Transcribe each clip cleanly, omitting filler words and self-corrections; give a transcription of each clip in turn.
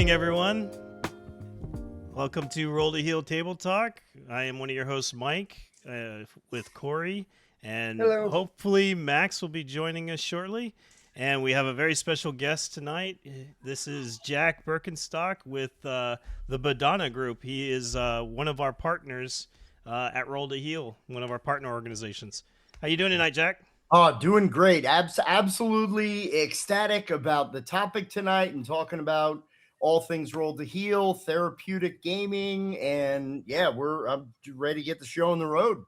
morning, everyone. Welcome to Roll to Heal Table Talk. I am one of your hosts, Mike, with Corey, and Hello. hopefully Max will be joining us shortly. And we have a very special guest tonight. This is Jack Berkenstock with the Bodhana Group. He is one of our partners at Roll to Heal, one of our partner organizations. How you doing tonight, Jack? Doing great. Absolutely ecstatic about the topic tonight and talking about all things Roll to Heal, therapeutic gaming, and yeah, I'm ready to get the show on the road.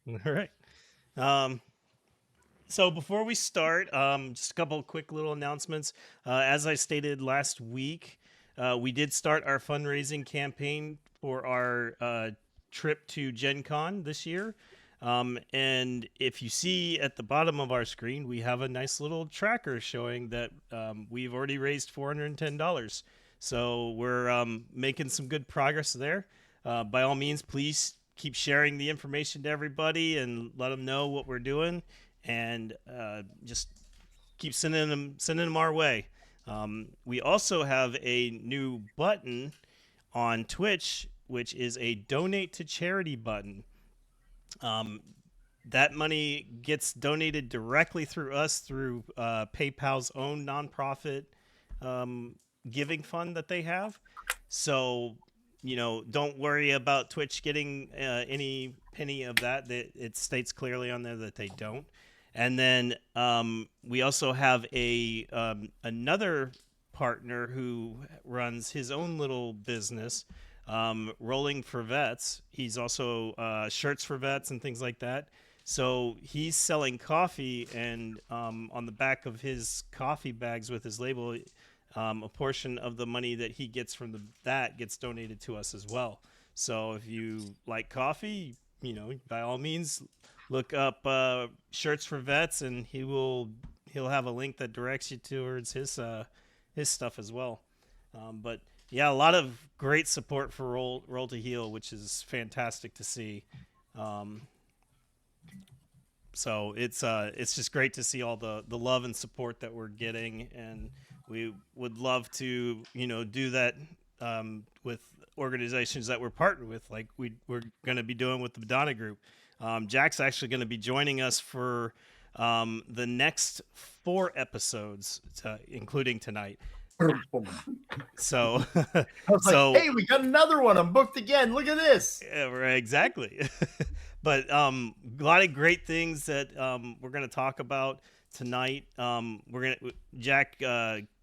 All right. So before we start, just a couple of quick little announcements. As I stated last week, we did start our fundraising campaign for our trip to Gen Con this year. And if you see at the bottom of our screen, we have a nice little tracker showing that we've already raised $410. So we're making some good progress there. By all means, please keep sharing the information to everybody and let them know what we're doing, and just keep sending them our way. We also have a new button on Twitch, which is a donate to charity button. That money gets donated directly through us through PayPal's own nonprofit giving fund that they have. So, don't worry about Twitch getting any penny of that. It states clearly on there that they don't. And then we also have another partner who runs his own little business, Rolling for Vets. He's also shirts for vets and things like that. So he's selling coffee, and on the back of his coffee bags with his label, a portion of the money that he gets from that gets donated to us as well. So if you like coffee, by all means, look up shirts for vets, and he'll have a link that directs you towards his stuff as well. But yeah, a lot of great support for Roll to Heal, which is fantastic to see. So it's just great to see all the love and support that we're getting, and we would love to do that with organizations that we're partnered with, like we're going to be doing with the Bodhana Group. Jack's actually going to be joining us for the next 4 episodes, including tonight. So, I was like, hey, we got another one. I'm booked again. Look at this. Yeah, right, exactly. But a lot of great things that we're going to talk about tonight. Jack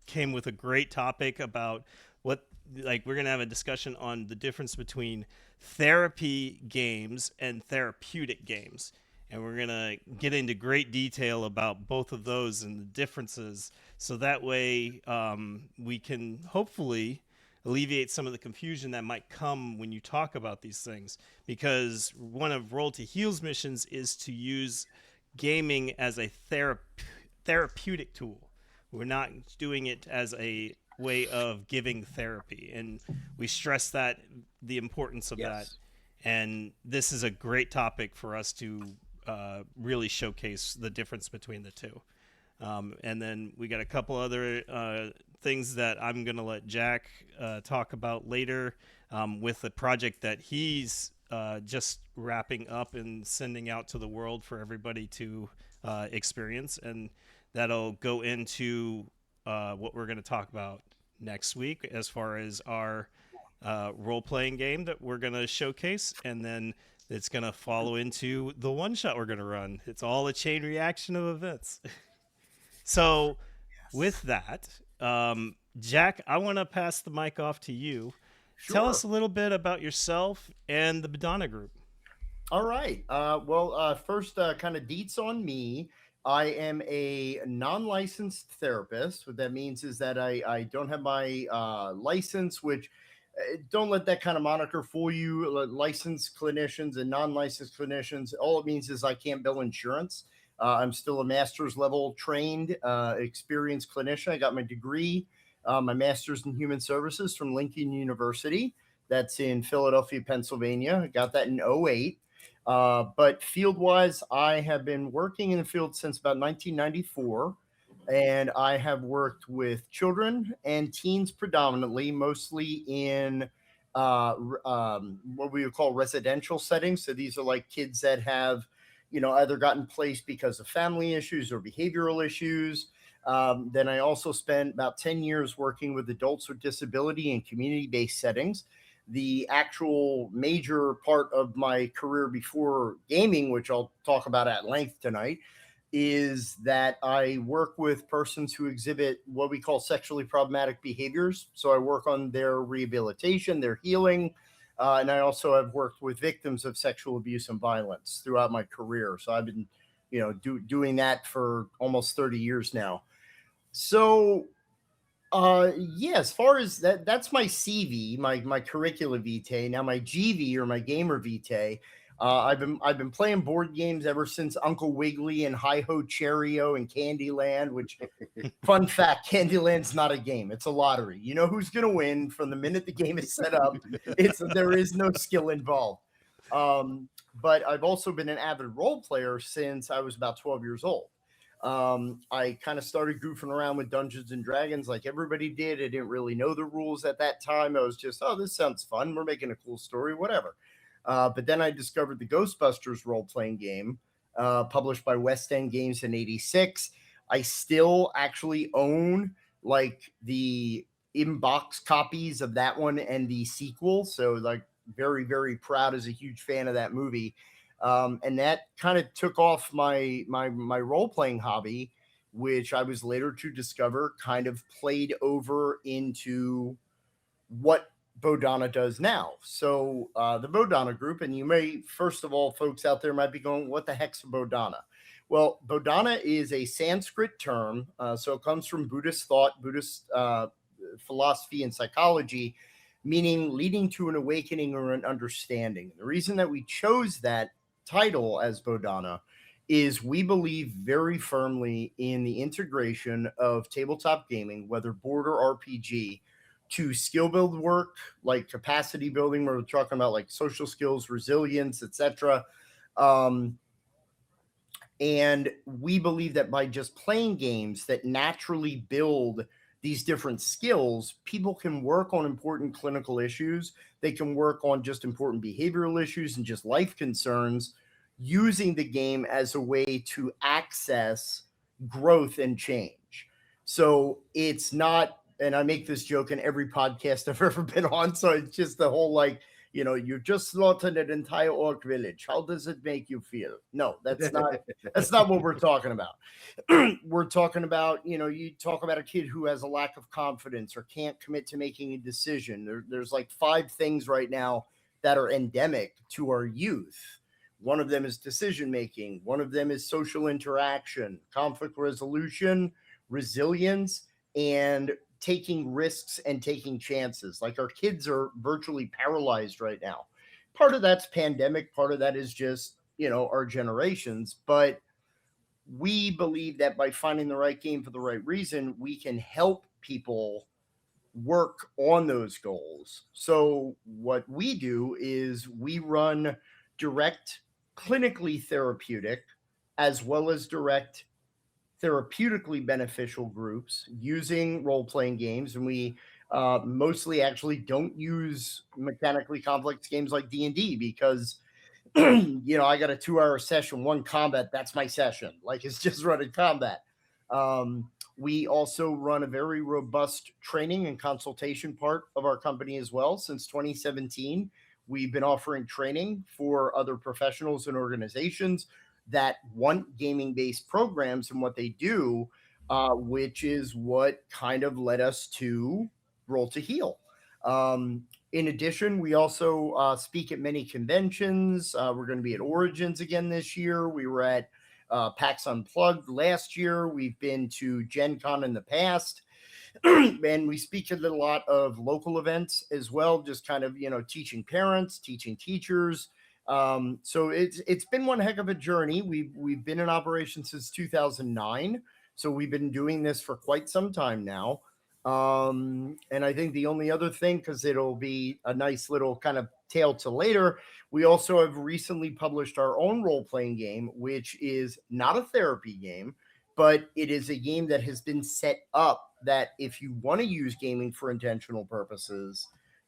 came with a great topic about we're going to have a discussion on the difference between therapy games and therapeutic games. And we're going to get into great detail about both of those and the differences. So that way we can hopefully alleviate some of the confusion that might come when you talk about these things. Because one of Roll to Heal's missions is to use gaming as a therapeutic tool. We're not doing it as a way of giving therapy. And we stress the importance of that. And this is a great topic for us to really showcase the difference between the two. And then we got a couple other things that I'm going to let Jack talk about later with a project that he's just wrapping up and sending out to the world for everybody to experience. And that'll go into what we're going to talk about next week as far as our role-playing game that we're going to showcase. And then it's going to follow into the one-shot we're going to run. It's all a chain reaction of events. So with that, Jack, I want to pass the mic off to you. Sure. Tell us a little bit about yourself and the Bodhana Group. All right. First, kind of deets on me. I am a non-licensed therapist. What that means is that I don't have my license, which don't let that kind of moniker fool you. Licensed clinicians and non-licensed clinicians, all it means is I can't bill insurance. I'm still a master's level trained, experienced clinician. I got my degree, my master's in human services from Lincoln University. That's in Philadelphia, Pennsylvania. I got that in 2008. But field-wise, I have been working in the field since about 1994. And I have worked with children and teens predominantly, mostly in what we would call residential settings. So these are like kids that have, either gotten placed because of family issues or behavioral issues. Then I also spent about 10 years working with adults with disability in community based settings. The actual major part of my career before gaming, which I'll talk about at length tonight, is that I work with persons who exhibit what we call sexually problematic behaviors. So I work on their rehabilitation, their healing, and I also have worked with victims of sexual abuse and violence throughout my career. So I've been, doing that for almost 30 years now. So yeah, as far as that's my CV, my curricula vitae. Now my GV, or my gamer vitae. I've been playing board games ever since Uncle Wiggily and Hi Ho Cherry-O and Candyland. Which, fun fact, Candyland's not a game; it's a lottery. You know who's gonna win from the minute the game is set up. There is no skill involved. But I've also been an avid role player since I was about 12 years old. I kind of started goofing around with Dungeons and Dragons like everybody did. I didn't really know the rules at that time. I was just, oh, this sounds fun. We're making a cool story, whatever. But then I discovered the Ghostbusters role playing game, published by West End Games in '86. I still actually own like the in-box copies of that one and the sequel. So, like, very, very proud, as a huge fan of that movie. And that kind of took off my role playing hobby, which I was later to discover kind of played over into what Bodhana does now. So the Bodhana Group, and you may, first of all, folks out there might be going, what the heck's Bodhana? Well, Bodhana is a Sanskrit term, so it comes from Buddhist thought, Buddhist philosophy and psychology, meaning leading to an awakening or an understanding. The reason that we chose that title as Bodhana is we believe very firmly in the integration of tabletop gaming, whether board or RPG, to skill build work, like capacity building, where we're talking about like social skills, resilience, etc. And we believe that by just playing games that naturally build these different skills, people can work on important clinical issues. They can work on just important behavioral issues and just life concerns, using the game as a way to access growth and change. So it's not, and I make this joke in every podcast I've ever been on. So it's just the whole like, you just slaughtered an entire orc village. How does it make you feel? No, that's not what we're talking about. We're talking about, you talk about a kid who has a lack of confidence or can't commit to making a decision. There's like 5 things right now that are endemic to our youth. One of them is decision making. One of them is social interaction, conflict resolution, resilience, and taking risks and taking chances. Like, our kids are virtually paralyzed right now. Part of that's pandemic, part of that is just, our generations. But we believe that by finding the right game for the right reason, we can help people work on those goals. So what we do is we run direct clinically therapeutic as well as direct therapeutically beneficial groups using role-playing games. And we mostly actually don't use mechanically complex games like D&D because I got a 2-hour session, 1 combat, that's my session. Like, it's just running combat. We also run a very robust training and consultation part of our company as well. Since 2017, we've been offering training for other professionals and organizations that want gaming-based programs and what they do, which is what kind of led us to Roll to Heal. In addition, we also speak at many conventions. We're going to be at Origins again this year. We were at PAX Unplugged last year. We've been to Gen Con in the past. And we speak at a lot of local events as well, just kind of, teaching parents, teaching teachers. So it's been one heck of a journey. We've been in operation since 2009. So we've been doing this for quite some time now. And I think the only other thing, because it'll be a nice little kind of tale to later, we also have recently published our own role-playing game, which is not a therapy game. but it is a game that has been set up that if you want to use gaming for intentional purposes,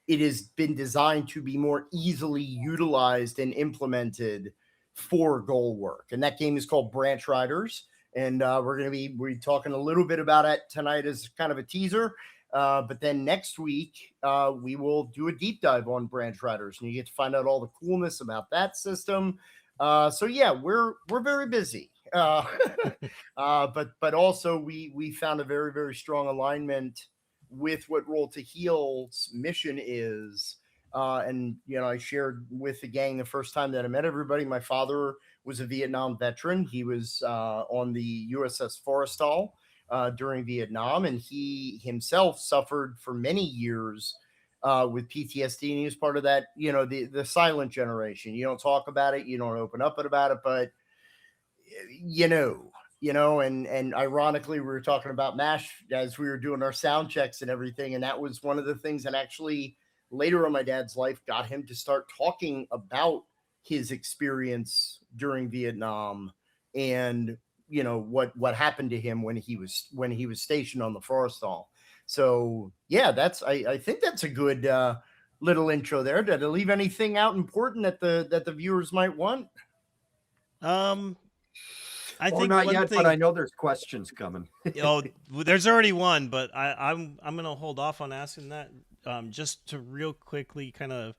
it has been designed to be more easily utilized and implemented for goal work. And that game is called Branch Riders. And we're going to be talking a little bit about it tonight as kind of a teaser. But then next week, we will do a deep dive on Branch Riders, and you get to find out all the coolness about that system. So yeah, we're very busy. But also we found a very, very strong alignment with what Roll to Heal's mission is. And I shared with the gang the first time that I met everybody. My father was a Vietnam veteran. He was on the USS Forrestal during Vietnam, and he himself suffered for many years with PTSD, and he was part of that, the silent generation. You don't talk about it, you don't open up about it, but and ironically, we were talking about MASH as we were doing our sound checks and everything, and that was one of the things that actually later in my dad's life got him to start talking about his experience during Vietnam and what happened to him when he was stationed on the Forrestal. So yeah, I think that's a good little intro there. Did I leave anything out important that the viewers might want? I think not one yet, thing. but I know there's questions coming. There's already one, but I'm gonna hold off on asking that. Just to real quickly kind of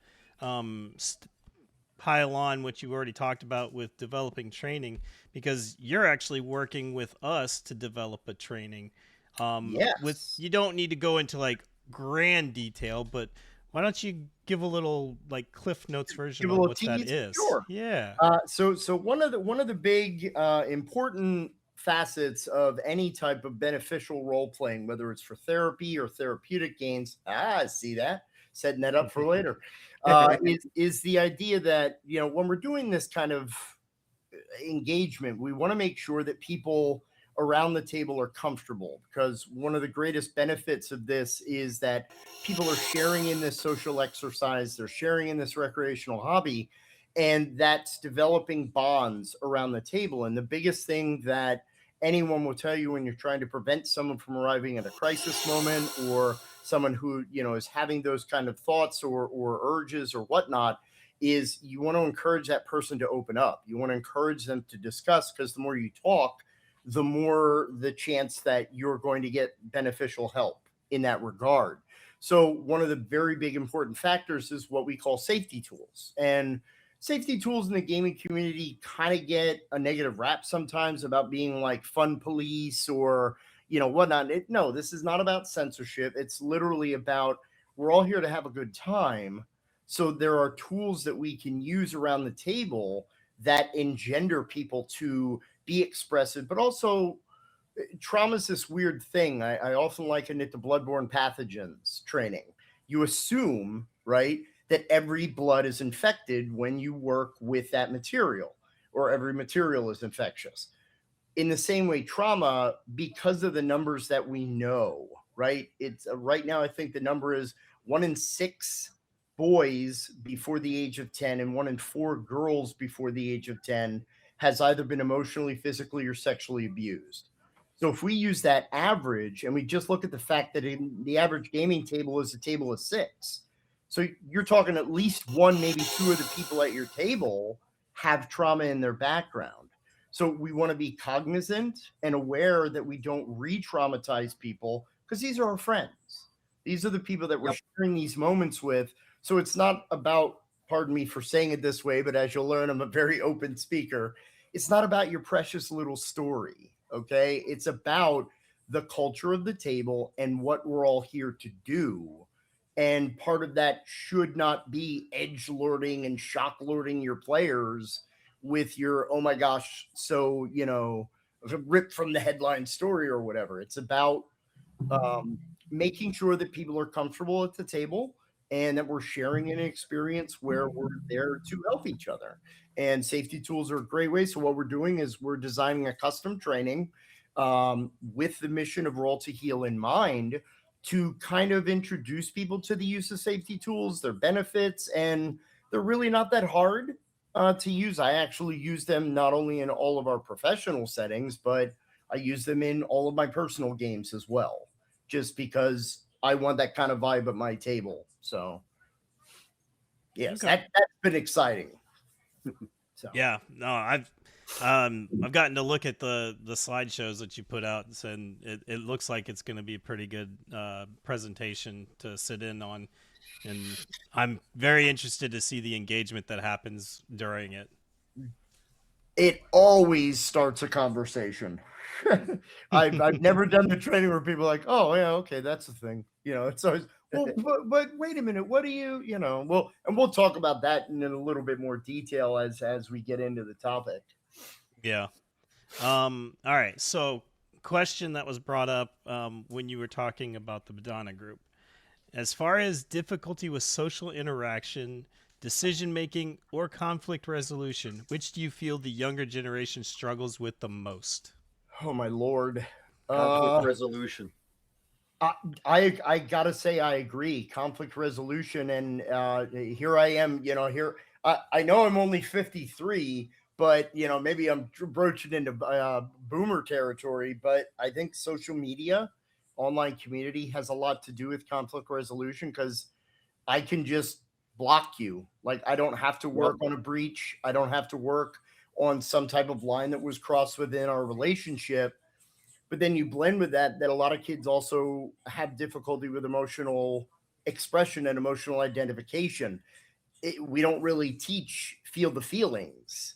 pile on what you already talked about with developing training, because you're actually working with us to develop a training. Yes. You don't need to go into like grand detail, but why don't you give a little like Cliff Notes version on what that is? Sure. Yeah. So one of the big important facets of any type of beneficial role playing, whether it's for therapy or therapeutic games, I see that, setting that up for later, is the idea that when we're doing this kind of engagement, we want to make sure that people around the table are comfortable, because one of the greatest benefits of this is that people are sharing in this social exercise, they're sharing in this recreational hobby, and that's developing bonds around the table. And the biggest thing that anyone will tell you when you're trying to prevent someone from arriving at a crisis moment, or someone who is having those kind of thoughts or urges or whatnot, is you want to encourage that person to open up. You want to encourage them to discuss, because the more you talk, the more the chance that you're going to get beneficial help in that regard. So one of the very big important factors is what we call safety tools. And safety tools in the gaming community kind of get a negative rap sometimes about being like fun police or whatnot. No, this is not about censorship. It's literally about, we're all here to have a good time. So there are tools that we can use around the table that engender people to be expressive, but also trauma is this weird thing. I often liken it to bloodborne pathogens training. You assume, right, that every blood is infected when you work with that material, or every material is infectious. In the same way, trauma, because of the numbers that we know, right? It's right now, I think the number is 1 in 6 boys before the age of 10 and 1 in 4 girls before the age of 10 has either been emotionally, physically, or sexually abused. So if we use that average and we just look at the fact that in the average gaming table is a table of 6, so you're talking at least 1, maybe 2 of the people at your table have trauma in their background. So we want to be cognizant and aware that we don't re-traumatize people, because these are our friends. These are the people that we're sharing these moments with. So it's not about, pardon me for saying it this way, but as you'll learn, I'm a very open speaker. It's not about your precious little story, okay? It's about the culture of the table and what we're all here to do. And part of that should not be edge lording and shock lording your players with your, oh my gosh, so, ripped from the headline story or whatever. It's about making sure that people are comfortable at the table and that we're sharing an experience where we're there to help each other. And safety tools are a great way. So what we're doing is we're designing a custom training with the mission of Roll to Heal in mind, to kind of introduce people to the use of safety tools, their benefits, and they're really not that hard to use. I actually use them not only in all of our professional settings, but I use them in all of my personal games as well, just because I want that kind of vibe at my table. So yes, Okay. that's been exciting. So Yeah, no, I've gotten to look at the slideshows that you put out, and it looks like it's going to be a pretty good presentation to sit in on, and I'm very interested to see the engagement that happens during it. it always starts a conversation. I've never done the training where people are like, oh yeah, okay, that's the thing. It's always, well, but wait a minute, what do you know? Well, and we'll talk about that in a little bit more detail as we get into the topic. Yeah. All right. So, question that was brought up when you were talking about the Bodhana Group, as far as difficulty with social interaction, decision making, or conflict resolution, which do you feel the younger generation struggles with the most? Oh my lord. Conflict resolution. I gotta say I agree. Conflict resolution, and here I am. Here I know I'm only 53, but maybe I'm broaching into boomer territory. But I think social media, online community, has a lot to do with conflict resolution because I can just block you. Like I don't have to work on a breach. I don't have to work on some type of line that was crossed within our relationship. But then you blend with that a lot of kids also have difficulty with emotional expression and emotional identification. We don't really teach feel the feelings.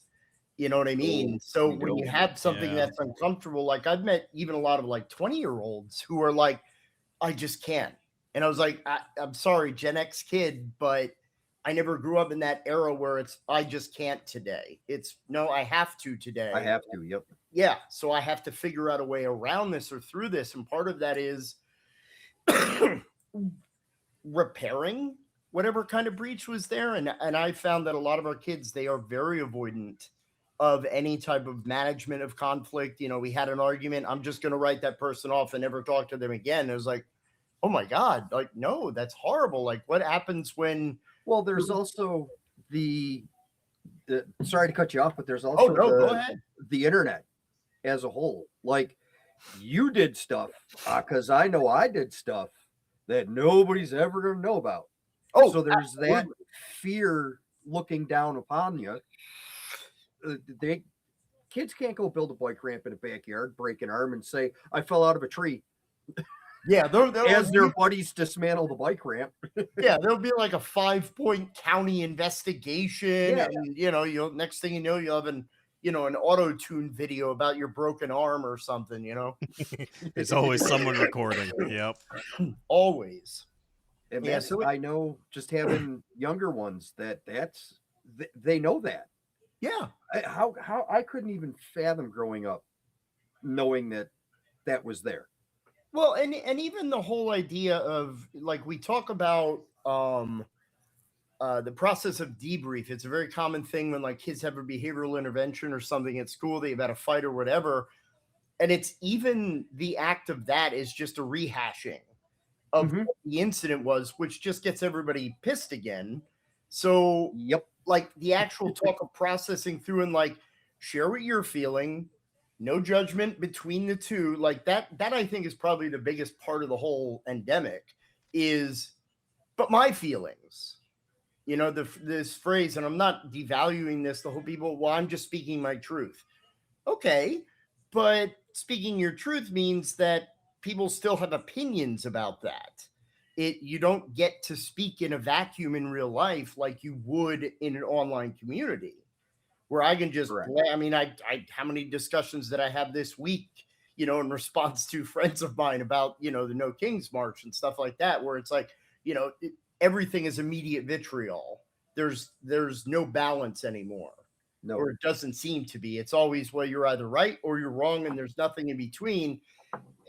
You know what I mean? So when you have something that's uncomfortable, like I've met even a lot of like 20-year-olds who are like, I just can't. And I was like, I'm sorry, Gen X kid, but I never grew up in that era where it's I just can't today. It's no, I have to today. I have to. Yep. Yeah, so I have to figure out a way around this or through this, and part of that is repairing whatever kind of breach was there. And I found that a lot of our kids, they are very avoidant of any type of management of conflict. We had an argument, I'm just going to write that person off and never talk to them again. It was like, oh my god, like no, that's horrible. Like what happens when Well, there's also the sorry to cut you off, but there's also go ahead. The internet as a whole. Like you did stuff because I know I did stuff that nobody's ever going to know about. Oh, so there's absolutely. That fear looking down upon you. Kids can't go build a bike ramp in a backyard, break an arm, and say I fell out of a tree. Yeah, as their buddies dismantle the bike ramp. Yeah, there'll be like a 5-point county investigation, and you'll next thing you know, you'll have an auto-tune video about your broken arm or something. There's always someone recording. Yep, always. And I know just having younger ones they know that. Yeah, how I couldn't even fathom growing up knowing that was there. Well, and even the whole idea of like we talk about the process of debrief. It's a very common thing when like kids have a behavioral intervention or something at school, they've had a fight or whatever. And it's even the act of that is just a rehashing of what the incident was, which just gets everybody pissed again. So like the actual talk of processing through and like share what you're feeling, no judgment between the two, like that I think is probably the biggest part of the whole endemic is, but my feelings, this phrase, and I'm not devaluing this, the whole people, well, I'm just speaking my truth. Okay, but speaking your truth means that people still have opinions about that. You don't get to speak in a vacuum in real life like you would in an online community where I can just, I mean, I how many discussions did I have this week, in response to friends of mine about, the No Kings March and stuff like that, where it's like, everything is immediate vitriol. There's no balance anymore. No, or it doesn't seem to be. It's always, well, you're either right or you're wrong, and there's nothing in between.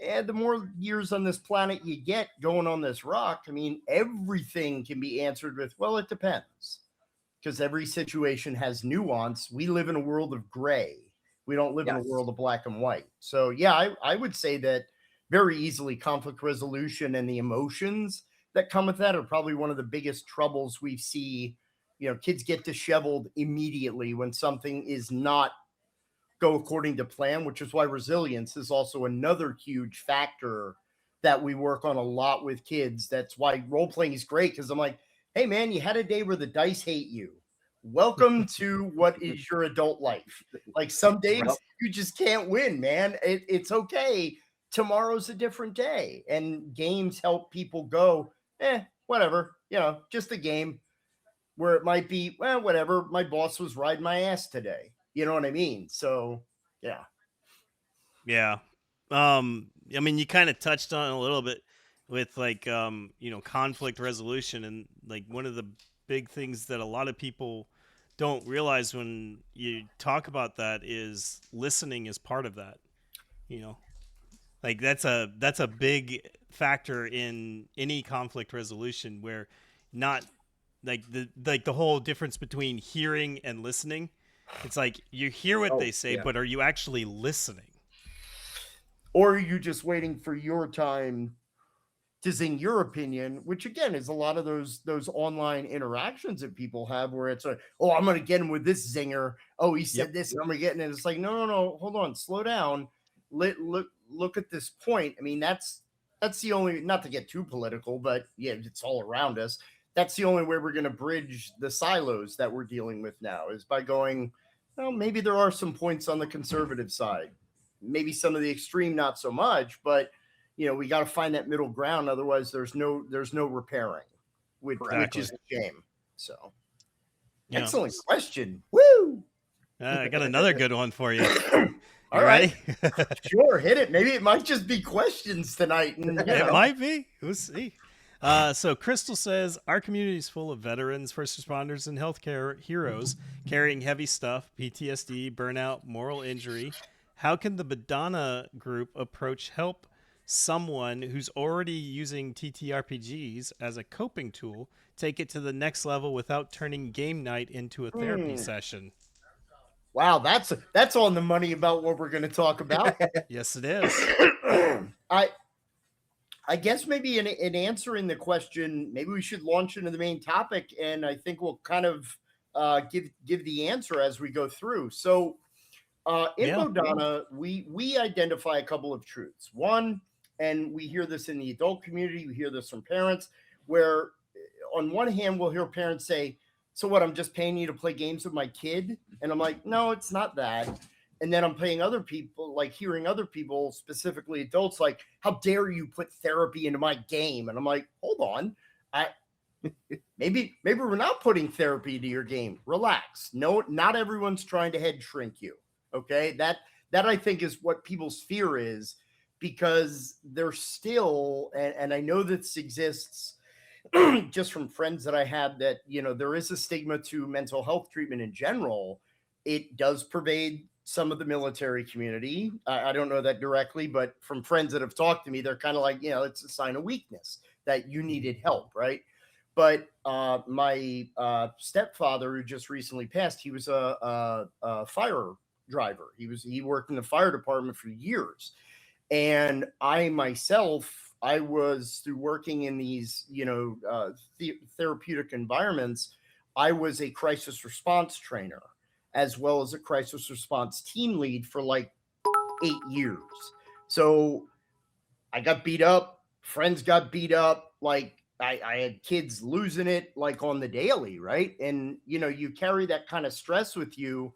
And the more years on this planet you get going on this rock, I mean, everything can be answered with, well, it depends. Because every situation has nuance. We live in a world of gray. We don't live in a world of black and white. So, yeah, I would say that very easily conflict resolution and the emotions that come with that are probably one of the biggest troubles we see. Kids get disheveled immediately when something is not go according to plan, which is why resilience is also another huge factor that we work on a lot with kids. That's why role playing is great, because I'm like, hey man, you had a day where the dice hate you. Welcome to what is your adult life. Like some days you just can't win, man. It's okay. Tomorrow's a different day. And games help people go, whatever, just a game, where it might be, well, whatever, my boss was riding my ass today. You know what I mean? So, yeah. Yeah. I mean, you kind of touched on it a little bit with like, conflict resolution. And like one of the big things that a lot of people don't realize when you talk about that is listening is part of that, like that's a big factor in any conflict resolution, where not like the whole difference between hearing and listening. It's like you hear what they say, but are you actually listening? Or are you just waiting for your time to zing your opinion, which again is a lot of those online interactions that people have, where it's like, oh, I'm going to get him with this zinger. Oh, he said this, and I'm going to get it. And it's like, no, hold on, slow down. Look at this point. I mean, that's the only, not to get too political, but yeah, it's all around us. That's the only way we're going to bridge the silos that we're dealing with now, is by going, well, maybe there are some points on the conservative side, maybe some of the extreme, not so much, but we got to find that middle ground. Otherwise there's no repairing, which is a shame. So excellent question. Woo! I got another good one for you. All right. Sure, hit it. Maybe it might just be questions tonight. It might be. We'll see. So Crystal says, our community is full of veterans, first responders, and healthcare heroes carrying heavy stuff, PTSD, burnout, moral injury. How can the Bodhana Group approach help someone who's already using TTRPGs as a coping tool take it to the next level without turning game night into a therapy session? Wow, that's on the money about what we're going to talk about. Yes, it is. I guess maybe in answering the question, maybe we should launch into the main topic, and I think we'll kind of give the answer as we go through. So in Bodhana, we identify a couple of truths. One, and we hear this in the adult community, we hear this from parents, where on one hand, we'll hear parents say, so what, I'm just paying you to play games with my kid? And I'm like, no, it's not that. And then I'm paying other people, like hearing other people, specifically adults, like, how dare you put therapy into my game? And I'm like, hold on. Maybe we're not putting therapy into your game. Relax. No, not everyone's trying to head shrink you. Okay. That I think is what people's fear is, because they're still, and I know this exists just from friends that I have, that, there is a stigma to mental health treatment in general. It does pervade some of the military community. I don't know that directly, but from friends that have talked to me, they're kind of like, it's a sign of weakness that you needed help, right? But my stepfather, who just recently passed, he was a fire driver. He worked in the fire department for years. And I myself, I was, through working in these, therapeutic environments, I was a crisis response trainer, as well as a crisis response team lead for like 8 years. So I got beat up, friends got beat up, like I had kids losing it like on the daily, right? And, you carry that kind of stress with you.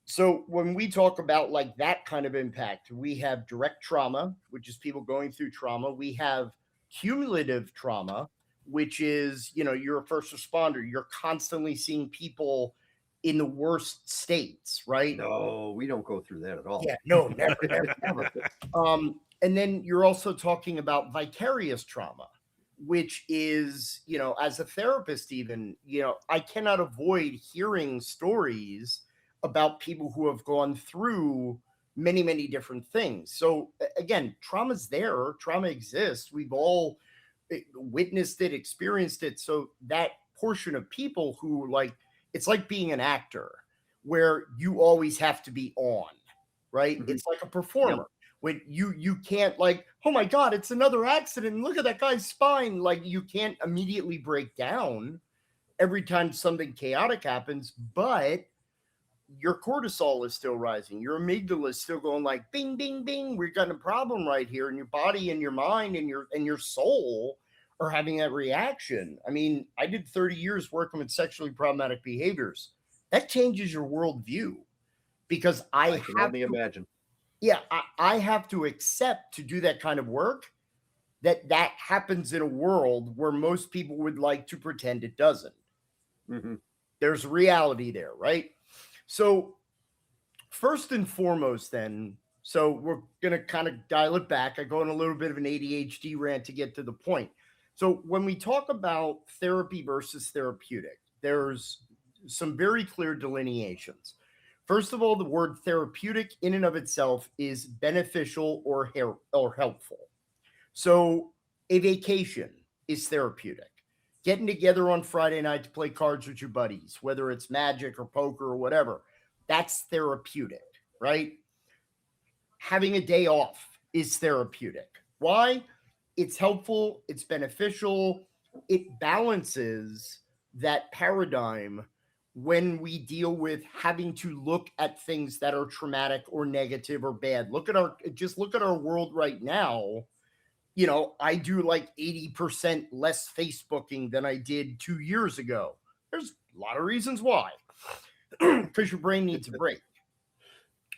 So when we talk about like that kind of impact, we have direct trauma, which is people going through trauma. We have cumulative trauma, which is, you're a first responder. You're constantly seeing people in the worst states, right? No, we don't go through that at all. Yeah, no, never. And then you're also talking about vicarious trauma, which is, as a therapist, even, I cannot avoid hearing stories about people who have gone through many, many different things. So again, trauma's there, trauma exists. We've all witnessed it, experienced it. So that portion of people who, like, it's like being an actor where you always have to be on, right? Mm-hmm. It's like a performer. Yep. When you can't, like, oh my God, it's another accident. Look at that guy's spine. Like, you can't immediately break down every time something chaotic happens. But your cortisol is still rising. Your amygdala is still going like bing, bing, bing. We've got a problem right here. And your body and your mind and your soul are having that reaction. I mean, I did 30 years working with sexually problematic behaviors. That changes your worldview, because I can have only to imagine. yeah, I have to accept, to do that kind of work, that happens in a world where most people would like to pretend it doesn't. Mm-hmm. There's reality there, right? So first and foremost, then, so we're going to kind of dial it back. I go on a little bit of an ADHD rant to get to the point. So when we talk about therapy versus therapeutic, there's some very clear delineations. First of all, the word therapeutic in and of itself is beneficial or helpful. So a vacation is therapeutic. Getting together on Friday night to play cards with your buddies, whether it's magic or poker or whatever, that's therapeutic, right? Having a day off is therapeutic. Why? It's helpful, it's beneficial, it balances that paradigm when we deal with having to look at things that are traumatic or negative or bad. Look at our world right now. You know, I do like 80% less Facebooking than I did 2 years ago. There's a lot of reasons why, because your brain needs a break.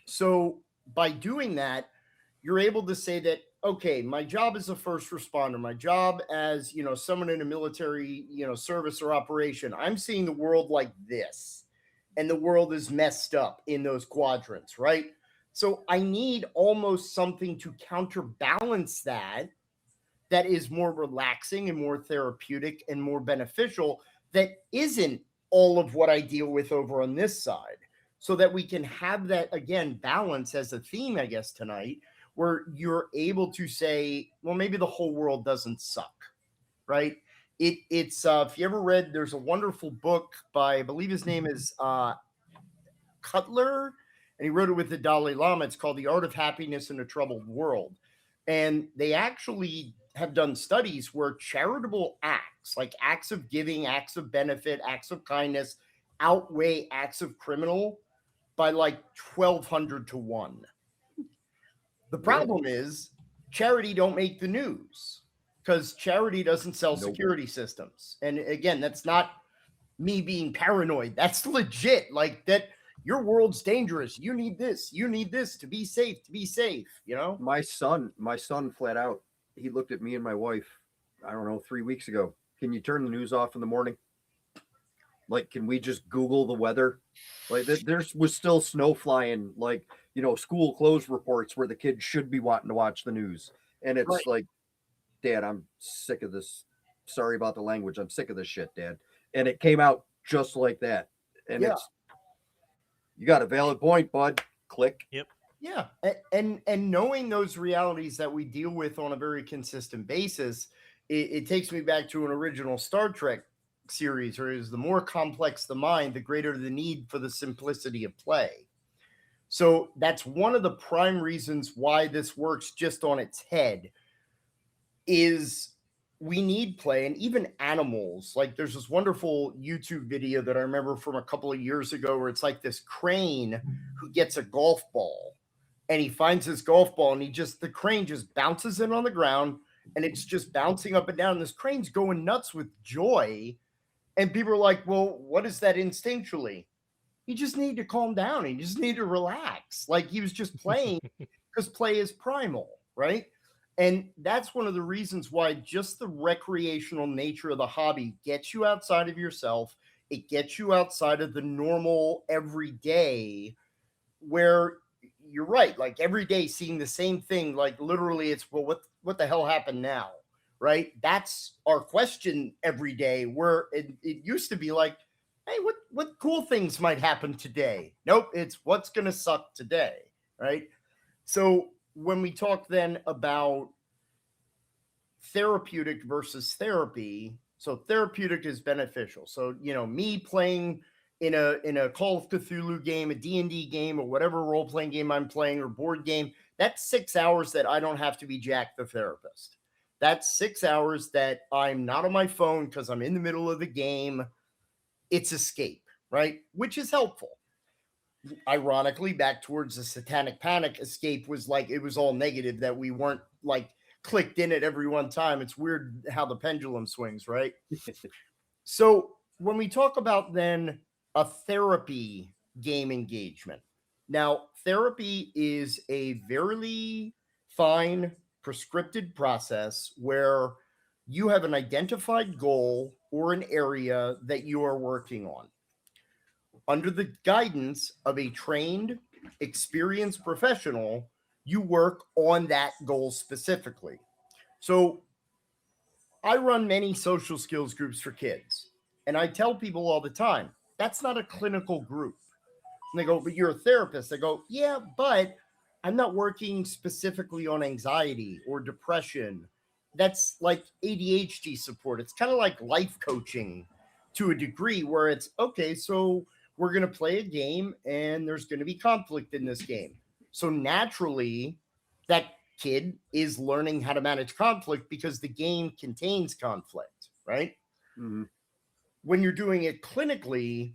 So by doing that, you're able to say that, okay, my job as a first responder, my job as, someone in a military, service or operation, I'm seeing the world like this, and the world is messed up in those quadrants, right? So I need almost something to counterbalance that is more relaxing and more therapeutic and more beneficial, that isn't all of what I deal with over on this side, so that we can have that, again, balance as a theme, I guess, tonight, where you're able to say, well, maybe the whole world doesn't suck, right? It's if you ever read, there's a wonderful book by, I believe his name is Cutler, and he wrote it with the Dalai Lama. It's called The Art of Happiness in a Troubled World. And they actually have done studies where charitable acts, like acts of giving, acts of benefit, acts of kindness, outweigh acts of criminal by like 1,200 to 1. The problem is charity don't make the news, because charity doesn't sell security systems. And again, that's not me being paranoid. That's legit. Like, that your world's dangerous. You need this to be safe, My son flat out, he looked at me and my wife, I don't know, 3 weeks ago. Can you turn the news off in the morning? Like, can we just Google the weather? Like, there was still snow flying, like, school closed reports where the kids should be wanting to watch the news. And it's right. Like, Dad, I'm sick of this. Sorry about the language. I'm sick of this shit, Dad. And it came out just like that. And it's, you got a valid point, bud. Click. Yep. Yeah. And knowing those realities that we deal with on a very consistent basis, it takes me back to an original Star Trek series, or is the more complex the mind, the greater the need for the simplicity of play. So that's one of the prime reasons why this works just on its head, is we need play. And even animals, like there's this wonderful YouTube video that I remember from a couple of years ago, where it's like this crane who gets a golf ball, and he finds his golf ball, and the crane just bounces it on the ground, and it's just bouncing up and down. And this crane's going nuts with joy. And people are like, well, what is that instinctually? You just need to calm down. You just need to relax. Like, he was just playing because play is primal, right? And that's one of the reasons why just the recreational nature of the hobby gets you outside of yourself. It gets you outside of the normal everyday, where you're right. Like, every day seeing the same thing, like literally it's, well, what the hell happened now? Right? That's our question every day, where it used to be like, hey, what cool things might happen today? Nope, it's what's going to suck today, right? So when we talk then about therapeutic versus therapy, so therapeutic is beneficial. So, me playing in a Call of Cthulhu game, a D&D game, or whatever role-playing game I'm playing, or board game, that's 6 hours that I don't have to be Jack the therapist. That's 6 hours that I'm not on my phone because I'm in the middle of the game. It's escape, right? Which is helpful. ironically, back towards the satanic panic, escape was like, it was all negative, that we weren't like clicked in at every one time. It's weird how the pendulum swings, right? So when we talk about then a therapy game engagement, now therapy is a very fine prescripted process where you have an identified goal or an area that you are working on. Under the guidance of a trained, experienced professional, you work on that goal specifically. So I run many social skills groups for kids, and I tell people all the time, that's not a clinical group. And they go, but you're a therapist. I go, yeah, but I'm not working specifically on anxiety or depression. That's like ADHD support. It's kind of like life coaching to a degree, where it's okay, so we're going to play a game and there's going to be conflict in this game. So naturally, that kid is learning how to manage conflict because the game contains conflict, right? Mm-hmm. When you're doing it clinically,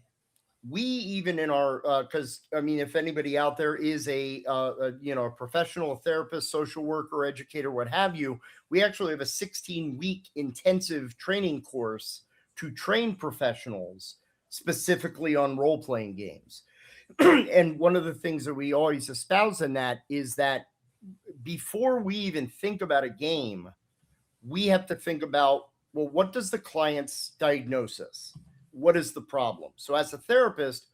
we even in our because I mean, if anybody out there is a a professional therapist, social worker, educator, what have you, we actually have a 16-week intensive training course to train professionals specifically on role-playing games. And one of the things that we always espouse in that is that before we even think about a game, we have to think about, well, what does the client's diagnosis? What is the problem? So as a therapist,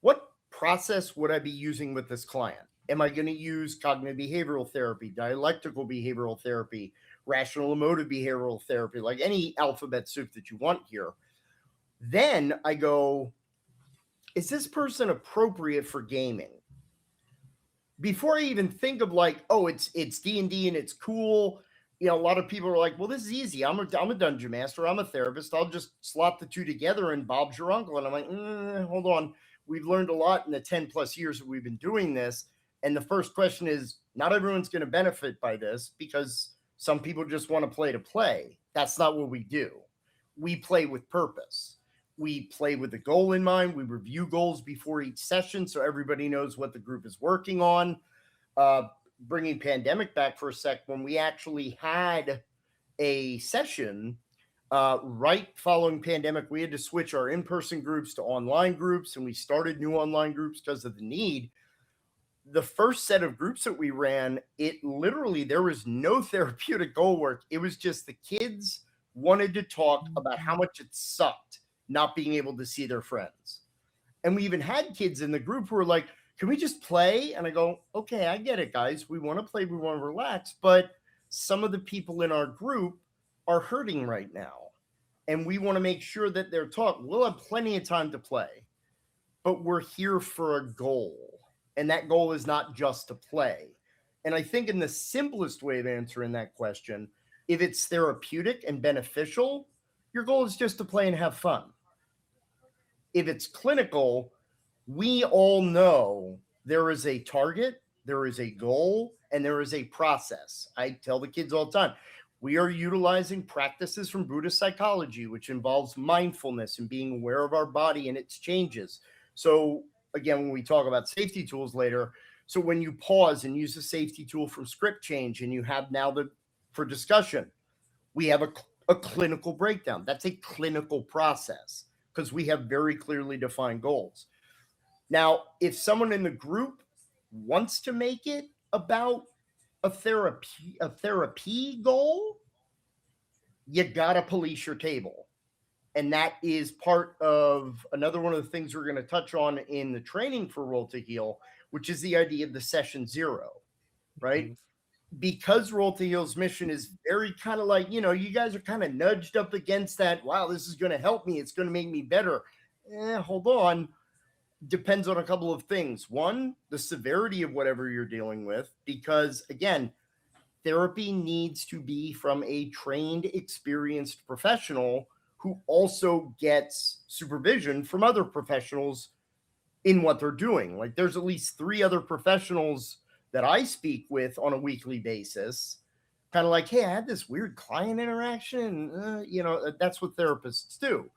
what process would I be using with this client? Am I going to use cognitive behavioral therapy, dialectical behavioral therapy, rational emotive behavioral therapy, like any alphabet soup that you want here? Then I go, is this person appropriate for gaming? Before I even think of like, oh, it's D&D and it's cool. A lot of people are like, well, this is easy. I'm a dungeon master. I'm a therapist. I'll just slot the two together and Bob's your uncle. And I'm like, hold on. We've learned a lot in the 10 plus years that we've been doing this. And the first question is, not everyone's going to benefit by this because some people just want to play. That's not what we do. We play with purpose. We play with the goal in mind. We review goals before each session so everybody knows what the group is working on. Bringing pandemic back for a sec, when we actually had a session right following pandemic, we had to switch our in-person groups to online groups, and we started new online groups because of the need. The first set of groups that we ran, it literally, there was no therapeutic goal work. It was just the kids wanted to talk about how much it sucked not being able to see their friends. And we even had kids in the group who were like, can we just play? And I go, okay, I get it, guys. We want to play. We want to relax. But some of the people in our group are hurting right now. And we want to make sure that they're taught. We'll have plenty of time to play. But we're here for a goal. And that goal is not just to play. And I think in the simplest way of answering that question, if it's therapeutic and beneficial, your goal is just to play and have fun. If it's clinical, we all know there is a target, there is a goal, and there is a process. I tell the kids all the time, we are utilizing practices from Buddhist psychology, which involves mindfulness and being aware of our body and its changes. So again, when we talk about safety tools later, so when you pause and use a safety tool from script change and you have now for discussion, we have a clinical breakdown. That's a clinical process because we have very clearly defined goals. Now, if someone in the group wants to make it about a therapy goal, you gotta police your table. And that is part of another one of the things we're going to touch on in the training for Roll to Heal, which is the idea of the session zero, right? Mm-hmm. Because Roll to Heal's mission is very kind of like, you guys are kind of nudged up against that. Wow, this is going to help me. It's going to make me better. Hold on. Depends on a couple of things. One, the severity of whatever you're dealing with, because again, therapy needs to be from a trained, experienced professional who also gets supervision from other professionals in what they're doing. Like there's at least 3 other professionals that I speak with on a weekly basis, kind of like, hey, I had this weird client interaction. That's what therapists do.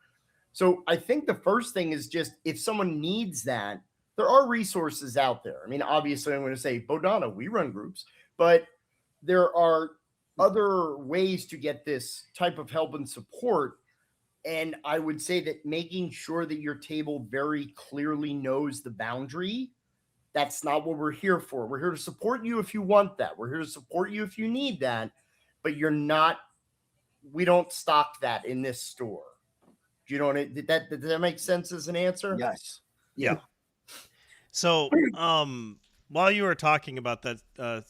So I think the first thing is just if someone needs that, there are resources out there. I mean, obviously, I'm going to say Bodhana, we run groups, but there are other ways to get this type of help and support. And I would say that making sure that your table very clearly knows the boundary, that's not what we're here for. We're here to support you if you want that. We're here to support you if you need that, but we don't stock that in this store. Do you know what did that make sense as an answer? Yes. Yeah. So, while you were talking about that,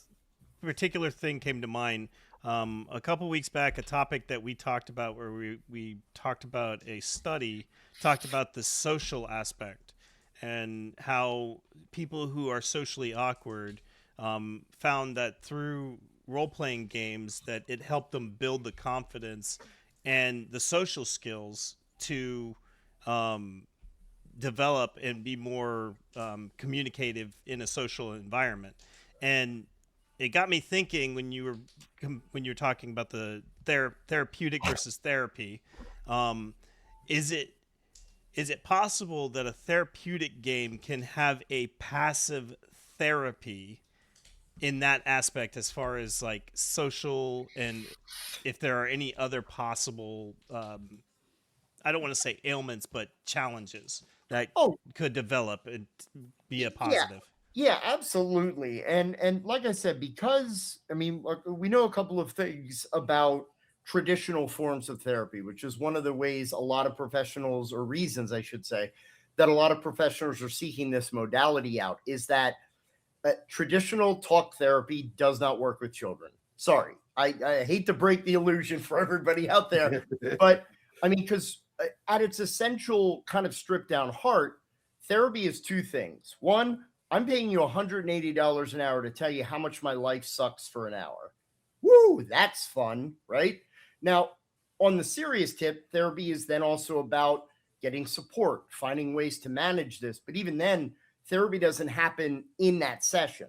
particular thing came to mind. A couple weeks back, a topic that we talked about where we talked about a study, talked about the social aspect and how people who are socially awkward found that through role-playing games that it helped them build the confidence and the social skills to develop and be more communicative in a social environment. And it got me thinking when you were talking about the therapeutic versus therapy. Is it possible that a therapeutic game can have a passive therapy in that aspect, as far as like social, and if there are any other possible I don't want to say ailments, but challenges that could develop and be a positive? Yeah, absolutely. And like I said, because I mean, we know a couple of things about traditional forms of therapy, which is one of the ways a lot of professionals, or reasons I should say, that a lot of professionals are seeking this modality out, is that traditional talk therapy does not work with children. Sorry, I hate to break the illusion for everybody out there, but I mean, because at its essential kind of stripped down heart, therapy is two things. One, I'm paying you $180 an hour to tell you how much my life sucks for an hour. Woo, that's fun, right? Now, on the serious tip, therapy is then also about getting support, finding ways to manage this. But even then, therapy doesn't happen in that session.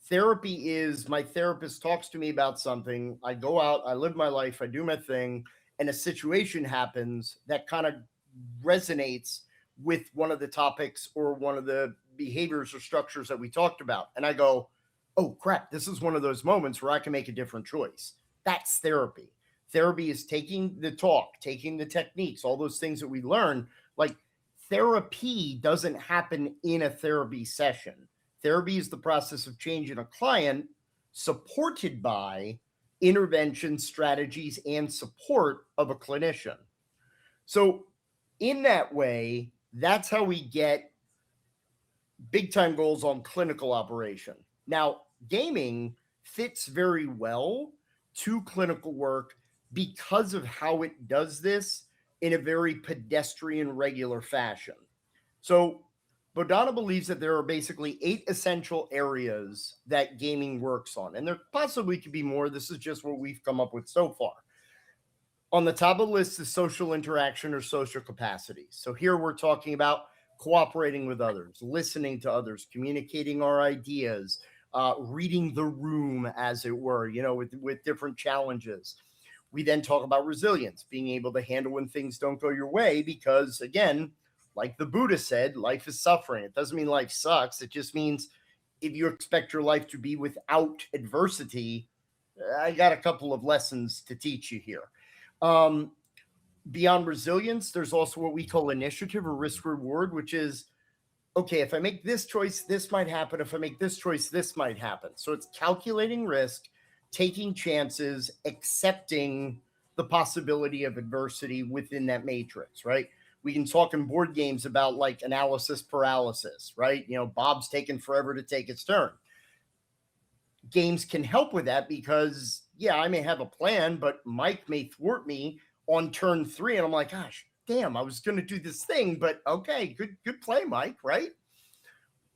Therapy is my therapist talks to me about something. I go out, I live my life, I do my thing, and a situation happens that kind of resonates with one of the topics or one of the behaviors or structures that we talked about. And I go, oh crap, this is one of those moments where I can make a different choice. That's therapy. Therapy is taking the talk, taking the techniques, all those things that we learn. Like, therapy doesn't happen in a therapy session. Therapy is the process of changing a client, supported by intervention strategies and support of a clinician. So in that way, that's how we get big time goals on clinical operation. Now, gaming fits very well to clinical work because of how it does this in a very pedestrian, regular fashion. So Bodhana believes that there are basically 8 essential areas that gaming works on, and there possibly could be more. This is just what we've come up with so far. On the top of the list is social interaction or social capacity. So here we're talking about cooperating with others, listening to others, communicating our ideas, reading the room, as it were, with different challenges. We then talk about resilience, being able to handle when things don't go your way, because again, like the Buddha said, life is suffering. It doesn't mean life sucks. It just means if you expect your life to be without adversity, I got a couple of lessons to teach you here. Beyond resilience, there's also what we call initiative or risk reward, which is, okay, if I make this choice, this might happen. If I make this choice, this might happen. So it's calculating risk, taking chances, accepting the possibility of adversity within that matrix, right? We can talk in board games about like analysis paralysis, right? Bob's taking forever to take its turn. Games can help with that because, yeah, I may have a plan, but Mike may thwart me on turn 3. And I'm like, gosh, damn, I was going to do this thing, but okay, good play, Mike, right?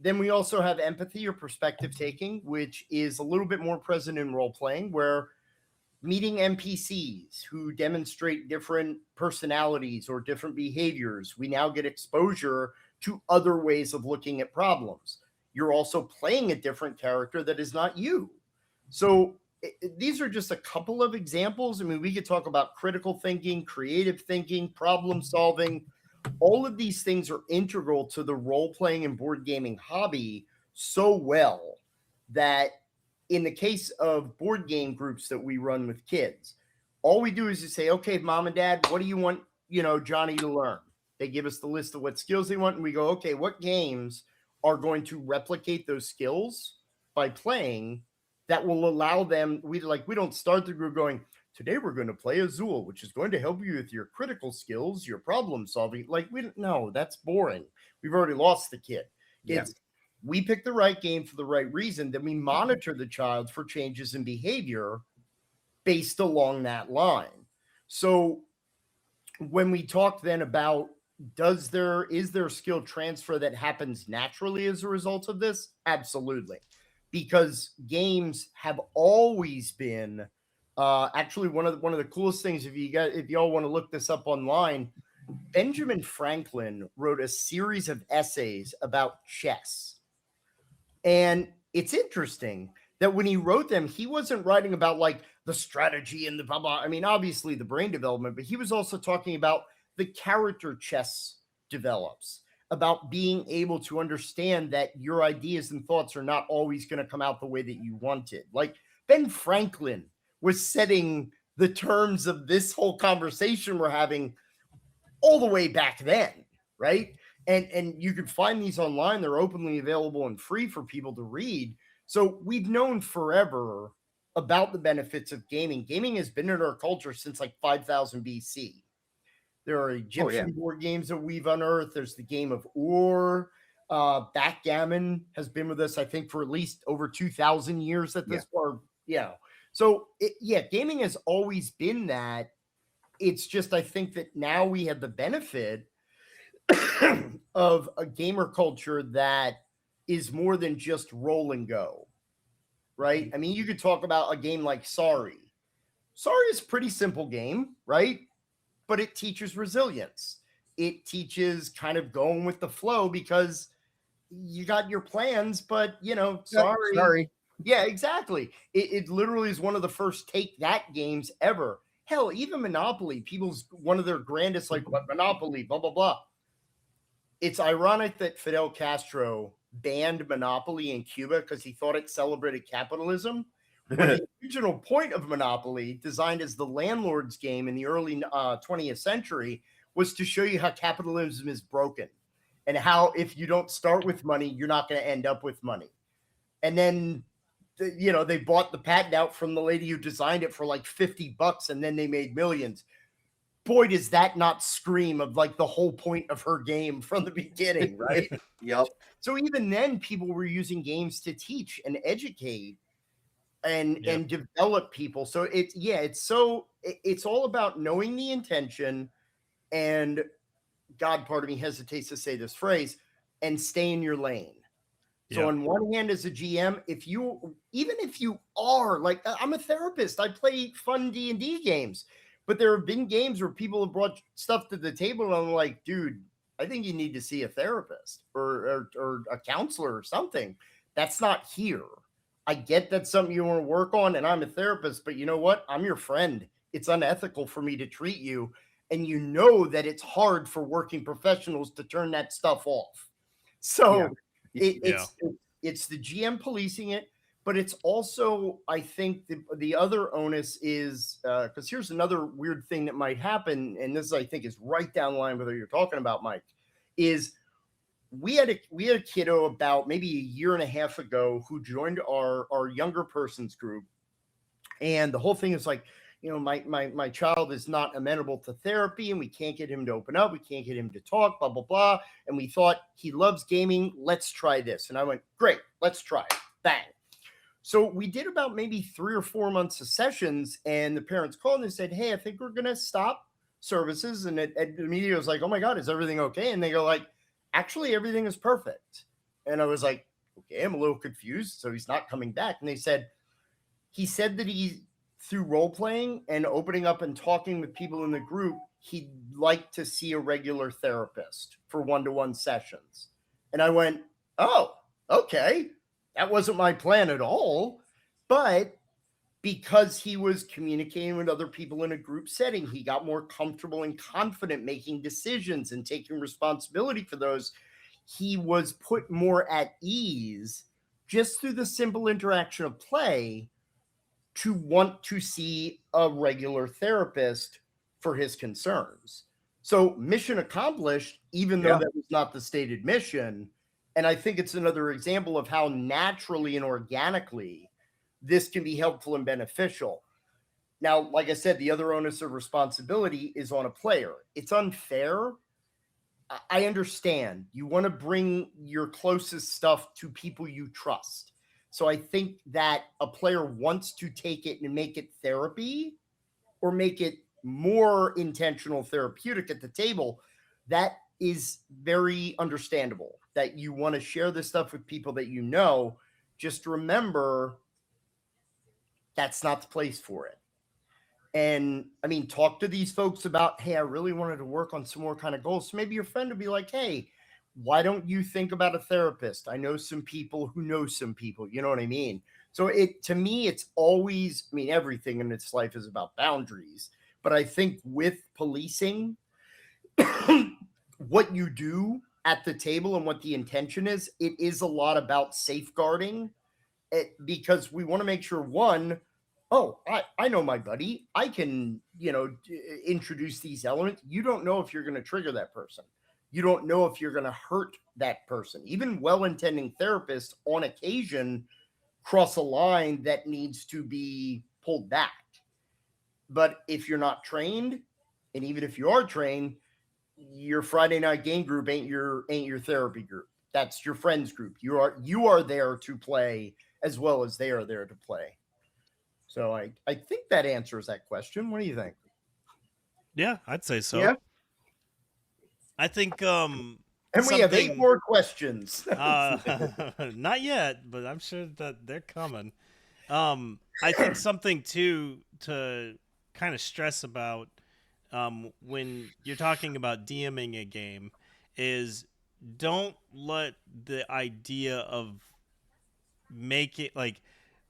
Then we also have empathy or perspective taking, which is a little bit more present in role playing, where meeting NPCs who demonstrate different personalities or different behaviors, we now get exposure to other ways of looking at problems. You're also playing a different character that is not you. So these are just a couple of examples. I mean, we could talk about critical thinking, creative thinking, problem solving, all of these things are integral to the role-playing and board gaming hobby so well that in the case of board game groups that we run with kids, all we do is just say, okay, mom and dad, what do you want, Johnny to learn? They give us the list of what skills they want, and we go, okay, what games are going to replicate those skills by playing that will allow them, we don't start the group going, today we're going to play Azul, which is going to help you with your critical skills, your problem solving. Like, we don't know, that's boring. We've already lost the kid. We pick the right game for the right reason, then we monitor the child for changes in behavior based along that line. So when we talk then about is there skill transfer that happens naturally as a result of this? Absolutely. Because games have always been actually one of the coolest things, if y'all want to look this up online, Benjamin Franklin wrote a series of essays about chess. And it's interesting that when he wrote them, he wasn't writing about like the strategy and the blah, blah. I mean, obviously the brain development, but he was also talking about the character chess develops, about being able to understand that your ideas and thoughts are not always going to come out the way that you wanted. Like Ben Franklin was setting the terms of this whole conversation we're having all the way back then, right? And you can find these online. They're openly available and free for people to read. So we've known forever about the benefits of gaming. Gaming has been in our culture since like 5000 BC. There are Egyptian board games that we've unearthed. There's the game of Ur. Backgammon has been with us, I think, for at least over 2,000 years at this point. Yeah. So, gaming has always been that. It's just, I think that now we have the benefit of a gamer culture that is more than just roll and go, right? I mean, you could talk about a game like Sorry. Sorry is a pretty simple game, right? But it teaches resilience. It teaches kind of going with the flow because you got your plans, but, sorry. Yeah, exactly. It literally is one of the first take that games ever. Hell, even Monopoly, one of their grandest, like, what, Monopoly, blah, blah, blah. It's ironic that Fidel Castro banned Monopoly in Cuba because he thought it celebrated capitalism. The original point of Monopoly, designed as the landlord's game in the early 20th century, was to show you how capitalism is broken and how if you don't start with money, you're not going to end up with money. And then, they bought the patent out from the lady who designed it for like $50 and then they made millions. Boy, does that not scream of like the whole point of her game from the beginning, right? Yep. So even then, people were using games to teach and educate and develop people. So it's all about knowing the intention, and God, part of me hesitates to say this phrase, and stay in your lane. So on one hand, as a GM, even if you are like, I'm a therapist, I play fun D&D games, but there have been games where people have brought stuff to the table and I'm like, dude, I think you need to see a therapist or a counselor or something. That's not here. I get that's something you want to work on, and I'm a therapist, but you know what? I'm your friend. It's unethical for me to treat you. And you know that it's hard for working professionals to turn that stuff off. So it's the GM policing it, but it's also, I think the other onus is, because here's another weird thing that might happen, and this I think is right down the line with what you're talking about, Mike, is we had a kiddo about maybe a year and a half ago who joined our younger persons group, and the whole thing is like, my child is not amenable to therapy and we can't get him to open up. We can't get him to talk, blah, blah, blah. And we thought he loves gaming. Let's try this. And I went, great, let's try it. Bang. So we did about maybe 3 or 4 months of sessions, and the parents called and they said, hey, I think we're going to stop services. And immediately I was like, oh my God, is everything okay? And they go like, actually, everything is perfect. And I was like, okay, I'm a little confused. So he's not coming back. And they said, he said that through role playing and opening up and talking with people in the group, he'd like to see a regular therapist for one-to-one sessions. And I went, oh, okay. That wasn't my plan at all. But because he was communicating with other people in a group setting. He got more comfortable and confident making decisions and taking responsibility for those. He was put more at ease just through the simple interaction of play to want to see a regular therapist for his concerns. So mission accomplished, even though that was not the stated mission. And I think it's another example of how naturally and organically this can be helpful and beneficial. Now, like I said, the other onus of responsibility is on a player. It's unfair. I understand. You want to bring your closest stuff to people you trust. So I think that a player wants to take it and make it therapy or make it more intentional therapeutic at the table. That is very understandable, that you want to share this stuff with people that you know. Just remember, that's not the place for it. And I mean, talk to these folks about, hey, I really wanted to work on some more kind of goals. So maybe your friend would be like, hey, why don't you think about a therapist? I know some people who know some people, you know what I mean? So to me, it's always, I mean, everything in its life is about boundaries. But I think with policing, what you do at the table and what the intention is, it is a lot about safeguarding it, because we want to make sure, one, oh, I know my buddy. I can, introduce these elements. You don't know if you're going to trigger that person. You don't know if you're going to hurt that person. Even well-intending therapists on occasion cross a line that needs to be pulled back. But if you're not trained, and even if you are trained, your Friday night game group ain't your therapy group. That's your friends group. You are there to play as well as they are there to play. So I think that answers that question. What do you think? Yeah, I'd say so. Yeah. I think and we have 8 more questions. Not yet, but I'm sure that they're coming. I think something too to kind of stress about when you're talking about DMing a game is don't let the idea of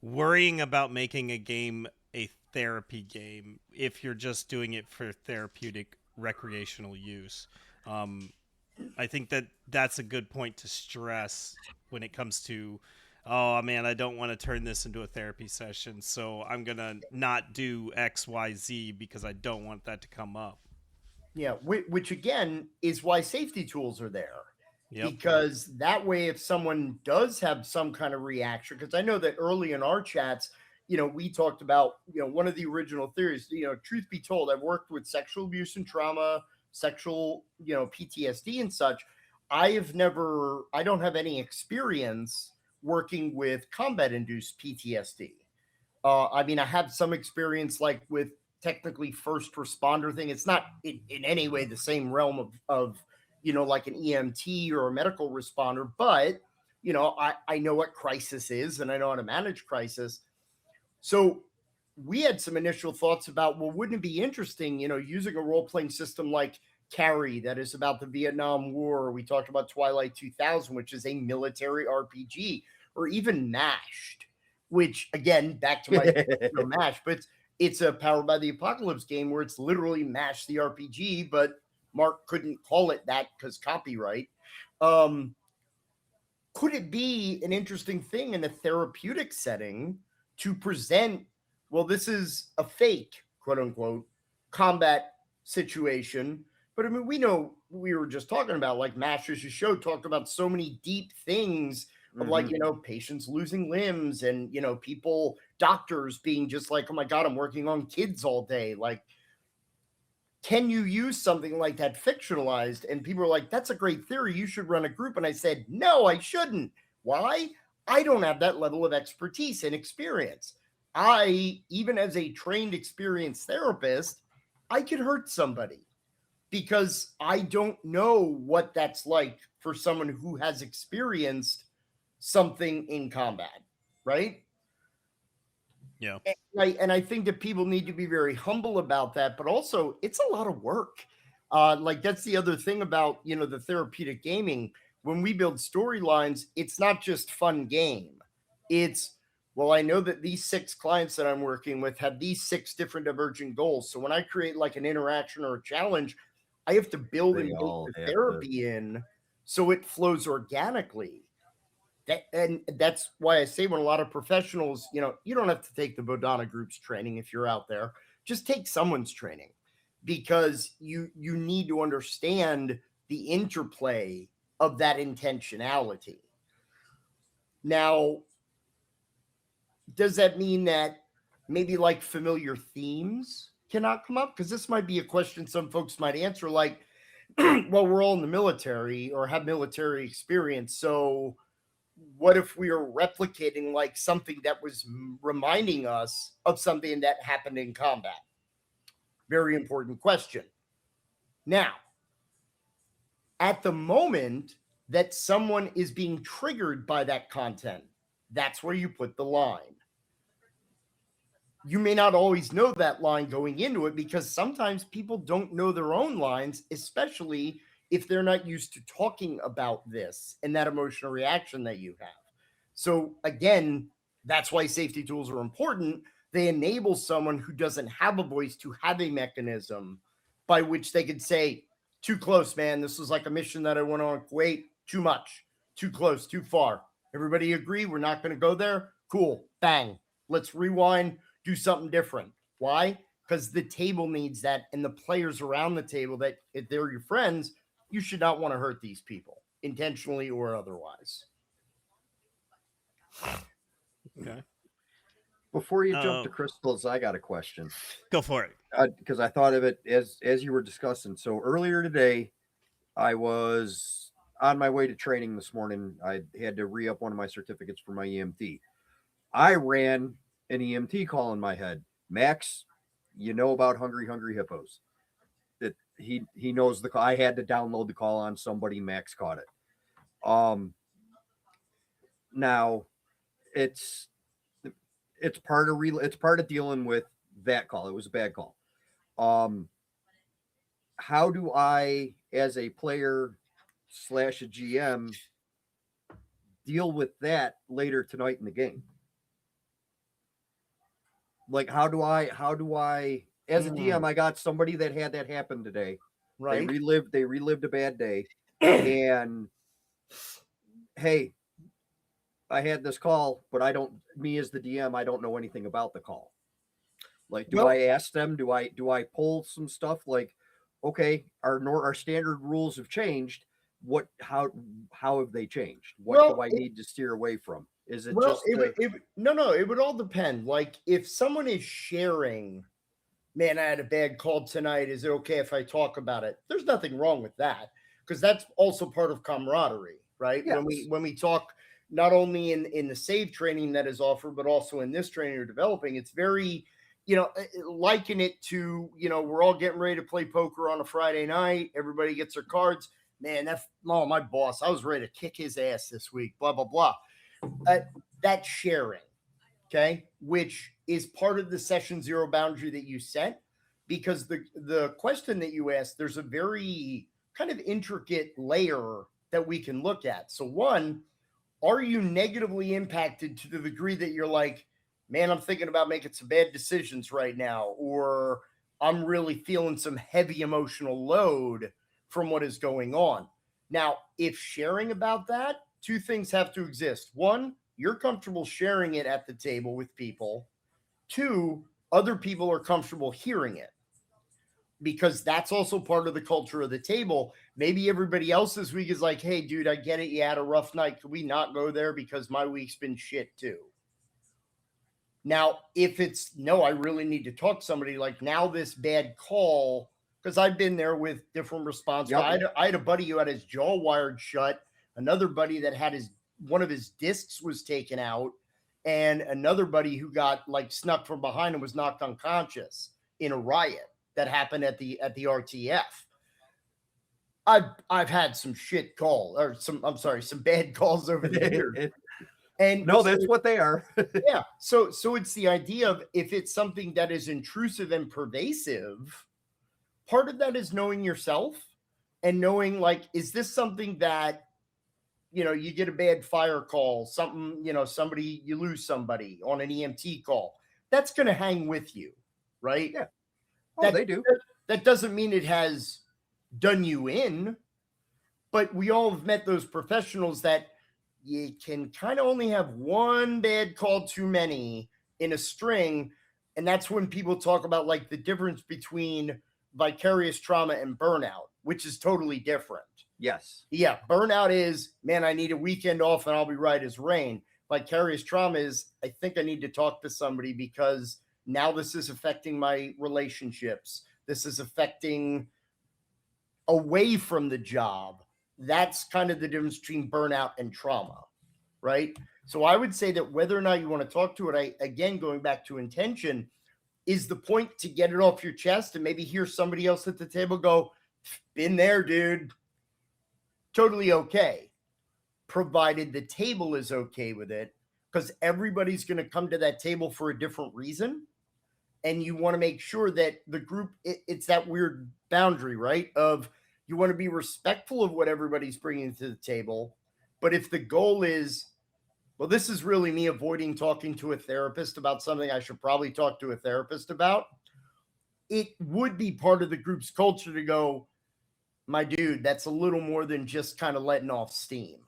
worrying about making a game a therapy game if you're just doing it for therapeutic recreational use. I think that's a good point to stress when it comes to, oh man, I don't want to turn this into a therapy session, so I'm gonna not do XYZ because I don't want that to come up. Yeah, which again is why safety tools are there. Yep. Because that way, if someone does have some kind of reaction, because I know that early in our chats, we talked about, one of the original theories, truth be told, I've worked with sexual abuse and trauma, sexual, PTSD and such. I don't have any experience working with combat-induced PTSD. I mean, I have some experience like with technically first responder thing. It's not in any way the same realm of like an EMT or a medical responder, but I know what crisis is and I know how to manage crisis. So we had some initial thoughts about, well, wouldn't it be interesting, using a role-playing system like Carry that is about the Vietnam War. We talked about Twilight 2000, which is a military RPG, or even Mashed, which again, back to my Mash, but it's a Powered by the Apocalypse game where it's literally Mash the RPG, but Mark couldn't call it that because copyright. Could it be an interesting thing in a therapeutic setting to present, well, this is a fake, quote unquote, combat situation? But I mean, we know, we were just talking about, like Masters of Show talked about so many deep things of like, patients losing limbs and, people, doctors being just like, oh my God, I'm working on kids all day. Like, can you use something like that fictionalized? And people are like, that's a great theory. You should run a group. And I said, no, I shouldn't. Why? I don't have that level of expertise and experience. Even as a trained, experienced therapist, I could hurt somebody because I don't know what that's like for someone who has experienced something in combat, right? Yeah. And I think that people need to be very humble about that, but also it's a lot of work. Like that's the other thing about, the therapeutic gaming. When we build storylines, it's not just fun game. It's Well, I know that these 6 clients that I'm working with have these 6 different divergent goals. So when I create like an interaction or a challenge, I have to build and bake the therapy in so it flows organically. And that's why I say when a lot of professionals, you don't have to take the Bodhana Group's training if you're out there. Just take someone's training, because you need to understand the interplay of that intentionality. Now, does that mean that maybe like familiar themes cannot come up? Because this might be a question some folks might answer like, well, we're all in the military or have military experience. So what if we are replicating like something that was reminding us of something that happened in combat? Very important question. Now, at the moment that someone is being triggered by that content, that's where you put the line. You may not always know that line going into it, because sometimes people don't know their own lines, especially if they're not used to talking about this and that emotional reaction that you have. So again, that's why safety tools are important. They enable someone who doesn't have a voice to have a mechanism by which they could say, too close, man. This was like a mission that I went on. Wait, too much, too close, too far. Everybody agree we're not going to go there? Cool. Bang. Let's rewind, do something different. Why? Because the table needs that, and the players around the table, that if they're your friends, you should not want to hurt these people, intentionally or otherwise. Okay. Before you jump to crystals, I got a question. Go for it. Because I thought of it as you were discussing. So earlier today, I was on my way to training this morning. I had to re-up one of my certificates for my EMT. I ran an EMT call in my head. Max, you know about Hungry Hippos. That he knows the call. I had to download the call on somebody. Max caught it. Now it's part of dealing with that call. It was a bad call. How do I, as a player / a GM, deal with that later tonight in the game? Like, how do I, as a DM, I got somebody that had that happen today. Right. They relived a bad day. And hey, I had this call, but me as the DM, I don't know anything about the call. Like, do I ask them? Do I pull some stuff like, okay, our standard rules have changed. How have they changed? What do I need to steer away from? Is it just no, it would all depend. Like, if someone is sharing, man, I had a bad call tonight, is it okay if I talk about it? There's nothing wrong with that, because that's also part of camaraderie, right? Yes. When we talk, not only in the SAVE training that is offered, but also in this training you're developing, it's very, liken it to, we're all getting ready to play poker on a Friday night. Everybody gets their cards. Man, my boss, I was ready to kick his ass this week, blah, blah, blah. That's sharing, okay, which is part of the session 0 boundary that you set, because the question that you asked, there's a very kind of intricate layer that we can look at. So one, are you negatively impacted to the degree that you're like, man, I'm thinking about making some bad decisions right now, or I'm really feeling some heavy emotional load from what is going on? Now, if sharing about that, 2 things have to exist. 1, you're comfortable sharing it at the table with people. 2, other people are comfortable hearing it, because that's also part of the culture of the table. Maybe everybody else this week is like, hey, dude, I get it. You had a rough night. Could we not go there because my week's been shit too? Now, if it's, no, I really need to talk to somebody, like, now this bad call, because I've been there with different responses. Yep. I had a buddy who had his jaw wired shut, another buddy that had one of his discs was taken out, and another buddy who got like snuck from behind and was knocked unconscious in a riot that happened at the RTF. I've had some shit call, or some bad calls over the years. And no, that's what they are. Yeah. So it's the idea of, if it's something that is intrusive and pervasive, part of that is knowing yourself and knowing, like, is this something that you get a bad fire call, something, somebody, you lose somebody on an EMT call, that's going to hang with you, right? Yeah. Oh, they do. That doesn't mean it has done you in, but we all have met those professionals that you can kind of only have one bad call too many in a string. And that's when people talk about like the difference between vicarious trauma and burnout, which is totally different. Yes. Yeah. Burnout is, man, I need a weekend off and I'll be right as rain. Vicarious trauma is, I think I need to talk to somebody because now this is affecting my relationships. This is affecting away from the job. That's kind of the difference between burnout and trauma, right? So I would say that whether or not you want to talk to it, again, going back to intention, is the point to get it off your chest and maybe hear somebody else at the table go, been there, dude. Totally okay, provided the table is okay with it, because everybody's going to come to that table for a different reason. And you want to make sure that the group, it's that weird boundary, right? Of you want to be respectful of what everybody's bringing to the table. But if the goal is, well, this is really me avoiding talking to a therapist about something I should probably talk to a therapist about, it would be part of the group's culture to go, my dude, that's a little more than just kind of letting off steam,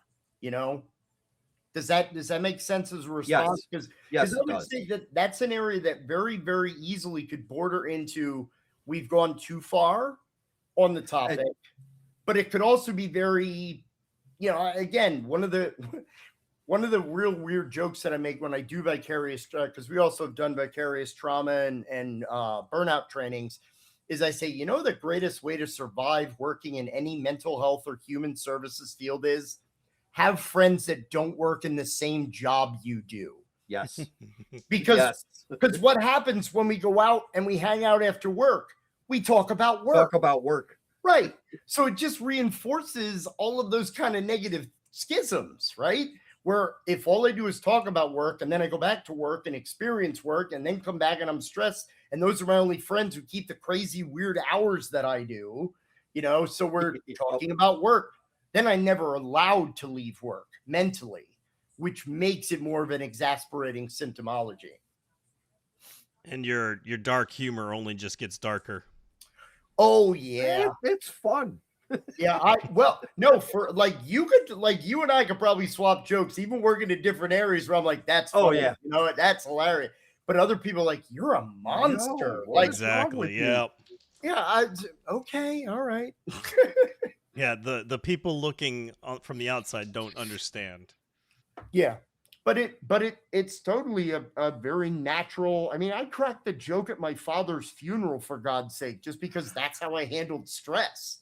Does that make sense as a response? Because yes, I would say that that's an area that very, very easily could border into we've gone too far on the topic, but it could also be very, again, one of the real weird jokes that I make when I do vicarious, because we also have done vicarious trauma and burnout trainings, is I say, the greatest way to survive working in any mental health or human services field is have friends that don't work in the same job you do. Yes. Because what happens when we go out and we hang out after work? We talk about work. Right. So it just reinforces all of those kind of negative schisms, right? Where if all I do is talk about work and then I go back to work and experience work and then come back and I'm stressed and those are my only friends who keep the crazy weird hours that I do, so we're talking about work. Then I'm never allowed to leave work mentally, which makes it more of an exasperating symptomology. And your dark humor only just gets darker. Oh yeah, it's fun. Yeah, for you and I could probably swap jokes, even working in different areas where I'm like, that's funny. Yeah, that's hilarious. But other people are like, you're a monster. Exactly. Yeah. Yeah. Okay. All right. Yeah. The people looking from the outside don't understand. Yeah. But it's totally a very natural. I mean, I cracked the joke at my father's funeral, for God's sake, just because that's how I handled stress.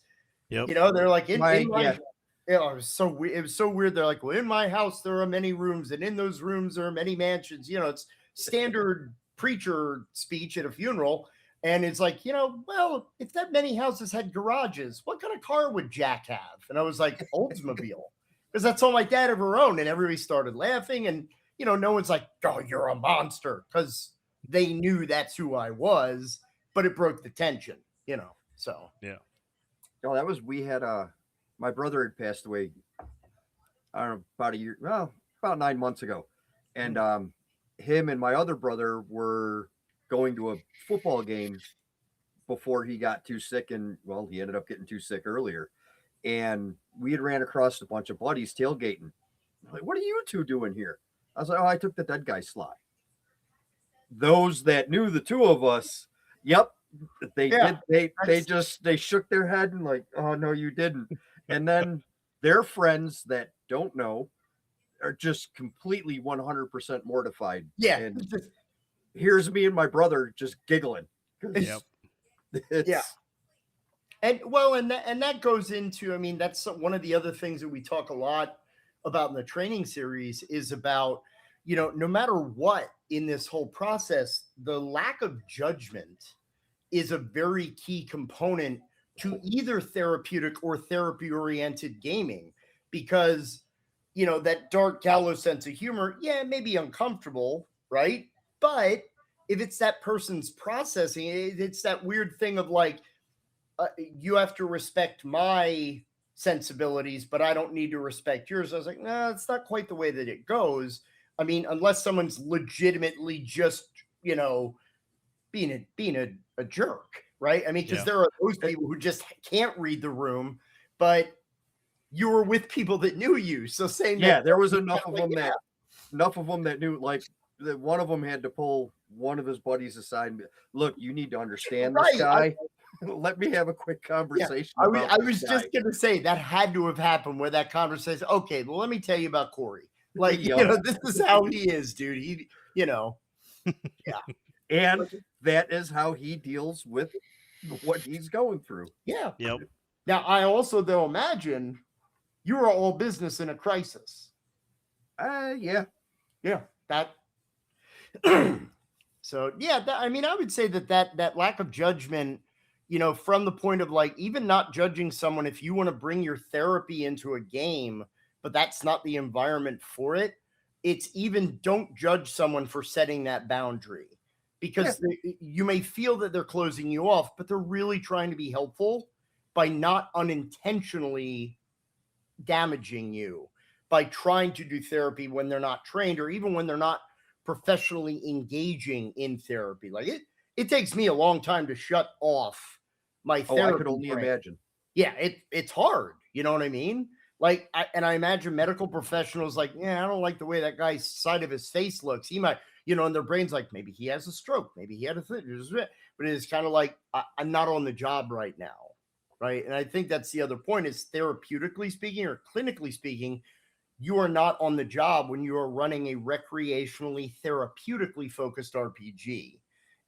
Yep. They're like, it was so weird. It was so weird. They're like, well, in my house, there are many rooms, and in those rooms, there are many mansions. It's standard preacher speech at a funeral. And it's like, well, if that many houses had garages, what kind of car would Jack have? And I was like, Oldsmobile. Because that's all my dad ever owned. And everybody started laughing. And, no one's like, oh, you're a monster. Because they knew that's who I was. But it broke the tension, so. Yeah. Oh, we had my brother had passed away, I don't know, about 9 months ago. And him and my other brother were going to a football game before he got too sick. And well, he ended up getting too sick earlier. And we had ran across a bunch of buddies tailgating. I'm like, what are you two doing here? I was like, oh, I took the dead guy's slot. Those that knew the two of us, yep, they did. They shook their head and like, oh no, you didn't. And then their friends that don't know are just completely 100% mortified. Yeah. And here's me and my brother just giggling. Yep. Yeah. And that goes into, I mean, that's one of the other things that we talk a lot about in the training series is about, no matter what in this whole process, the lack of judgment is a very key component to either therapeutic or therapy-oriented gaming, because, that dark gallows sense of humor, it may be uncomfortable, right? But if it's that person's processing, it's that weird thing of like, you have to respect my sensibilities, but I don't need to respect yours. I was like, nah, it's not quite the way that it goes. I mean, unless someone's legitimately just, being a jerk, right? I mean, because there are those people who just can't read the room, but you were with people that knew you. So saying that, there was enough of them that knew, like, that one of them had to pull one of his buddies aside and be, look, you need to understand this guy. Let me have a quick conversation. I was just going to say that had to have happened where that conversation. Okay, well, let me tell you about Corey. Like, this is how he is, dude. He, yeah. And that is how he deals with what he's going through. Yeah. Yep. Now, I also, though, imagine you are all business in a crisis. Yeah. That. So, yeah, I mean, I would say that lack of judgment, from the point of, like, even not judging someone, if you want to bring your therapy into a game, but that's not the environment for it, it's even don't judge someone for setting that boundary, because you may feel that they're closing you off, but they're really trying to be helpful by not unintentionally damaging you by trying to do therapy when they're not trained, or even when they're not professionally engaging in therapy. Like it takes me a long time to shut off my therapy. I could only imagine. Yeah, it's hard. You know what I mean? Like, I imagine medical professionals like, I don't like the way that guy's side of his face looks. He might, and their brain's like, maybe he has a stroke, maybe he had a thing, but it's kind of like, I'm not on the job right now. Right. And I think that's the other point is, therapeutically speaking or clinically speaking, you are not on the job when you are running a recreationally therapeutically focused RPG.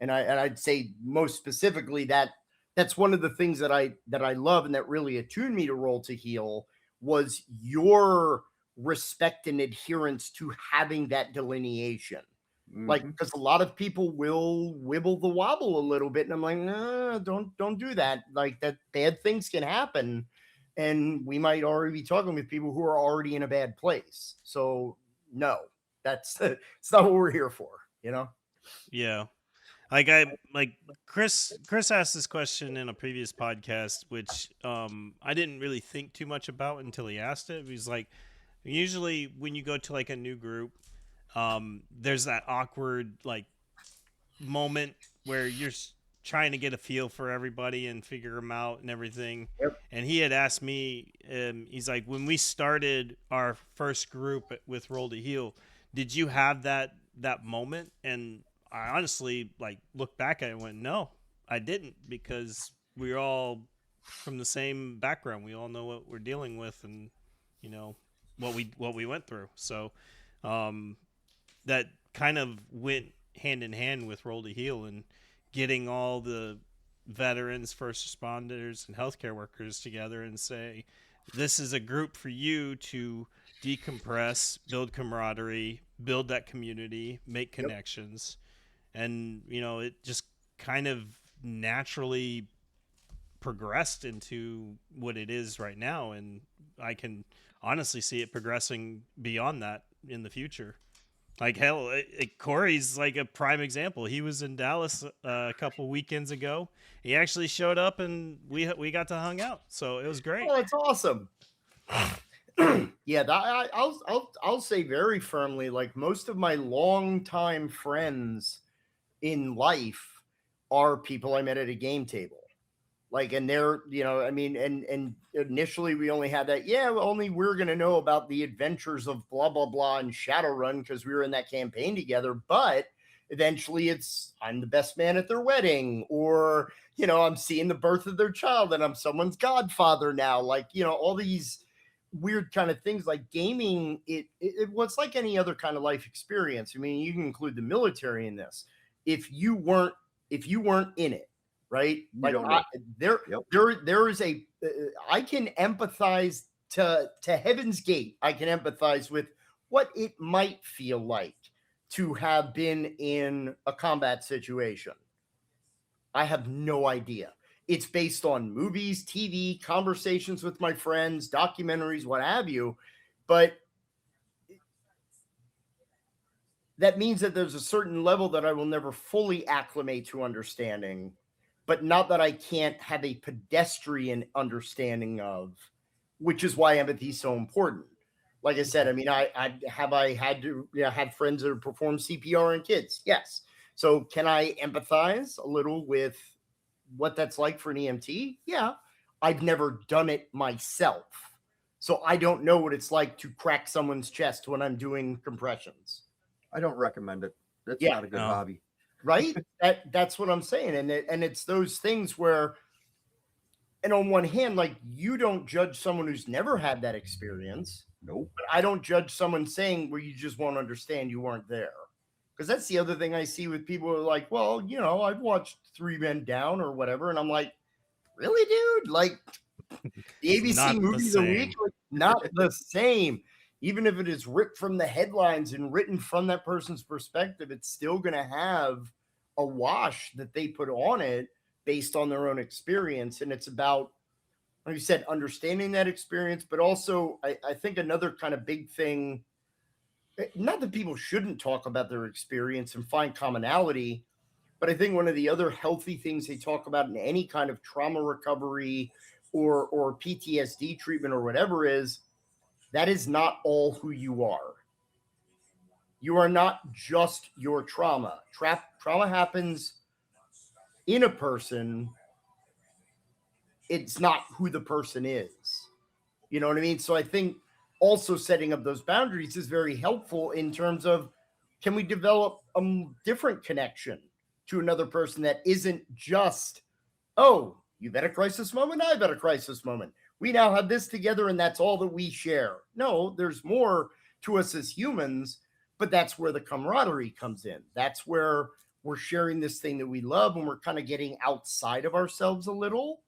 And I'd say most specifically that's one of the things that I love and that really attuned me to Roll to Heal was your respect and adherence to having that delineation. Like, because a lot of people will wibble the wobble a little bit, and I'm like, no, don't do that. Like, that bad things can happen, and we might already be talking with people who are already in a bad place. So no, it's not what we're here for, Yeah. Like Chris asked this question in a previous podcast, which I didn't really think too much about until he asked it. He's like, usually when you go to like a new group, there's that awkward like moment where you're trying to get a feel for everybody and figure them out and everything. Yep. And he had asked me, he's like, when we started our first group with Roll to Heal, did you have that moment? And I honestly like look back at it and went, no, I didn't, because we're all from the same background. We all know what we're dealing with and, what we went through. So, that kind of went hand in hand with Roll to Heal and getting all the veterans, first responders, and healthcare workers together and say, this is a group for you to decompress, build camaraderie, build that community, make connections. And, it just kind of naturally progressed into what it is right now. And I can honestly see it progressing beyond that in the future. Like, hell, Corey's like a prime example. He was in Dallas a couple weekends ago. He actually showed up and we got to hang out. So it was great. Oh, that's awesome. Yeah, I'll say very firmly, like, most of my longtime friends in life are people I met at a game table. Like, and they're, and initially we only had that, only we're going to know about the adventures of blah, blah, blah and Shadowrun because we were in that campaign together. But eventually it's, I'm the best man at their wedding, or, I'm seeing the birth of their child and I'm someone's godfather now. Like, all these weird kind of things. Like gaming, it was like any other kind of life experience. I mean, you can include the military in this. If you weren't in it, right? Like, there is a, I can empathize to Heaven's Gate. I can empathize with what it might feel like to have been in a combat situation. I have no idea. It's based on movies, TV, conversations with my friends, documentaries, what have you. But that means that there's a certain level that I will never fully acclimate to understanding, but not that I can't have a pedestrian understanding of. which is why empathy is so important. Like I said, I mean, I had to, had friends that have performed CPR on kids. Yes. So can I empathize a little with what that's like for an EMT? Yeah. I've never done it myself. So I don't know what it's like to crack someone's chest when I'm doing compressions. I don't recommend it. That's not a good hobby. Right? That's what I'm saying. And it's those things where, and on one hand, like, you don't judge someone who's never had that experience. Nope. But I don't judge someone saying where you just won't understand, you weren't there. Because that's the other thing I see with people who are like, well, I've watched 3 Men Down or whatever. And I'm like, really, dude? Like, the ABC movie of the week, like, not the same. Even if it is ripped from the headlines and written from that person's perspective, it's still going to have a wash that they put on it based on their own experience. And it's about, like you said, understanding that experience, but also I think another kind of big thing, not that people shouldn't talk about their experience and find commonality, but I think one of the other healthy things they talk about in any kind of trauma recovery or PTSD treatment or whatever is, that is not all who you are. You are not just your trauma. Trauma happens in a person. It's not who the person is. You know what I mean? So I think also setting up those boundaries is very helpful in terms of, can we develop a different connection to another person that isn't just, oh, you've had a crisis moment, I've had a crisis moment. We now have this together and that's all that we share. No, there's more to us as humans, but that's where the camaraderie comes in. That's where we're sharing this thing that we love and we're kind of getting outside of ourselves a little,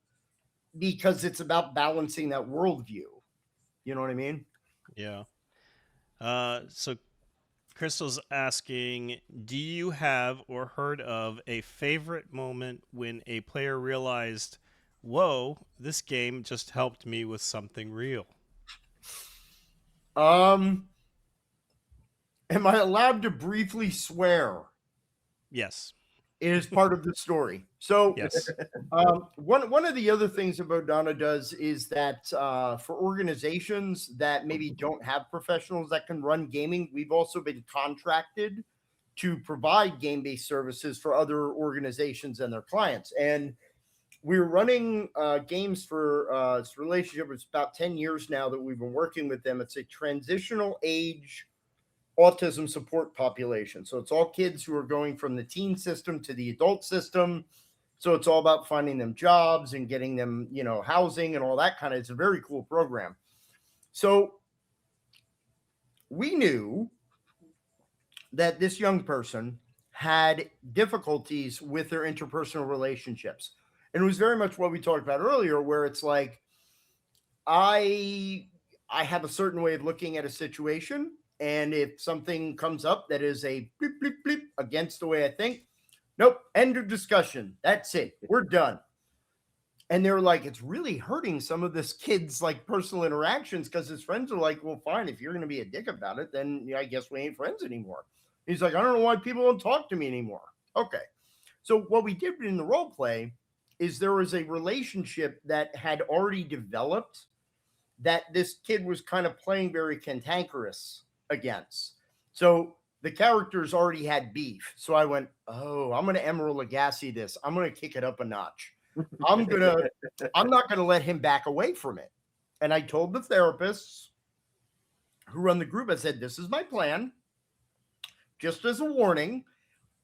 because it's about balancing that worldview. You know what I mean? Yeah. So Crystal's asking, do you have or heard of a favorite moment when a player realized, whoa, this game just helped me with something real? Am I allowed to briefly swear? Yes. It is part of the story. So yes. One of the other things that Bodhana does is that for organizations that maybe don't have professionals that can run gaming, we've also been contracted to provide game-based services for other organizations and their clients. And we're running games for this relationship. It's about 10 years now that we've been working with them. It's a transitional age autism support population. So it's all kids who are going from the teen system to the adult system. So it's all about finding them jobs and getting them, housing and all that kind of, it's a very cool program. So we knew that this young person had difficulties with their interpersonal relationships. And it was very much what we talked about earlier, where it's like, I have a certain way of looking at a situation. And if something comes up that is a bleep, bleep, bleep against the way I think, nope, end of discussion. That's it. We're done. And they're like, it's really hurting some of this kid's like personal interactions, because his friends are like, well, fine, if you're going to be a dick about it, then I guess we ain't friends anymore. He's like, I don't know why people don't talk to me anymore. Okay. So what we did in the role play is there was a relationship that had already developed that this kid was kind of playing very cantankerous against. So the characters already had beef. So I went, oh, I'm going to Emerald Lagasse this. I'm going to kick it up a notch. I'm not going to let him back away from it. And I told the therapists who run the group, I said, this is my plan. Just as a warning,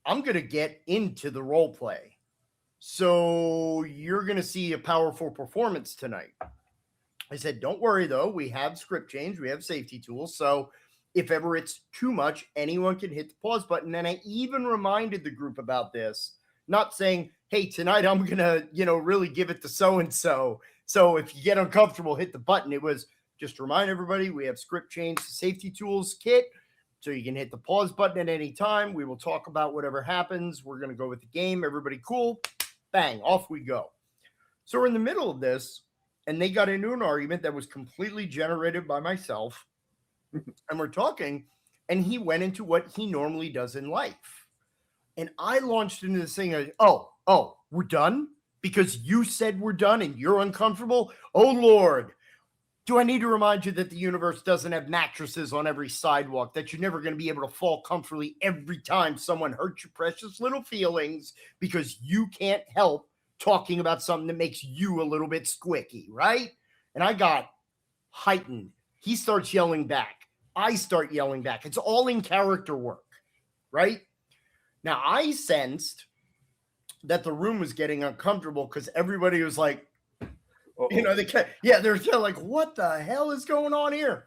I'm going to get into the role play. So you're going to see a powerful performance tonight. I said, don't worry though. We have script change. We have safety tools. So if ever it's too much, anyone can hit the pause button. And I even reminded the group about this, not saying, hey, tonight I'm going to, really give it to so-and-so. So if you get uncomfortable, hit the button. It was just remind everybody we have script change safety tools kit. So you can hit the pause button at any time. We will talk about whatever happens. We're going to go with the game. Everybody cool? Bang, off we go. So we're in the middle of this, and they got into an argument that was completely generated by myself. And we're talking, and he went into what he normally does in life. And I launched into this thing of, oh, we're done? Because you said we're done and you're uncomfortable? Oh, Lord. Do I need to remind you that the universe doesn't have mattresses on every sidewalk, that you're never going to be able to fall comfortably every time someone hurts your precious little feelings because you can't help talking about something that makes you a little bit squicky, right? And I got heightened. He starts yelling back. I start yelling back. It's all in character work, right? Now, I sensed that the room was getting uncomfortable because everybody was like, you know, they're kind of like, what the hell is going on here?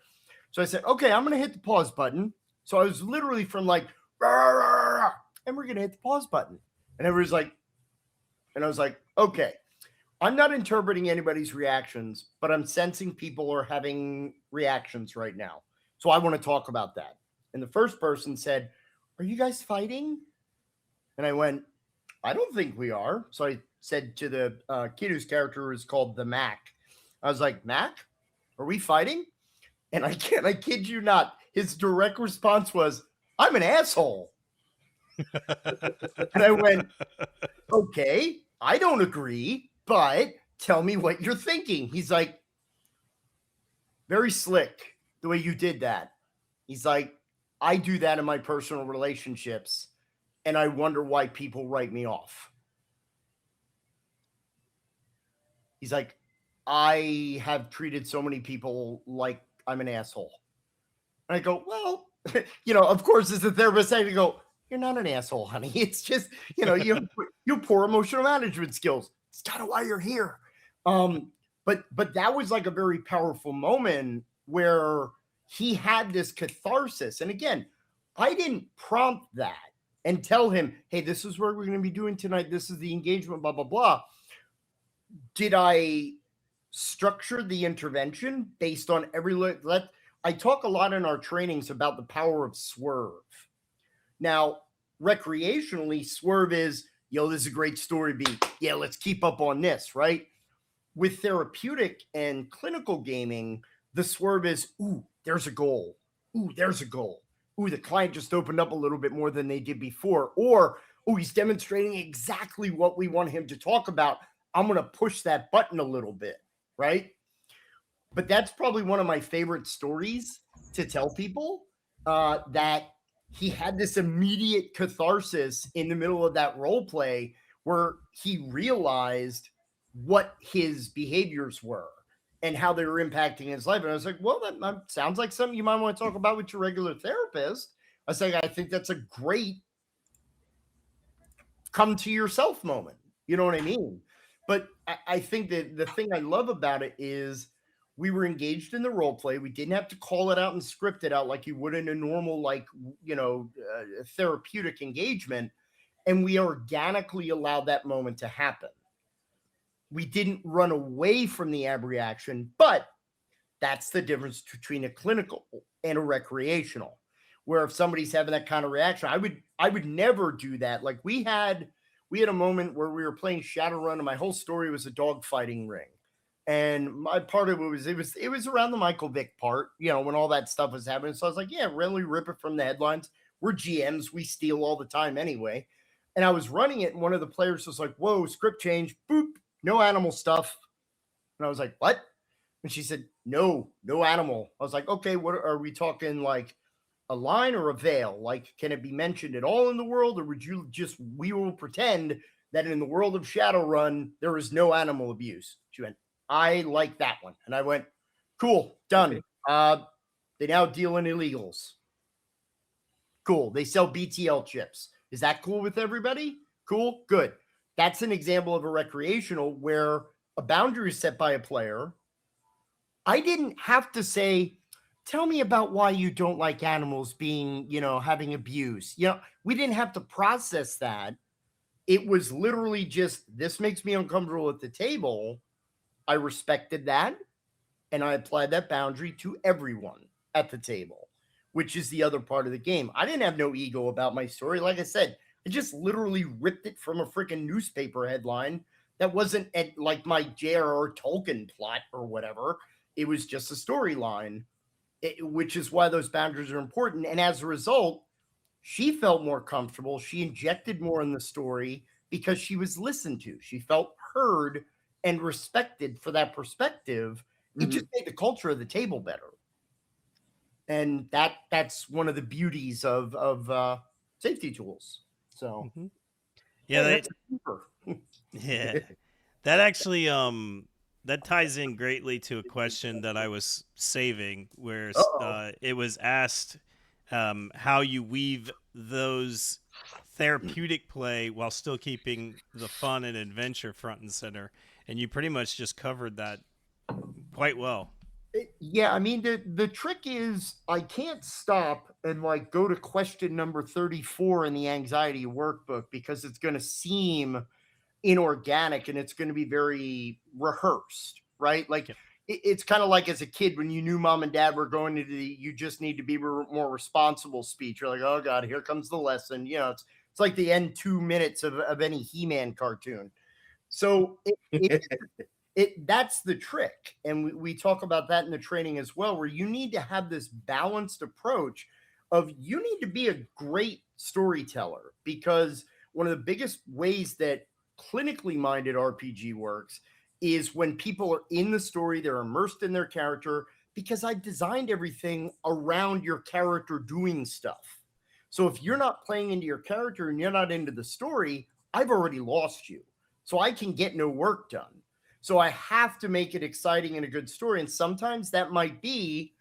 So I said, okay, I'm going to hit the pause button. So I was literally from like, rah, rah, rah, and we're going to hit the pause button. And everybody's like, and I was like, okay, I'm not interpreting anybody's reactions, but I'm sensing people are having reactions right now. So I want to talk about that. And the first person said, are you guys fighting? And I went, I don't think we are. So I said to the kid whose character is called the Mac. I was like, Mac, are we fighting? And I kid you not, his direct response was, I'm an asshole. And I went, okay, I don't agree, but tell me what you're thinking. He's like, very slick the way you did that. He's like, I do that in my personal relationships, and I wonder why people write me off. He's like, I have treated so many people like I'm an asshole. And I go, well, you know, of course, as a therapist, I go, you're not an asshole, honey. It's just, you know, you have poor emotional management skills. It's kind of why you're here. But that was like a very powerful moment where he had this catharsis. And again, I didn't prompt that and tell him, hey, this is what we're going to be doing tonight. This is the engagement, blah, blah, blah. Did I structure the intervention based on I talk a lot in our trainings about the power of swerve. Now, recreationally, swerve is, yo, this is a great story beat. Yeah, let's keep up on this, right? With therapeutic and clinical gaming, the swerve is, ooh, there's a goal. Ooh, there's a goal. Ooh, the client just opened up a little bit more than they did before. Or, ooh, he's demonstrating exactly what we want him to talk about. I'm going to push that button a little bit, right? But that's probably one of my favorite stories to tell people, that he had this immediate catharsis in the middle of that role play where he realized what his behaviors were and how they were impacting his life. And I was like, well, that sounds like something you might want to talk about with your regular therapist. I was like, I think that's a great come to yourself moment. You know what I mean? But I think that the thing I love about it is we were engaged in the role play. We didn't have to call it out and script it out like you would in a normal, like, you know, therapeutic engagement. And we organically allowed that moment to happen. We didn't run away from the abreaction, but that's the difference between a clinical and a recreational, where if somebody's having that kind of reaction, I would never do that. Like we had a moment where we were playing Shadowrun and my whole story was a dog fighting ring. And my part of it was around the Michael Vick part, you know, when all that stuff was happening. So I was like, yeah, really rip it from the headlines. We're GMs. We steal all the time anyway. And I was running it. And one of the players was like, whoa, script change, boop, no animal stuff. And I was like, what? And she said, no animal. I was like, okay, what are we talking, like a line or a veil? Like, can it be mentioned at all in the world? Or would you just, we will pretend that in the world of Shadowrun, there is no animal abuse? She went, I like that one. And I went, cool, done. Okay. They now deal in illegals. Cool. They sell BTL chips. Is that cool with everybody? Cool, good. That's an example of a recreational where a boundary is set by a player. I didn't have to say, tell me about why you don't like animals being, you know, having abuse. You know, we didn't have to process that. It was literally just, this makes me uncomfortable at the table. I respected that, and I applied that boundary to everyone at the table, which is the other part of the game. I didn't have no ego about my story. Like I said, I just literally ripped it from a freaking newspaper headline that wasn't like my J.R.R. Tolkien plot or whatever. It was just a storyline, which is why those boundaries are important. And as a result, she felt more comfortable. She injected more in the story because she was listened to. She felt heard and respected for that perspective. It just made the culture of the table better. And that's one of the beauties of safety tools. So yeah, yeah, that actually that ties in greatly to a question that I was saving, where it was asked how you weave those therapeutic play while still keeping the fun and adventure front and center, and you pretty much just covered that quite well. Yeah, I mean the trick is I can't stop and like go to question number 34 in the anxiety workbook because it's going to seem inorganic and it's going to be very rehearsed, right? Like Yep. it's kind of like as a kid when you knew mom and dad were going to the you just need to be more responsible speech. You're like, oh god, here comes the lesson. You know, it's like the end 2 minutes of any He-Man cartoon. So that's the trick, and we talk about that in the training as well, where you need to have this balanced approach of you need to be a great storyteller, because one of the biggest ways that clinically minded RPG works is when people are in the story, they're immersed in their character, because I designed everything around your character doing stuff. So if you're not playing into your character and you're not into the story, I've already lost you. So I can get no work done. So I have to make it exciting and a good story. And sometimes that might be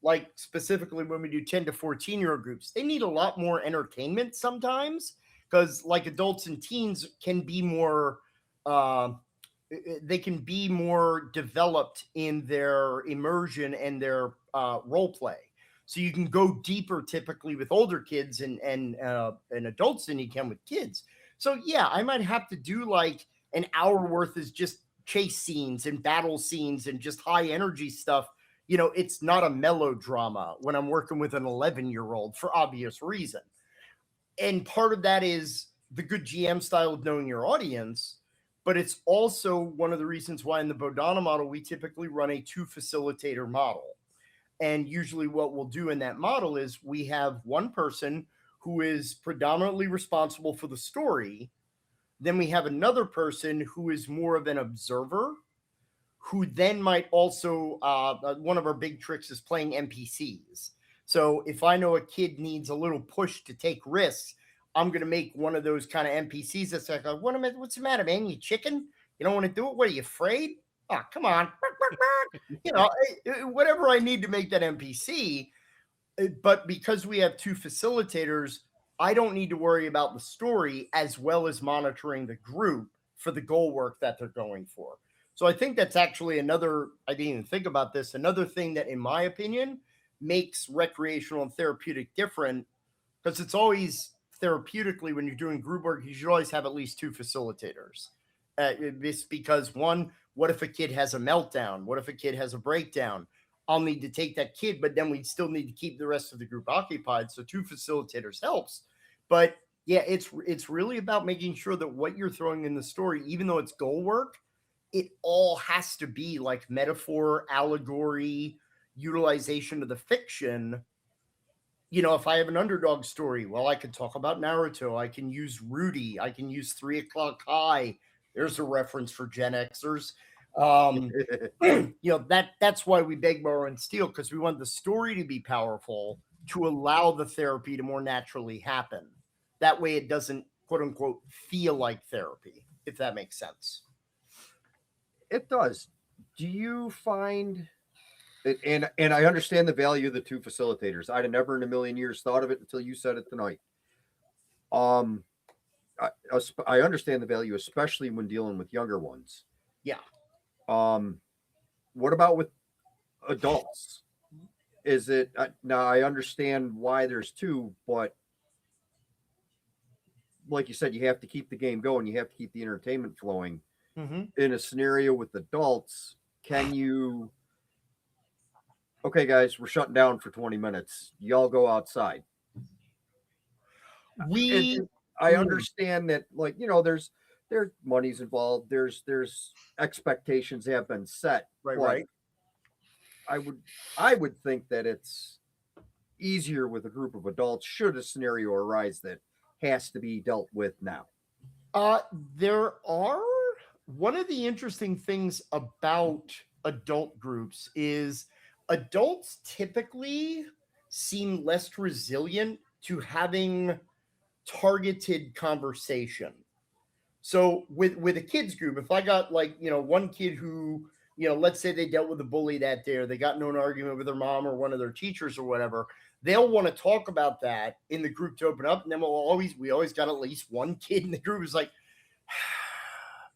like specifically when we do 10 to 14-year-old groups, they need a lot more entertainment sometimes, because like adults and teens can be more, they can be more developed in their immersion and their role play. So you can go deeper typically with older kids and adults than you can with kids. So yeah, I might have to do like an hour worth is just chase scenes and battle scenes and just high energy stuff. You know, it's not a melodrama when I'm working with an 11-year-old for obvious reason. And part of that is the good GM style of knowing your audience, but it's also one of the reasons why in the Bodhana model, we typically run a 2-facilitator model. And usually what we'll do in that model is we have one person who is predominantly responsible for the story. Then we have another person who is more of an observer, who then might also, one of our big tricks is playing NPCs. So if I know a kid needs a little push to take risks, I'm going to make one of those kind of NPCs that's like, what's the matter, man? You chicken? You don't want to do it? What, are you afraid? Oh, come on. You know, whatever I need to make that NPC. But because we have 2 facilitators, I don't need to worry about the story as well as monitoring the group for the goal work that they're going for. So I think that's actually another, I didn't even think about this, another thing that, in my opinion, makes recreational and therapeutic different, because it's always therapeutically when you're doing group work, you should always have at least 2 facilitators. It's because one, what if a kid has a meltdown? What if a kid has a breakdown? I'll need to take that kid, but then we still need to keep the rest of the group occupied. So 2 facilitators helps. But yeah, it's really about making sure that what you're throwing in the story, even though it's goal work, it all has to be like metaphor, allegory, utilization of the fiction. You know, if I have an underdog story, well, I can talk about Naruto. I can use Rudy. I can use 3 O'Clock High. There's a reference for Gen Xers. You know, that's why we beg, borrow, and steal, because we want the story to be powerful to allow the therapy to more naturally happen. That way it doesn't, quote unquote, feel like therapy, if that makes sense. It does. Do you find it, and I understand the value of the 2 facilitators. I'd have never in a million years thought of it until you said it tonight. I understand the value, especially when dealing with younger ones. Yeah. What about with adults? Is it now? I understand why there's 2, but like you said, you have to keep the game going. You have to keep the entertainment flowing. Mm-hmm. In a scenario with adults, can you? Okay, guys, we're shutting down for 20 minutes. Y'all go outside. I understand that, like, you know, there's money's involved. There's expectations have been set. Right. I would think that it's easier with a group of adults should a scenario arise that has to be dealt with now. There are one of the interesting things about adult groups is adults typically seem less resilient to having targeted conversation. So with a kids group, if I got like, one kid who, let's say they dealt with a bully that day, or they got into an argument with their mom or one of their teachers or whatever, they'll want to talk about that in the group to open up. And then we always got at least one kid in the group who's like,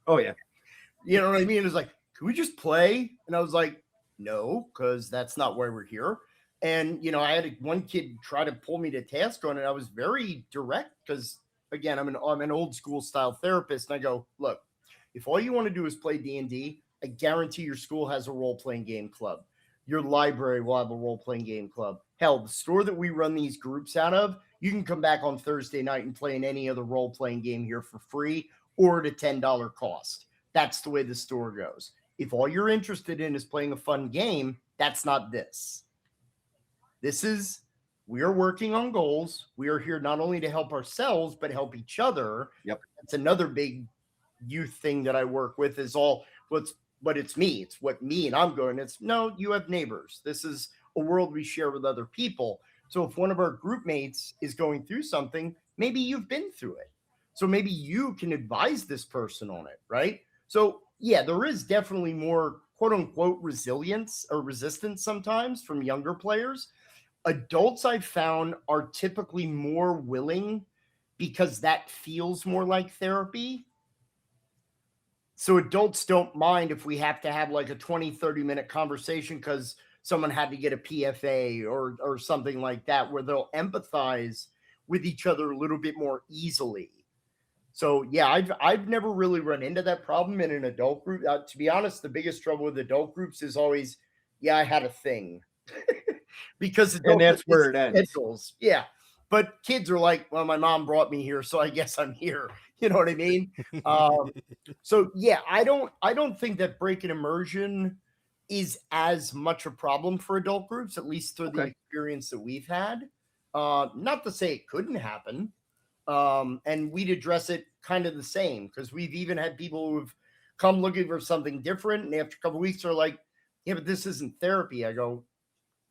oh yeah. You know what I mean? It's like, can we just play? And I was like, no, because that's not why we're here. And, I had one kid try to pull me to task on it. I was very direct because, again, I'm an old school style therapist. And I go, look, if all you want to do is play D&D, I guarantee your school has a role-playing game club. Your library will have a role-playing game club. Hell, the store that we run these groups out of, you can come back on Thursday night and play in any other role-playing game here for free or at a $10 cost. That's the way the store goes. If all you're interested in is playing a fun game, that's not this. This is, we are working on goals. We are here not only to help ourselves, but help each other. Yep. That's another big youth thing that I work with is but it's me. It's what me and I'm going. It's no, you have neighbors. This is a world we share with other people. So if one of our group mates is going through something, maybe you've been through it. So maybe you can advise this person on it, right? So yeah, there is definitely more quote unquote resilience or resistance sometimes from younger players. Adults I've found are typically more willing because that feels more like therapy. So adults don't mind if we have to have like a 20, 30-minute conversation because someone had to get a PFA or something like that, where they'll empathize with each other a little bit more easily. So yeah, I've never really run into that problem in an adult group. To be honest, the biggest trouble with adult groups is always, yeah, I had a thing. Because and that's where it ends. Schedules. Yeah. But kids are like, well, my mom brought me here, so I guess I'm here. You know what I mean? So yeah, I don't think that break and immersion is as much a problem for adult groups, at least through the experience that we've had. Not to say it couldn't happen. And we'd address it kind of the same, because we've even had people who've come looking for something different, and after a couple of weeks are like, yeah, but this isn't therapy. I go,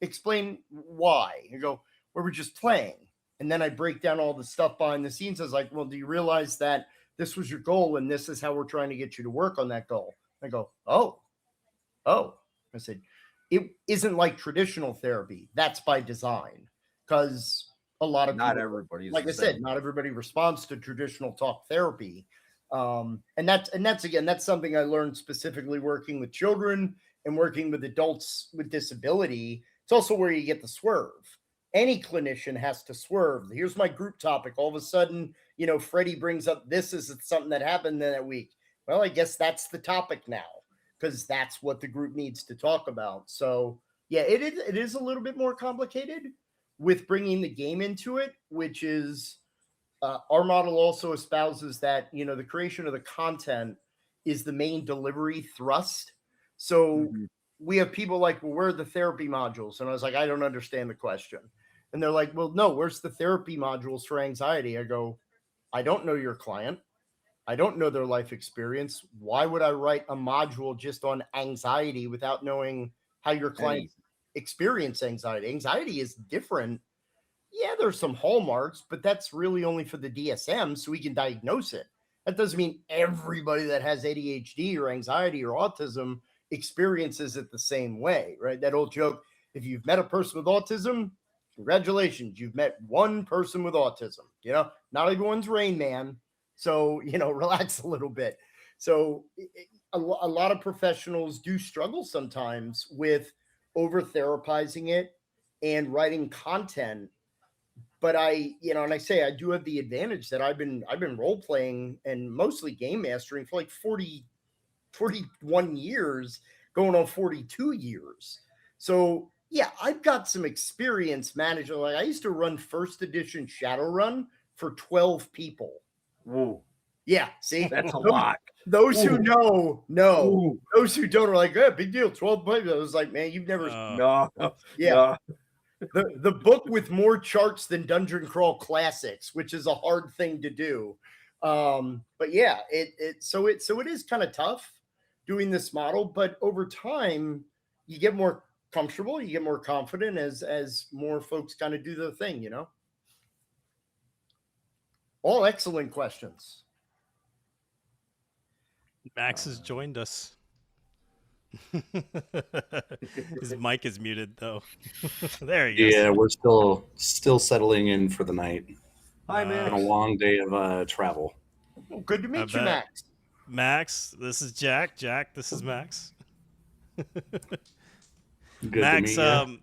explain why. You go, well, we're just playing. And then I break down all the stuff behind the scenes. I was like, well, do you realize that this was your goal and this is how we're trying to get you to work on that goal? I go, oh. I said, it isn't like traditional therapy. That's by design, because a lot of not people, everybody, like I said, not everybody responds to traditional talk therapy. And that's something I learned specifically working with children and working with adults with disability. It's also where you get the swerve. Any clinician has to swerve. Here's my group topic. All of a sudden, Freddie brings up this is something that happened that week. Well, I guess that's the topic now, because that's what the group needs to talk about. So yeah, it is a little bit more complicated with bringing the game into it, which is our model also espouses that, the creation of the content is the main delivery thrust. So we have people like, well, where are the therapy modules? And I was like, I don't understand the question. And they're like, well, no, where's the therapy modules for anxiety? I go, I don't know your client. I don't know their life experience. Why would I write a module just on anxiety without knowing how your clients experience anxiety? Anxiety is different. Yeah, there's some hallmarks, but that's really only for the DSM, so we can diagnose it. That doesn't mean everybody that has ADHD or anxiety or autism experiences it the same way, right? That old joke, if you've met a person with autism, congratulations, you've met one person with autism. Not everyone's Rain Man. So, relax a little bit. So a lot of professionals do struggle sometimes with over therapizing it and writing content. But and I say I do have the advantage that I've been role playing and mostly game mastering for like 41 years, going on 42 years. So yeah, I've got some experience managing. Like I used to run first edition Shadowrun for 12 people. Whoa. Yeah, see, that's a lot. Those who know. Ooh. Those who don't are like, yeah, big deal. 12 players. I was like, man, you've never. No. Yeah. No. The book with more charts than Dungeon Crawl Classics, which is a hard thing to do. But yeah, it is kind of tough doing this model, but over time you get more comfortable, you get more confident as more folks kind of do their thing, you know. All excellent questions. Max has joined us. His mic is muted though. There he goes. Yeah, we're still settling in for the night. Hi, Been a Max. long day of travel. Well, good to I meet you, bet. Max. Max, this is Jack. Jack, this is Max. Good Max, to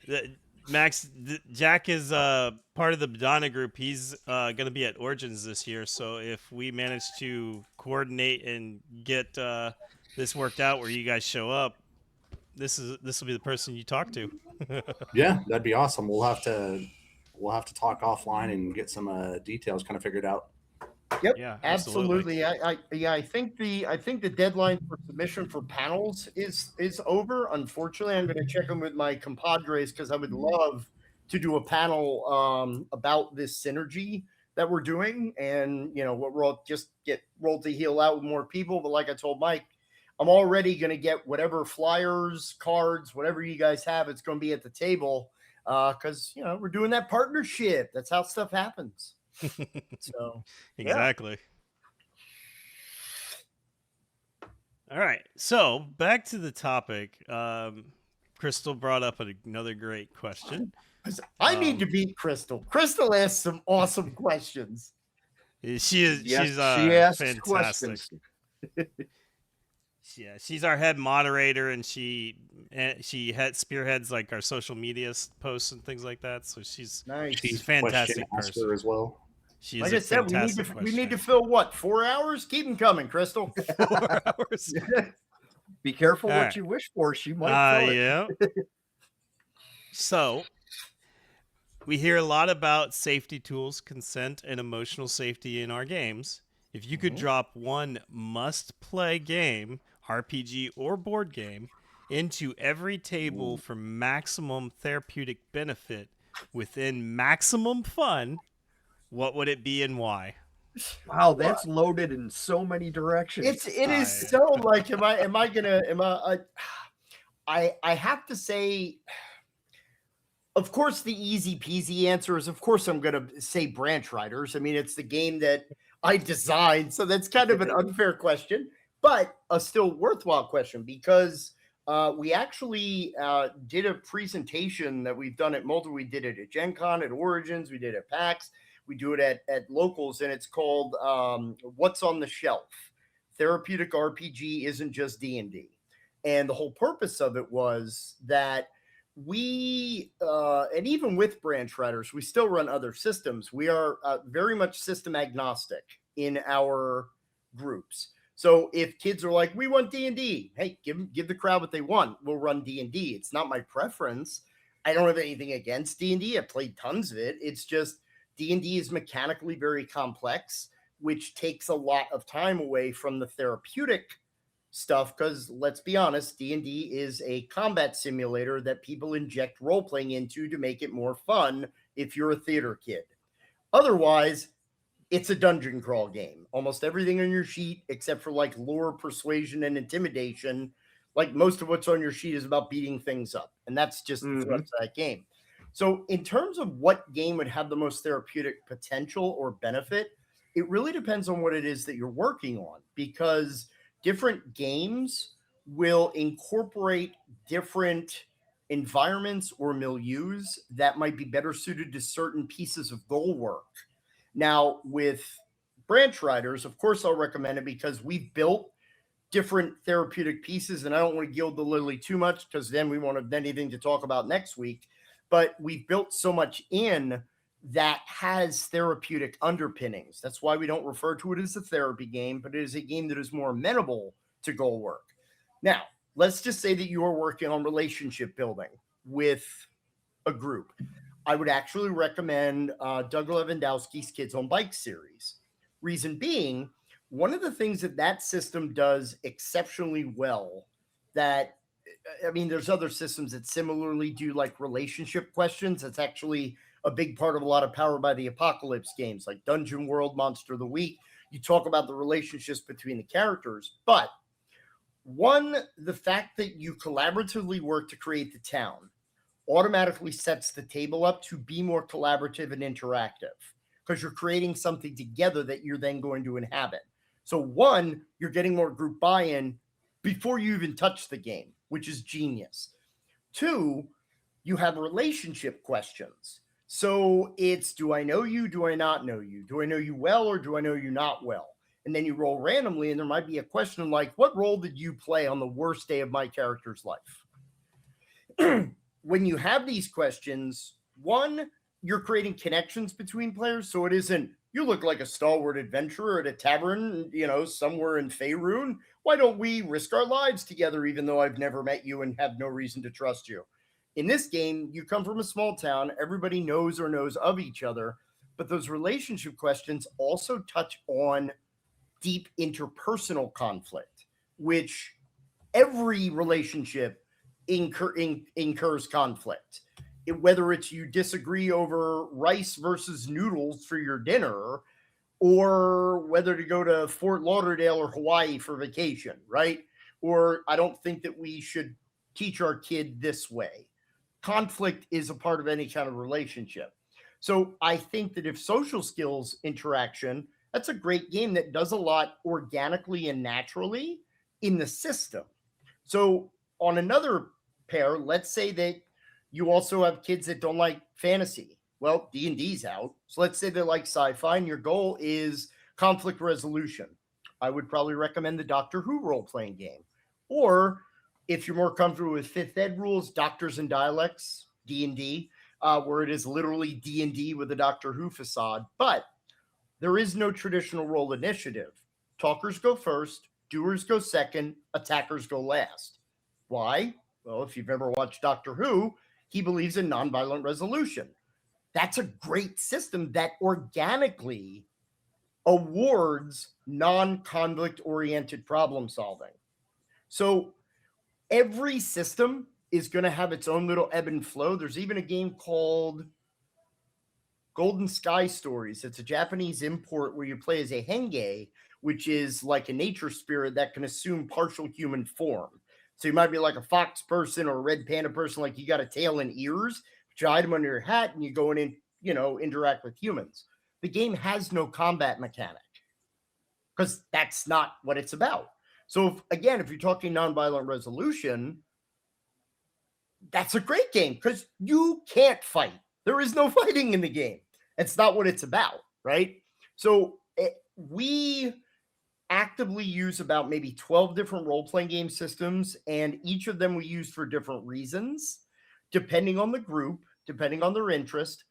meet you. Jack is part of the Bodhana Group. He's going to be at Origins this year. So if we manage to coordinate and get this worked out where you guys show up, this will be the person you talk to. Yeah, that'd be awesome. We'll have to talk offline and get some details kind of figured out. Yep, Yeah, absolutely. I think the deadline for submission for panels is over. Unfortunately, I'm going to check in with my compadres because I would love to do a panel about this synergy that we're doing, and you know, we're all just get rolled to heal out with more people. But like I told Mike, I'm already going to get whatever flyers, cards, whatever you guys have. It's going to be at the table because you know we're doing that partnership. That's how stuff happens. So exactly. All right. So back to the topic. Crystal brought up another great question. I need to beat Crystal. Crystal asks some awesome questions. She is. Yes, she's she asks fantastic. questions. Yeah, she's our head moderator, and she spearheads like our social media posts and things like that. So she's Nice. She's a fantastic question person asker as well. She's Like a I said, fantastic we need to fill what, 4 hours? Keep them coming, Crystal. 4 hours. Be careful All what right. you wish for. She might fill it. Yeah. So we hear a lot about safety tools, consent, and emotional safety in our games. If you could drop one must-play game, RPG or board game, into every table for maximum therapeutic benefit within maximum fun, what would it be and why? Wow, that's loaded in so many directions. It is so like, I have to say, of course, the easy peasy answer is, of course, I'm going to say Branch Riders. I mean, it's the game that I designed. So that's kind of an unfair question, but a still worthwhile question because we actually did a presentation that we've done at multiple. We did it at Gen Con, at Origins, we did it at PAX. We do it at locals, and it's called What's on the Shelf? Therapeutic RPG isn't just D&D. And the whole purpose of it was that we, and even with Branch Riders, we still run other systems. We are very much system agnostic in our groups. So if kids are like, we want D&D, hey, give the crowd what they want. We'll run D&D. It's not my preference. I don't have anything against D&D. I played tons of it. It's just D&D is mechanically very complex, which takes a lot of time away from the therapeutic stuff because let's be honest, D&D is a combat simulator that people inject role-playing into to make it more fun if you're a theater kid. Otherwise, it's a dungeon crawl game. Almost everything on your sheet, except for like lore, persuasion, and intimidation, like most of what's on your sheet is about beating things up. And that's just the thrust of that game. So in terms of what game would have the most therapeutic potential or benefit, it really depends on what it is that you're working on because different games will incorporate different environments or milieus that might be better suited to certain pieces of goal work. Now, with Branch Riders, of course, I'll recommend it because we've built different therapeutic pieces, and I don't want to gild the lily too much because then we won't have anything to talk about next week. But we've built so much in that has therapeutic underpinnings. That's why we don't refer to it as a therapy game, but it is a game that is more amenable to goal work. Now, let's just say that you are working on relationship building with a group. I would actually recommend Doug Lewandowski's Kids on Bikes series. Reason being, one of the things that system does exceptionally well that, I mean, there's other systems that similarly do like relationship questions. That's actually a big part of a lot of Power by the Apocalypse games like Dungeon World, Monster of the Week. You talk about the relationships between the characters, but One, the fact that you collaboratively work to create the town automatically sets the table up to be more collaborative and interactive because you're creating something together that you're then going to inhabit. So one, you're getting more group buy-in before you even touch the game, which is genius. Two, you have relationship questions. So it's, do I know you? Do I not know you? Do I know you well or do I know you not well? And then you roll randomly, and there might be a question like, what role did you play on the worst day of my character's life? When you have these questions, one, you're creating connections between players. So it isn't, you look like a stalwart adventurer at a tavern, somewhere in Faerun. Why don't we risk our lives together, even though I've never met you and have no reason to trust you? In this game, you come from a small town. Everybody knows or knows of each other. But those relationship questions also touch on deep interpersonal conflict, which every relationship incurs conflict. Whether it's you disagree over rice versus noodles for your dinner, or whether to go to Fort Lauderdale or Hawaii for vacation, right? Or I don't think that we should teach our kid this way. Conflict is a part of any kind of relationship. So I think that if social skills interaction, that's a great game that does a lot organically and naturally in the system. So on another pair, let's say that you also have kids that don't like fantasy. Well, D&D's out. So let's say they like sci-fi and your goal is conflict resolution. I would probably recommend the Doctor Who role-playing game. Or if you're more comfortable with 5th ed rules, Doctors and Dialects, D&D, where it is literally D&D with a Doctor Who facade. But there is no traditional role initiative. Talkers go first, doers go second, attackers go last. Why? Well, if you've ever watched Doctor Who, he believes in nonviolent resolution. That's a great system that organically awards non-conflict oriented problem solving. So every system is going to have its own little ebb and flow. There's even a game called Golden Sky Stories. It's a Japanese import where you play as a henge, which is like a nature spirit that can assume partial human form. So you might be like a fox person or a red panda person, like you got a tail and ears, but you hide them under your hat and you go in and, interact with humans. The game has no combat mechanic because that's not what it's about. So if you're talking nonviolent resolution, that's a great game because you can't fight. There is no fighting in the game. It's not what it's about, right? So we actively use about maybe 12 different role-playing game systems, and each of them we use for different reasons, depending on the group, depending on their interest.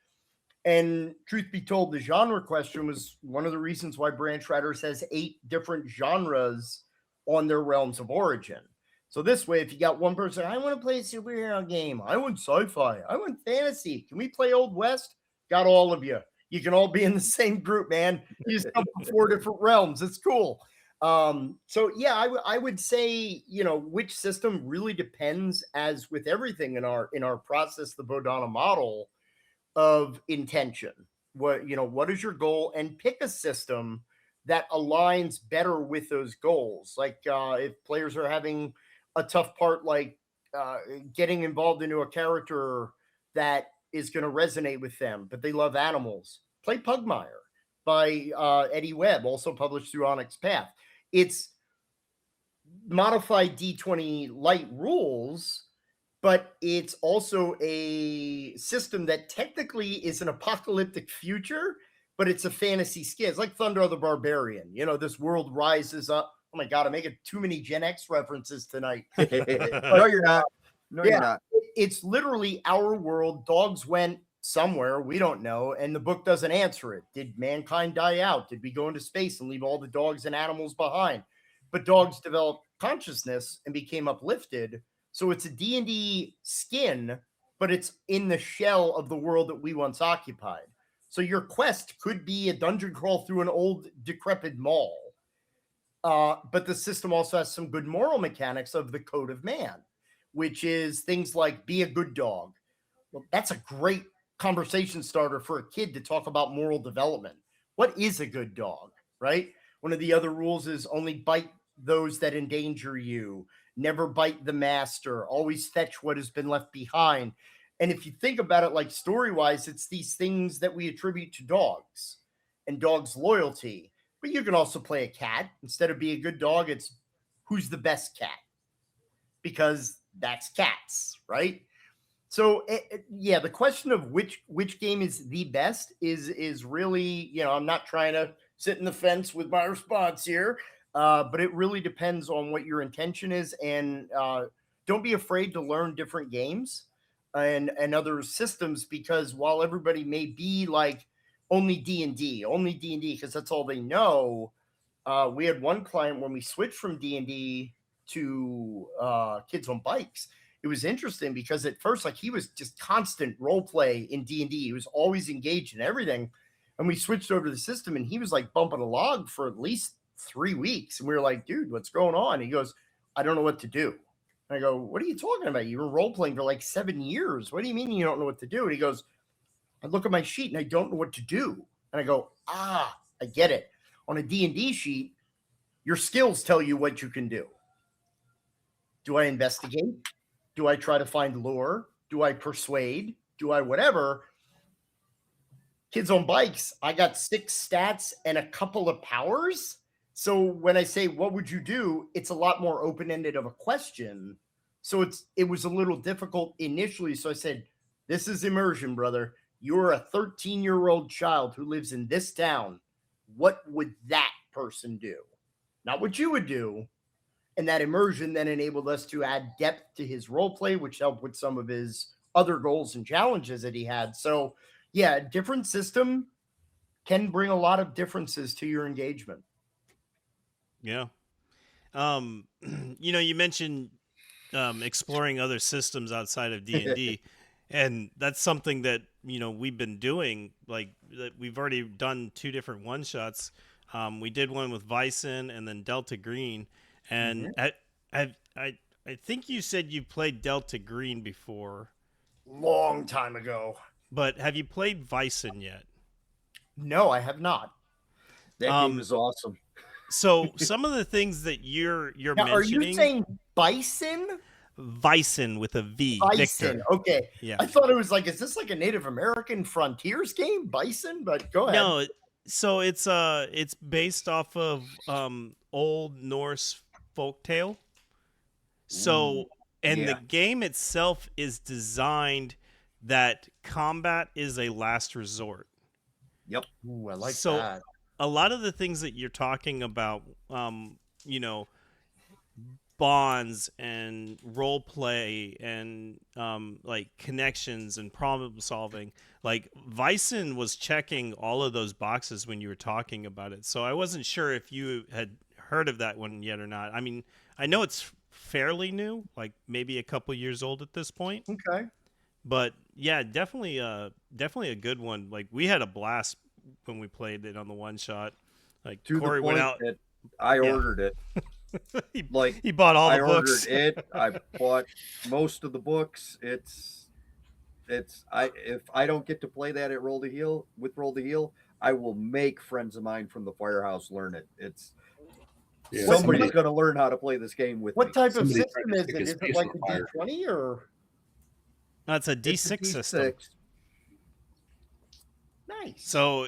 And truth be told, the genre question was one of the reasons why Branch Riders has 8 different genres on their realms of origin. So this way, if you got one person, I want to play a superhero game, I want sci-fi, I want fantasy, can we play Old West? Got all of you. You can all be in the same group, man. You just come from 4 different realms. It's cool. So yeah, I would say, which system really depends, as with everything in our process, the Bodhana model of intention. What is your goal, and pick a system that aligns better with those goals. Like if players are having a tough part, like getting involved into a character that is going to resonate with them, but they love animals, play Pugmire by Eddie Webb, also published through Onyx Path. It's modified D20 light rules, but it's also a system that technically is an apocalyptic future, but it's a fantasy skin. It's like Thunder the Barbarian. This world rises up. Oh my God, I'm making too many Gen X references tonight. No, you're not. No, you're not. It's literally our world. Dogs went somewhere, we don't know, and the book doesn't answer it. Did mankind die out? Did we go into space and leave all the dogs and animals behind? But dogs developed consciousness and became uplifted. So it's a D&D skin, but it's in the shell of the world that we once occupied. So your quest could be a dungeon crawl through an old decrepit mall. But the system also has some good moral mechanics of the code of man, which is things like be a good dog. Well, that's a great conversation starter for a kid to talk about moral development. What is a good dog, right? One of the other rules is only bite those that endanger you, never bite the master, always fetch what has been left behind. And if you think about it, like story-wise, it's these things that we attribute to dogs and dogs' loyalty. But you can also play a cat. Instead of be a good dog, it's who's the best cat, because that's cats, right? So yeah, the question of which game is the best is really, I'm not trying to sit in the fence with my response here, but it really depends on what your intention is, and don't be afraid to learn different games and other systems, because while everybody may be like only D&D, because that's all they know, we had one client when we switched from D&D to Kids on Bikes. It was interesting because at first, like, he was just constant role play in D&D. He was always engaged in everything. And we switched over to the system, and he was like bumping a log for at least 3 weeks. And we were like, dude, what's going on? He goes, I don't know what to do. And I go, what are you talking about? You were role playing for like 7 years. What do you mean you don't know what to do? And he goes, I look at my sheet and I don't know what to do. And I go, I get it. On a D&D sheet, your skills tell you what you can do. Do I investigate? Do I try to find lore? Do I persuade? Do I whatever? Kids on Bikes, I got 6 stats and a couple of powers. So when I say, what would you do? It's a lot more open-ended of a question. So it was a little difficult initially. So I said, this is immersion, brother. You're a 13-year-old child who lives in this town. What would that person do? Not what you would do. And that immersion then enabled us to add depth to his role play, which helped with some of his other goals and challenges that he had. So yeah, a different system can bring a lot of differences to your engagement. Yeah. You mentioned exploring other systems outside of D&D. And that's something that, we've been doing. Like, we've already done 2 different one-shots. We did one with Bison and then Delta Green. And I think you said you played Delta Green before. Long time ago. But have you played Bison yet? No, I have not. That game is awesome. So some of the things that you're now, mentioning. Are you saying Bison? Bison with a V. Bison. Victor. Okay. Yeah. I thought it was like, is this like a Native American frontiers game? Bison? But go ahead. No. So it's based off of Old Norse folktale. So the game itself is designed that combat is a last resort. Yep. Ooh, I like that. A lot of the things that you're talking about, bonds and role play and like connections and problem solving, like Bison was checking all of those boxes when you were talking about it. So I wasn't sure if you had heard of that one yet or not. I mean, I know it's fairly new, like maybe a couple years old at this point. Okay. But yeah, definitely a good one. Like, we had a blast when we played it on the one shot. Like, to Corey the point went out. that I ordered it. he bought all the books. I ordered it. I bought most of the books. If I don't get to play that at Roll to Heal, I will make friends of mine from the firehouse learn it. Somebody's going to learn how to play this game with me. What type of system is it? Is it like a D20 or? No, it's a D6 system. Nice. So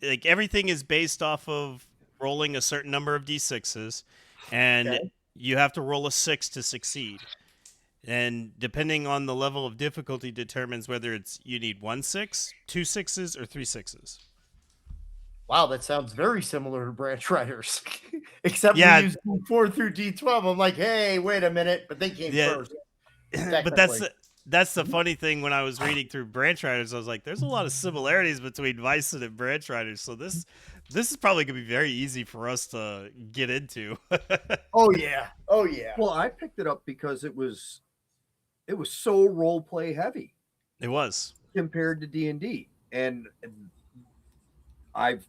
like everything is based off of rolling a certain number of D6s, and you have to roll a 6 to succeed. And depending on the level of difficulty determines whether you need 1 6, 2 6s, or 3 6s. Wow, that sounds very similar to Branch Riders, except we use D4 through D12. I'm like, hey, wait a minute, but they came first. But that's the funny thing. When I was reading through Branch Riders, I was like, there's a lot of similarities between Bison and Branch Riders. So this is probably gonna be very easy for us to get into. Oh yeah. Well, I picked it up because it was so role play heavy. It was compared to D&D, and I've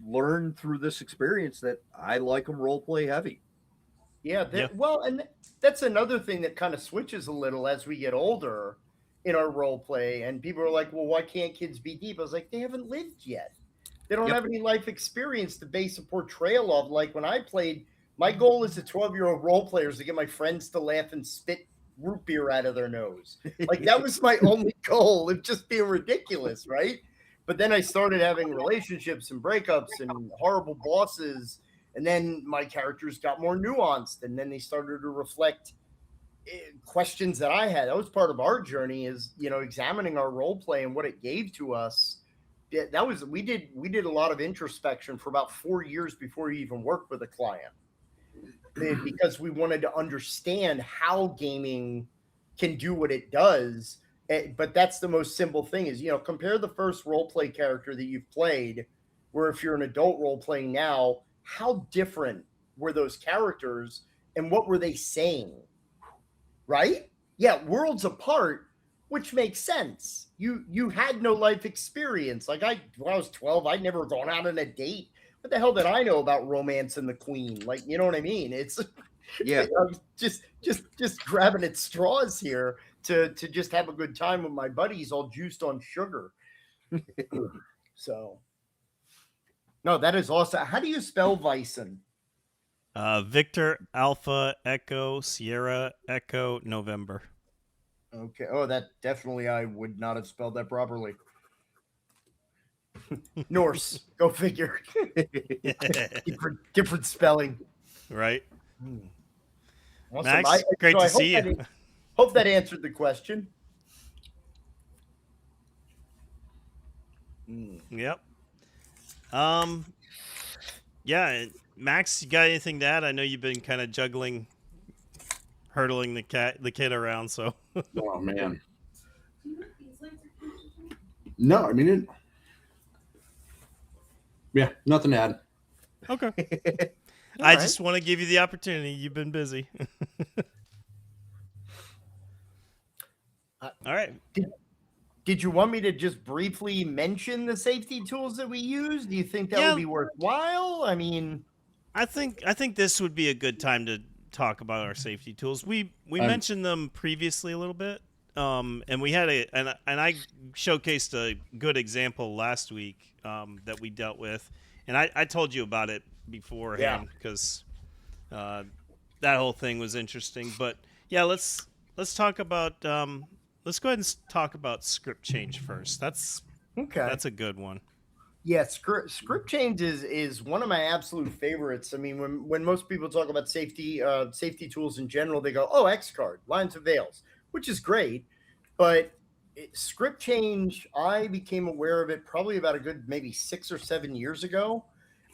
learned through this experience that I like them role play heavy. Yeah. Well, and that's another thing that kind of switches a little as we get older in our role play. And people are like, well, why can't kids be deep? I was like, they haven't lived yet. They don't have any life experience to base a portrayal of. Like when I played, My goal as a 12-year-old role player is to get my friends to laugh and spit root beer out of their nose. Like that was my only goal of just being ridiculous, right? But then I started having relationships and breakups and horrible bosses. And then my characters got more nuanced, and then they started to reflect questions that I had. That was part of our journey, is examining our role play and what it gave to us. That was we did a lot of introspection for about 4 years before we even worked with a client, because we wanted to understand how gaming can do what it does. But that's the most simple thing is, compare the first role play character that you've played, where if you're an adult role playing now, how different were those characters and what were they saying? Right? Yeah, worlds apart, which makes sense. You had no life experience. Like when I was 12, I'd never gone out on a date. What the hell did I know about romance and the queen? Like, you know what I mean? It's Yeah. just grabbing at straws here to just have a good time with my buddies, all juiced on sugar. So, no, that is awesome. How do you spell Bison? Victor Alpha Echo Sierra Echo November. Okay. Oh, that definitely, I would not have spelled that properly. Norse. Go figure. different spelling. Right. Awesome. Max, great to see you. Hope that answered the question. Yep. Yeah, Max, you got anything to add? I know you've been kind of hurdling the kid around. So. Oh man. No, I mean yeah, nothing to add. Okay. I just want to give you the opportunity. You've been busy. All right. Did you want me to just briefly mention the safety tools that we use? Do you think that would be worthwhile? I mean, I think this would be a good time to talk about our safety tools. We mentioned them previously a little bit, and we had and I showcased a good example last week that we dealt with, and I told you about it beforehand because that whole thing was interesting. But yeah, let's talk about let's go ahead and talk about script change first. That's a good one. Yeah, script change is one of my absolute favorites. I mean, when most people talk about safety tools in general, they go, "Oh, XCard, lines of veils," which is great. But script change, I became aware of it probably about a good maybe 6 or 7 years ago.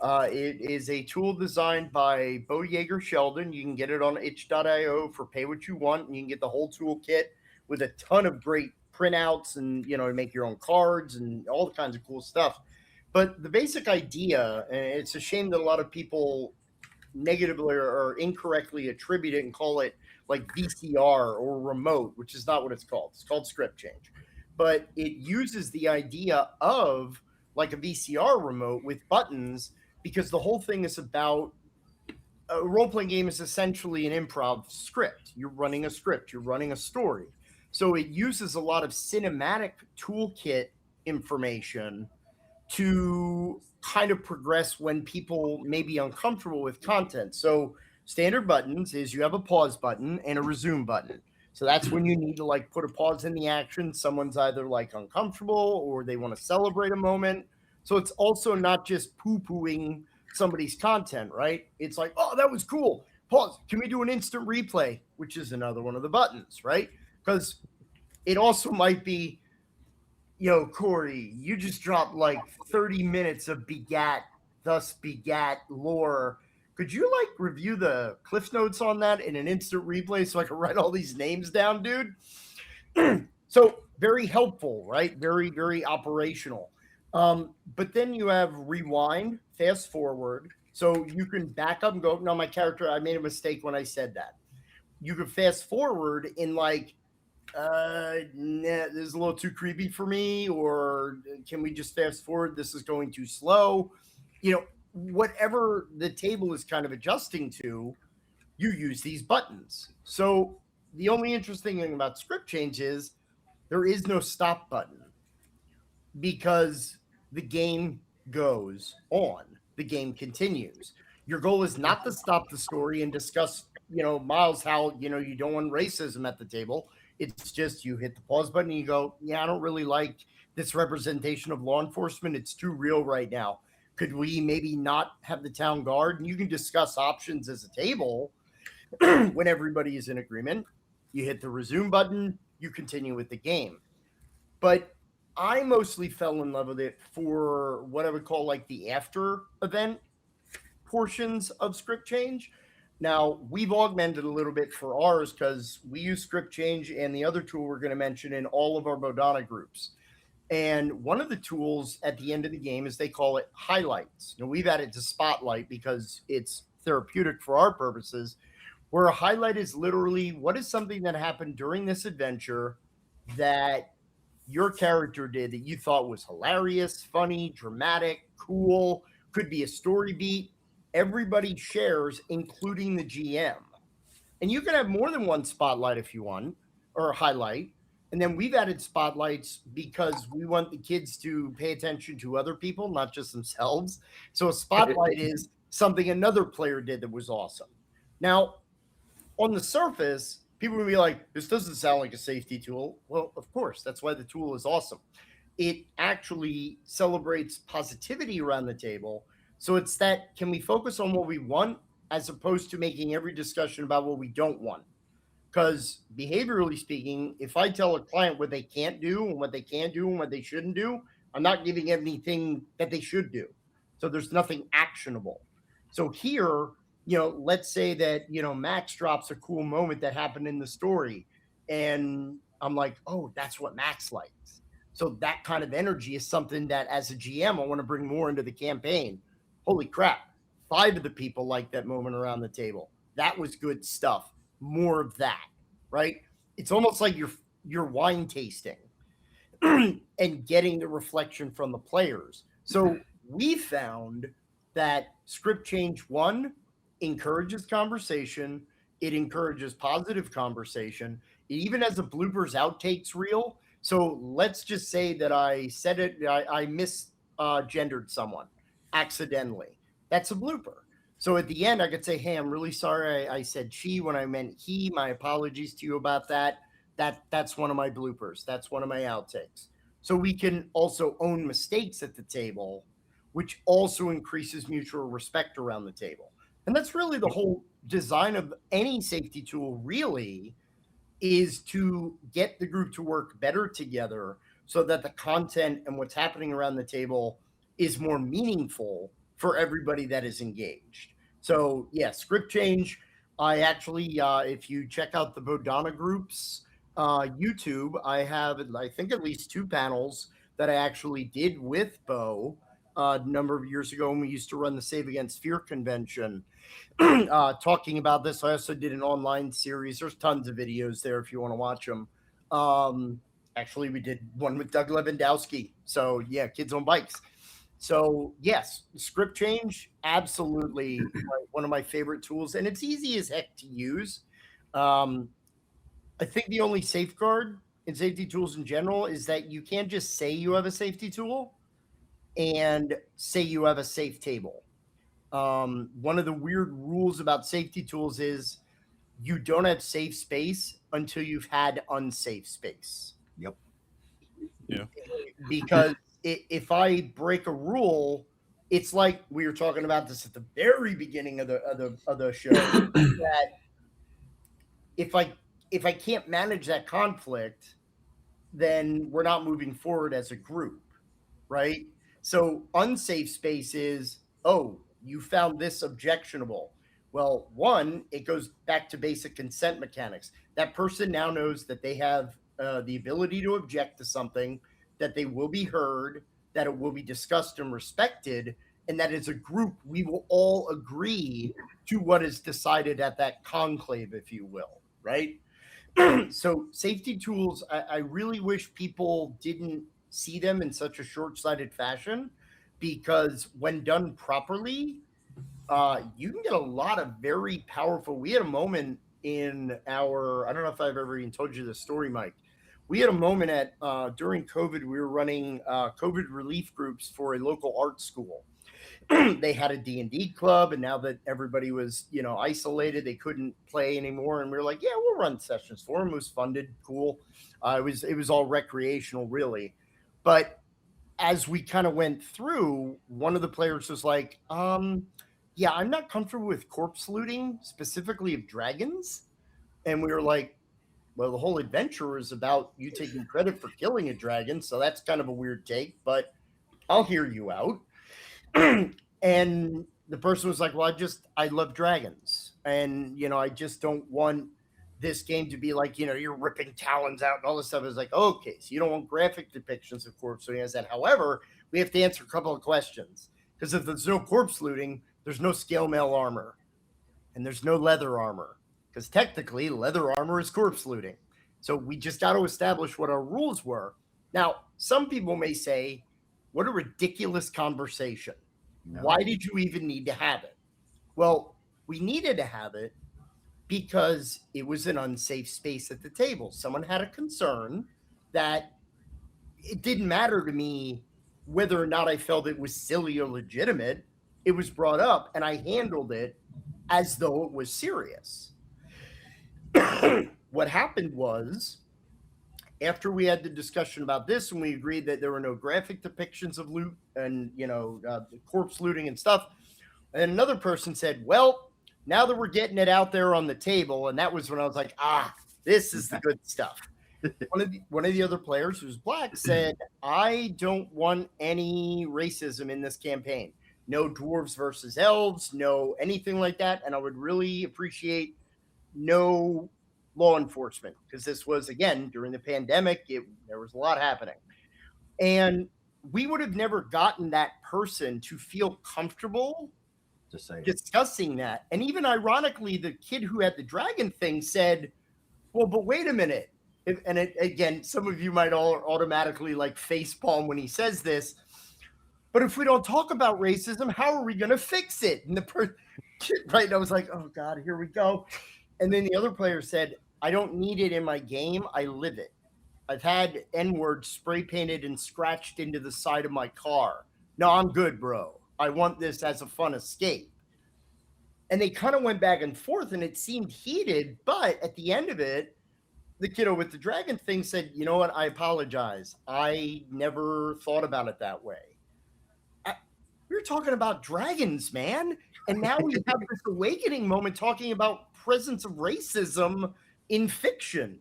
It is a tool designed by Bo Yeager Sheldon. You can get it on itch.io for pay what you want, and you can get the whole toolkit with a ton of great printouts and make your own cards and all the kinds of cool stuff. But the basic idea, and it's a shame that a lot of people negatively or incorrectly attribute it and call it like VCR or remote, which is not what it's called. It's called script change. But it uses the idea of like a VCR remote with buttons, because the whole thing is about a role-playing game is essentially an improv script. You're running a script. You're running a story. So it uses a lot of cinematic toolkit information to kind of progress when people may be uncomfortable with content. So standard buttons is you have a pause button and a resume button. So that's when you need to like put a pause in the action. Someone's either like uncomfortable or they want to celebrate a moment. So it's also not just poo-pooing somebody's content, right? It's like, oh, that was cool. Pause. Can we do an instant replay? Which is another one of the buttons, right? Because it also might be, yo, Corey, you just dropped like 30 minutes of begat, thus begat lore. Could you like review the cliff notes on that in an instant replay so I can write all these names down, dude? So very helpful, right? Very, very operational. But then you have rewind, fast forward. So you can back up and go, no, my character, I made a mistake when I said that. You can fast forward in like, nah, this is a little too creepy for me, or can we just fast forward? This is going too slow. Whatever the table is kind of adjusting to, you use these buttons. So the only interesting thing about script change is there is no stop button, because the game goes on. The game continues. Your goal is not to stop the story and discuss, Miles, how, you don't want racism at the table. It's just you hit the pause button and you go, yeah, I don't really like this representation of law enforcement. It's too real right now. Could we maybe not have the town guard? And you can discuss options as a table when everybody is in agreement. You hit the resume button, you continue with the game. But I mostly fell in love with it for what I would call like the after event portions of script change. Now, we've augmented a little bit for ours because we use script change and the other tool we're going to mention in all of our Bodhana groups. And one of the tools at the end of the game is they call it highlights. Now, we've added to spotlight because it's therapeutic for our purposes, where a highlight is literally what is something that happened during this adventure that your character did that you thought was hilarious, funny, dramatic, cool, could be a story beat. Everybody shares, including the GM. And you can have more than one spotlight if you want, or a highlight. And then we've added spotlights because we want the kids to pay attention to other people, not just themselves. So a spotlight is something another player did that was awesome. Now, on the surface, people will be like, this doesn't sound like a safety tool. Well, of course, that's why the tool is awesome. It actually celebrates positivity around the table. So it's that, can we focus on what we want as opposed to making every discussion about what we don't want? Because behaviorally speaking, if I tell a client what they can't do and what they can do and what they shouldn't do, I'm not giving anything that they should do. So there's nothing actionable. So here, let's say that, Max drops a cool moment that happened in the story. And I'm like, oh, that's what Max likes. So that kind of energy is something that as a GM, I want to bring more into the campaign. Holy crap. 5 of the people liked that moment around the table. That was good stuff. More of that, right? It's almost like you're wine tasting and getting the reflection from the players. So we found that script change 1 encourages conversation. It encourages positive conversation. It even has a bloopers outtakes reel. So let's just say that I said it, I misgendered someone accidentally. That's a blooper. So at the end, I could say, hey, I'm really sorry I said she when I meant he. My apologies to you about that. That's one of my bloopers. That's one of my outtakes. So we can also own mistakes at the table, which also increases mutual respect around the table. And that's really the whole design of any safety tool, really, is to get the group to work better together so that the content and what's happening around the table is more meaningful for everybody that is engaged. So yeah, script change. I actually, if you check out the Bodhana Group's YouTube, I have, I think, at least 2 panels that I actually did with Bo a number of years ago when we used to run the Save Against Fear convention. Talking about this. I also did an online series. There's tons of videos there if you want to watch them. Actually, we did one with Doug Lewandowski. So yeah, Kids on Bikes. So yes, script change, absolutely one of my favorite tools, and it's easy as heck to use. I think the only safeguard in safety tools in general is that you can't just say you have a safety tool and say you have a safe table. One of the weird rules about safety tools is you don't have safe space until you've had unsafe space. Yep. Yeah. Because if I break a rule, it's like we were talking about this at the very beginning of the show that if I can't manage that conflict, then we're not moving forward as a group, right? So unsafe space is, oh, you found this objectionable. Well, 1, it goes back to basic consent mechanics. That person now knows that they have the ability to object to something, that they will be heard, that it will be discussed and respected, and that as a group, we will all agree to what is decided at that conclave, if you will, right? So safety tools, I really wish people didn't see them in such a short-sighted fashion, because when done properly, you can get a lot of very powerful. We had a moment in our, I don't know if I've ever even told you this story, Mike. We had a moment at during COVID, we were running COVID relief groups for a local art school. they had a D&D club, and now that everybody was, isolated, they couldn't play anymore. And we were like, yeah, we'll run sessions for them. It was funded, cool. It was all recreational, really. But as we kind of went through, one of the players was like, yeah, I'm not comfortable with corpse looting, specifically of dragons. And we were like, well, the whole adventure is about you taking credit for killing a dragon, so that's kind of a weird take, but I'll hear you out. And the person was like, well, I love dragons. And, I just don't want this game to be like, you're ripping talons out and all this stuff. It's like, okay, so you don't want graphic depictions of corpse looting. I said, however, we have to answer a couple of questions. Because if there's no corpse looting, there's no scale mail armor. And there's no leather armor. Because technically, leather armor is corpse looting. So we just got to establish what our rules were. Now, some people may say, what a ridiculous conversation. No. Why did you even need to have it? Well, we needed to have it because it was an unsafe space at the table. Someone had a concern that it didn't matter to me whether or not I felt it was silly or legitimate. It was brought up, and I handled it as though it was serious. What happened was, after we had the discussion about this and we agreed that there were no graphic depictions of loot and, corpse looting and stuff, and another person said, well, now that we're getting it out there on the table, and that was when I was like, this is the good stuff. One of the other players, who's black, said, I don't want any racism in this campaign. No dwarves versus elves, no anything like that. And I would really appreciate no law enforcement, because this was, again, during the pandemic. There was a lot happening. And we would have never gotten that person to feel comfortable discussing that. And even ironically, the kid who had the dragon thing said, well, but wait a minute. Again, some of you might all automatically like facepalm when he says this, but if we don't talk about racism, how are we going to fix it? And right, and I was like, oh God, here we go. And then the other player said, I don't need it in my game. I live it. I've had N-words spray painted and scratched into the side of my car. No, I'm good, bro. I want this as a fun escape. And they kind of went back and forth, and it seemed heated. But at the end of it, the kiddo with the dragon thing said, you know what? I apologize. I never thought about it that way. We were talking about dragons, man. And now we have this awakening moment talking about presence of racism in fiction.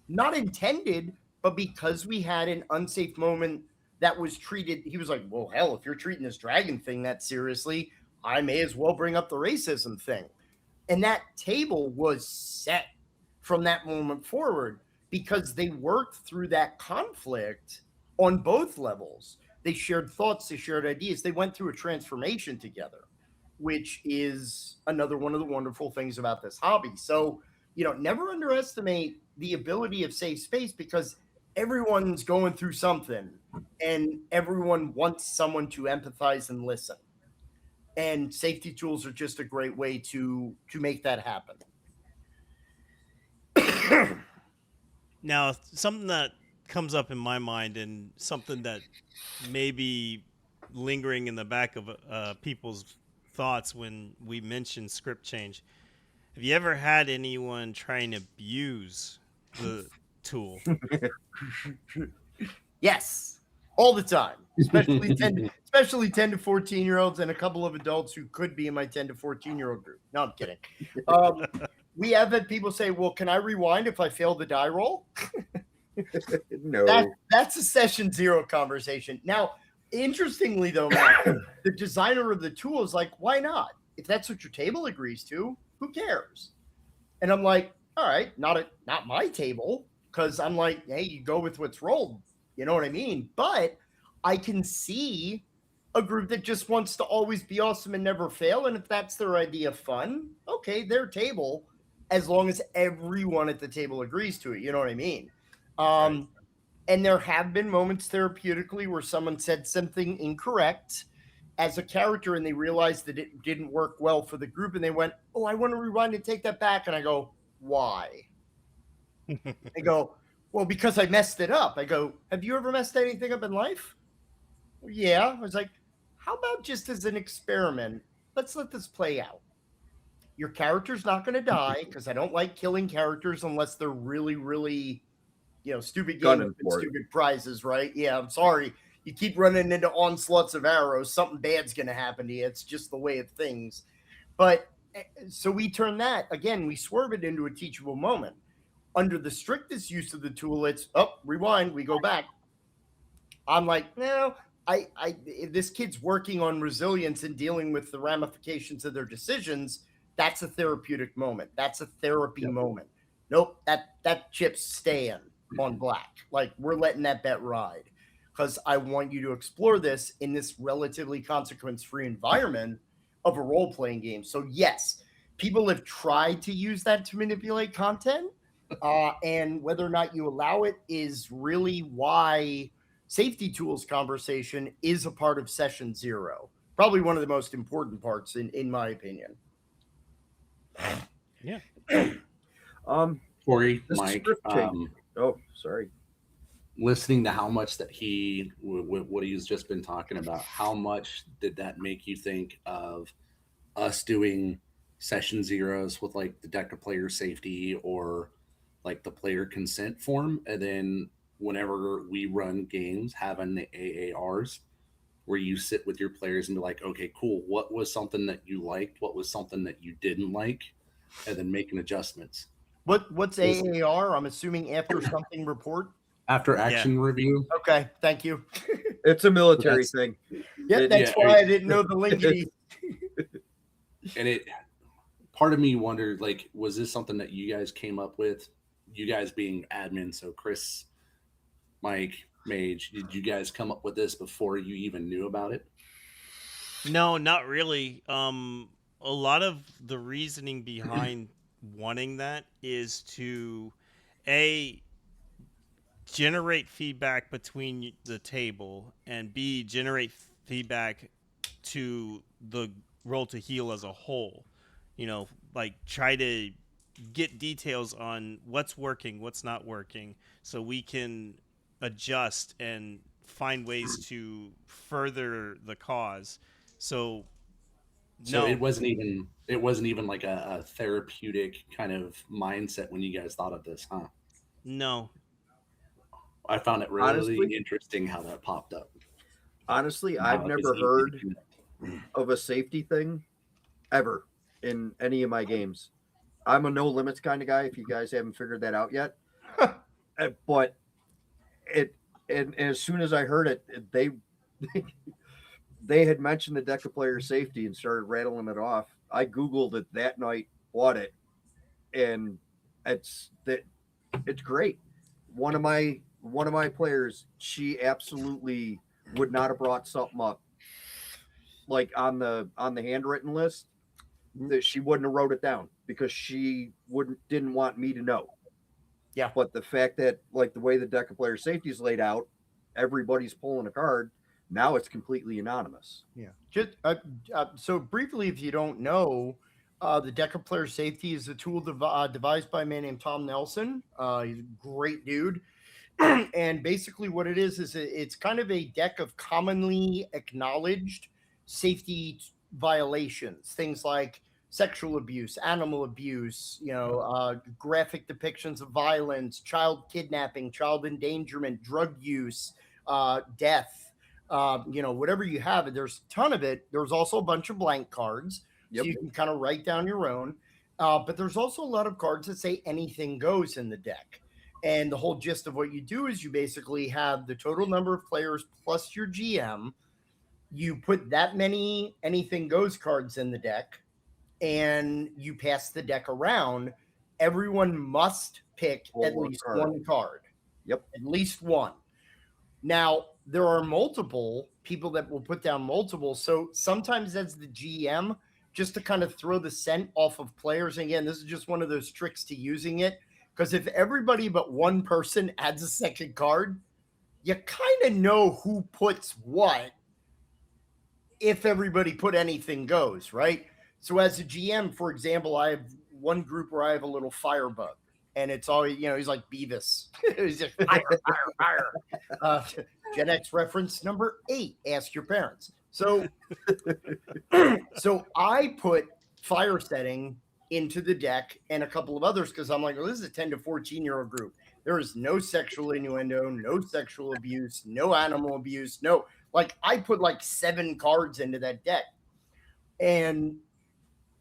Not intended, but because we had an unsafe moment that was treated, he was like, well, hell, if you're treating this dragon thing that seriously, I may as well bring up the racism thing. And that table was set from that moment forward because they worked through that conflict on both levels. They shared thoughts, they shared ideas, they went through a transformation together, which is another one of the wonderful things about this hobby. So, never underestimate the ability of safe space, because everyone's going through something and everyone wants someone to empathize and listen. And safety tools are just a great way to make that happen. Now, something that comes up in my mind, and something that may be lingering in the back of people's thoughts when we mention script change. Have you ever had anyone try and abuse the tool? Yes, all the time, especially 10 to 14-year-olds and a couple of adults who could be in my 10 to 14-year-old group. No, I'm kidding. We have had people say, well, can I rewind if I fail the die roll? No. That's a session 0 conversation. Now, interestingly, though, Matt, the designer of the tool is like, why not? If that's what your table agrees to, who cares? And I'm like, all right, not my table, because I'm like, hey, you go with what's rolled. You know what I mean? But I can see a group that just wants to always be awesome and never fail. And if that's their idea of fun, okay, their table, as long as everyone at the table agrees to it. You know what I mean? Right. And there have been moments therapeutically where someone said something incorrect as a character and they realized that it didn't work well for the group. And they went, oh, I want to rewind and take that back. And I go, why? They go, well, because I messed it up. I go, have you ever messed anything up in life? Yeah. I was like, how about just as an experiment, let's let this play out. Your character's not going to die, because I don't like killing characters unless they're really, really, stupid games and stupid prizes, right? Yeah, I'm sorry. You keep running into onslaughts of arrows, something bad's going to happen to you. It's just the way of things. But so we turn that, again, we swerve it into a teachable moment. Under the strictest use of the tool, it's, rewind, we go back. I'm like, no, this kid's working on resilience and dealing with the ramifications of their decisions. That's a therapeutic moment. That's a therapy moment. Nope, that chip's staying on black. Like, we're letting that bet ride, because I want you to explore this in this relatively consequence-free environment of a role-playing game. So yes, people have tried to use that to manipulate content, and whether or not you allow it is really why safety tools conversation is a part of session 0. Probably one of the most important parts in my opinion. Yeah. Corey, Mike, sorry. Listening to how much that what he's just been talking about, how much did that make you think of us doing session 0s with like the deck of player safety or like the player consent form, and then whenever we run games, having the AARs where you sit with your players and be like, okay, cool, what was something that you liked, what was something that you didn't like, and then making adjustments. What's AAR? I'm assuming after something report? After action review. Okay, thank you. It's a military thing. Yeah, that's why I didn't know the linguity. And part of me wondered, like, was this something that you guys came up with? You guys being admin, so Chris, Mike, Mage, did you guys come up with this before you even knew about it? No, not really. A lot of the reasoning behind wanting that is to generate feedback between the table, and B, generate feedback to the roll to heal as a whole. Like, try to get details on what's working, what's not working, so we can adjust and find ways to further the cause. So it wasn't even like a therapeutic kind of mindset when you guys thought of this, huh? No. I found it really interesting how that popped up. Honestly, I've never heard of a safety thing ever in any of my games. I'm a no limits kind of guy, if you guys haven't figured that out yet. But and as soon as I heard it, they had mentioned the deck of player safety and started rattling it off. I Googled it that night, bought it, and it's great. One of my players, she absolutely would not have brought something up like on the handwritten list, that she wouldn't have wrote it down because she didn't want me to know. Yeah. But the fact that, like, the way the deck of player safety is laid out, everybody's pulling a card. Now it's completely anonymous. Yeah. Just so briefly, if you don't know, the deck of player safety is a tool devised by a man named Tom Nelson. He's a great dude. And basically what it is it's kind of a deck of commonly acknowledged safety violations, things like sexual abuse, animal abuse, graphic depictions of violence, child kidnapping, child endangerment, drug use, death, whatever you have. There's a ton of it. There's also a bunch of blank cards, so you can kind of write down your own. But there's also a lot of cards that say anything goes in the deck. And the whole gist of what you do is you basically have the total number of players plus your GM. You put that many anything goes cards in the deck, and you pass the deck around. Everyone must pick at least one card. Yep. At least one. Now, there are multiple people that will put down multiple. So sometimes as the GM, just to kind of throw the scent off of players. And again, this is just one of those tricks to using it. Because if everybody but one person adds a second card, you kind of know who puts what if everybody put anything goes, right? So as a GM, for example, I have one group where I have a little firebug. And it's always, he's like Beavis. He's just fire. Gen X reference number 8, ask your parents. So, so I put fire setting into the deck and a couple of others because I'm like, well, this is a 10 to 14-year-old group. There is no sexual innuendo, no sexual abuse, no animal abuse, no. Like I put like 7 cards into that deck, and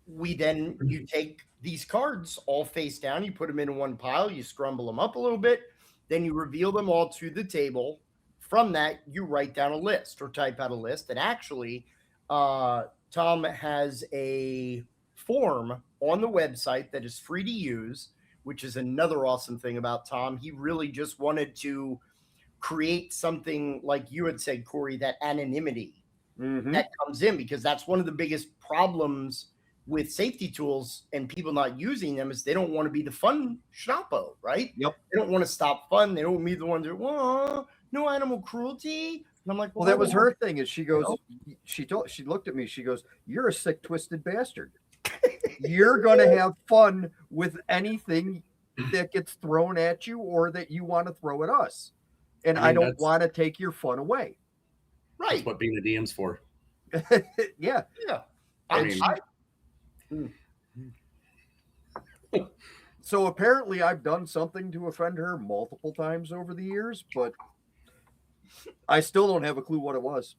you take these cards all face down, you put them in one pile, you scrumble them up a little bit, then you reveal them all to the table. From that, you write down a list or type out a list. And actually, Tom has a form on the website that is free to use, which is another awesome thing about Tom. He really just wanted to create something like you had said, Corey, that anonymity that comes in, because that's one of the biggest problems with safety tools and people not using them is they don't want to be the fun shoppo, right? Yep. They don't want to stop fun. They don't want to be the ones that, well, no animal cruelty. And I'm like, well, that was her thing. Is she goes, she looked at me. She goes, "You're a sick, twisted bastard. You're gonna have fun with anything that gets thrown at you or that you want to throw at us, and I don't want to take your fun away." Right. That's what being a DM's for. Yeah. So apparently I've done something to offend her multiple times over the years, but I still don't have a clue what it was.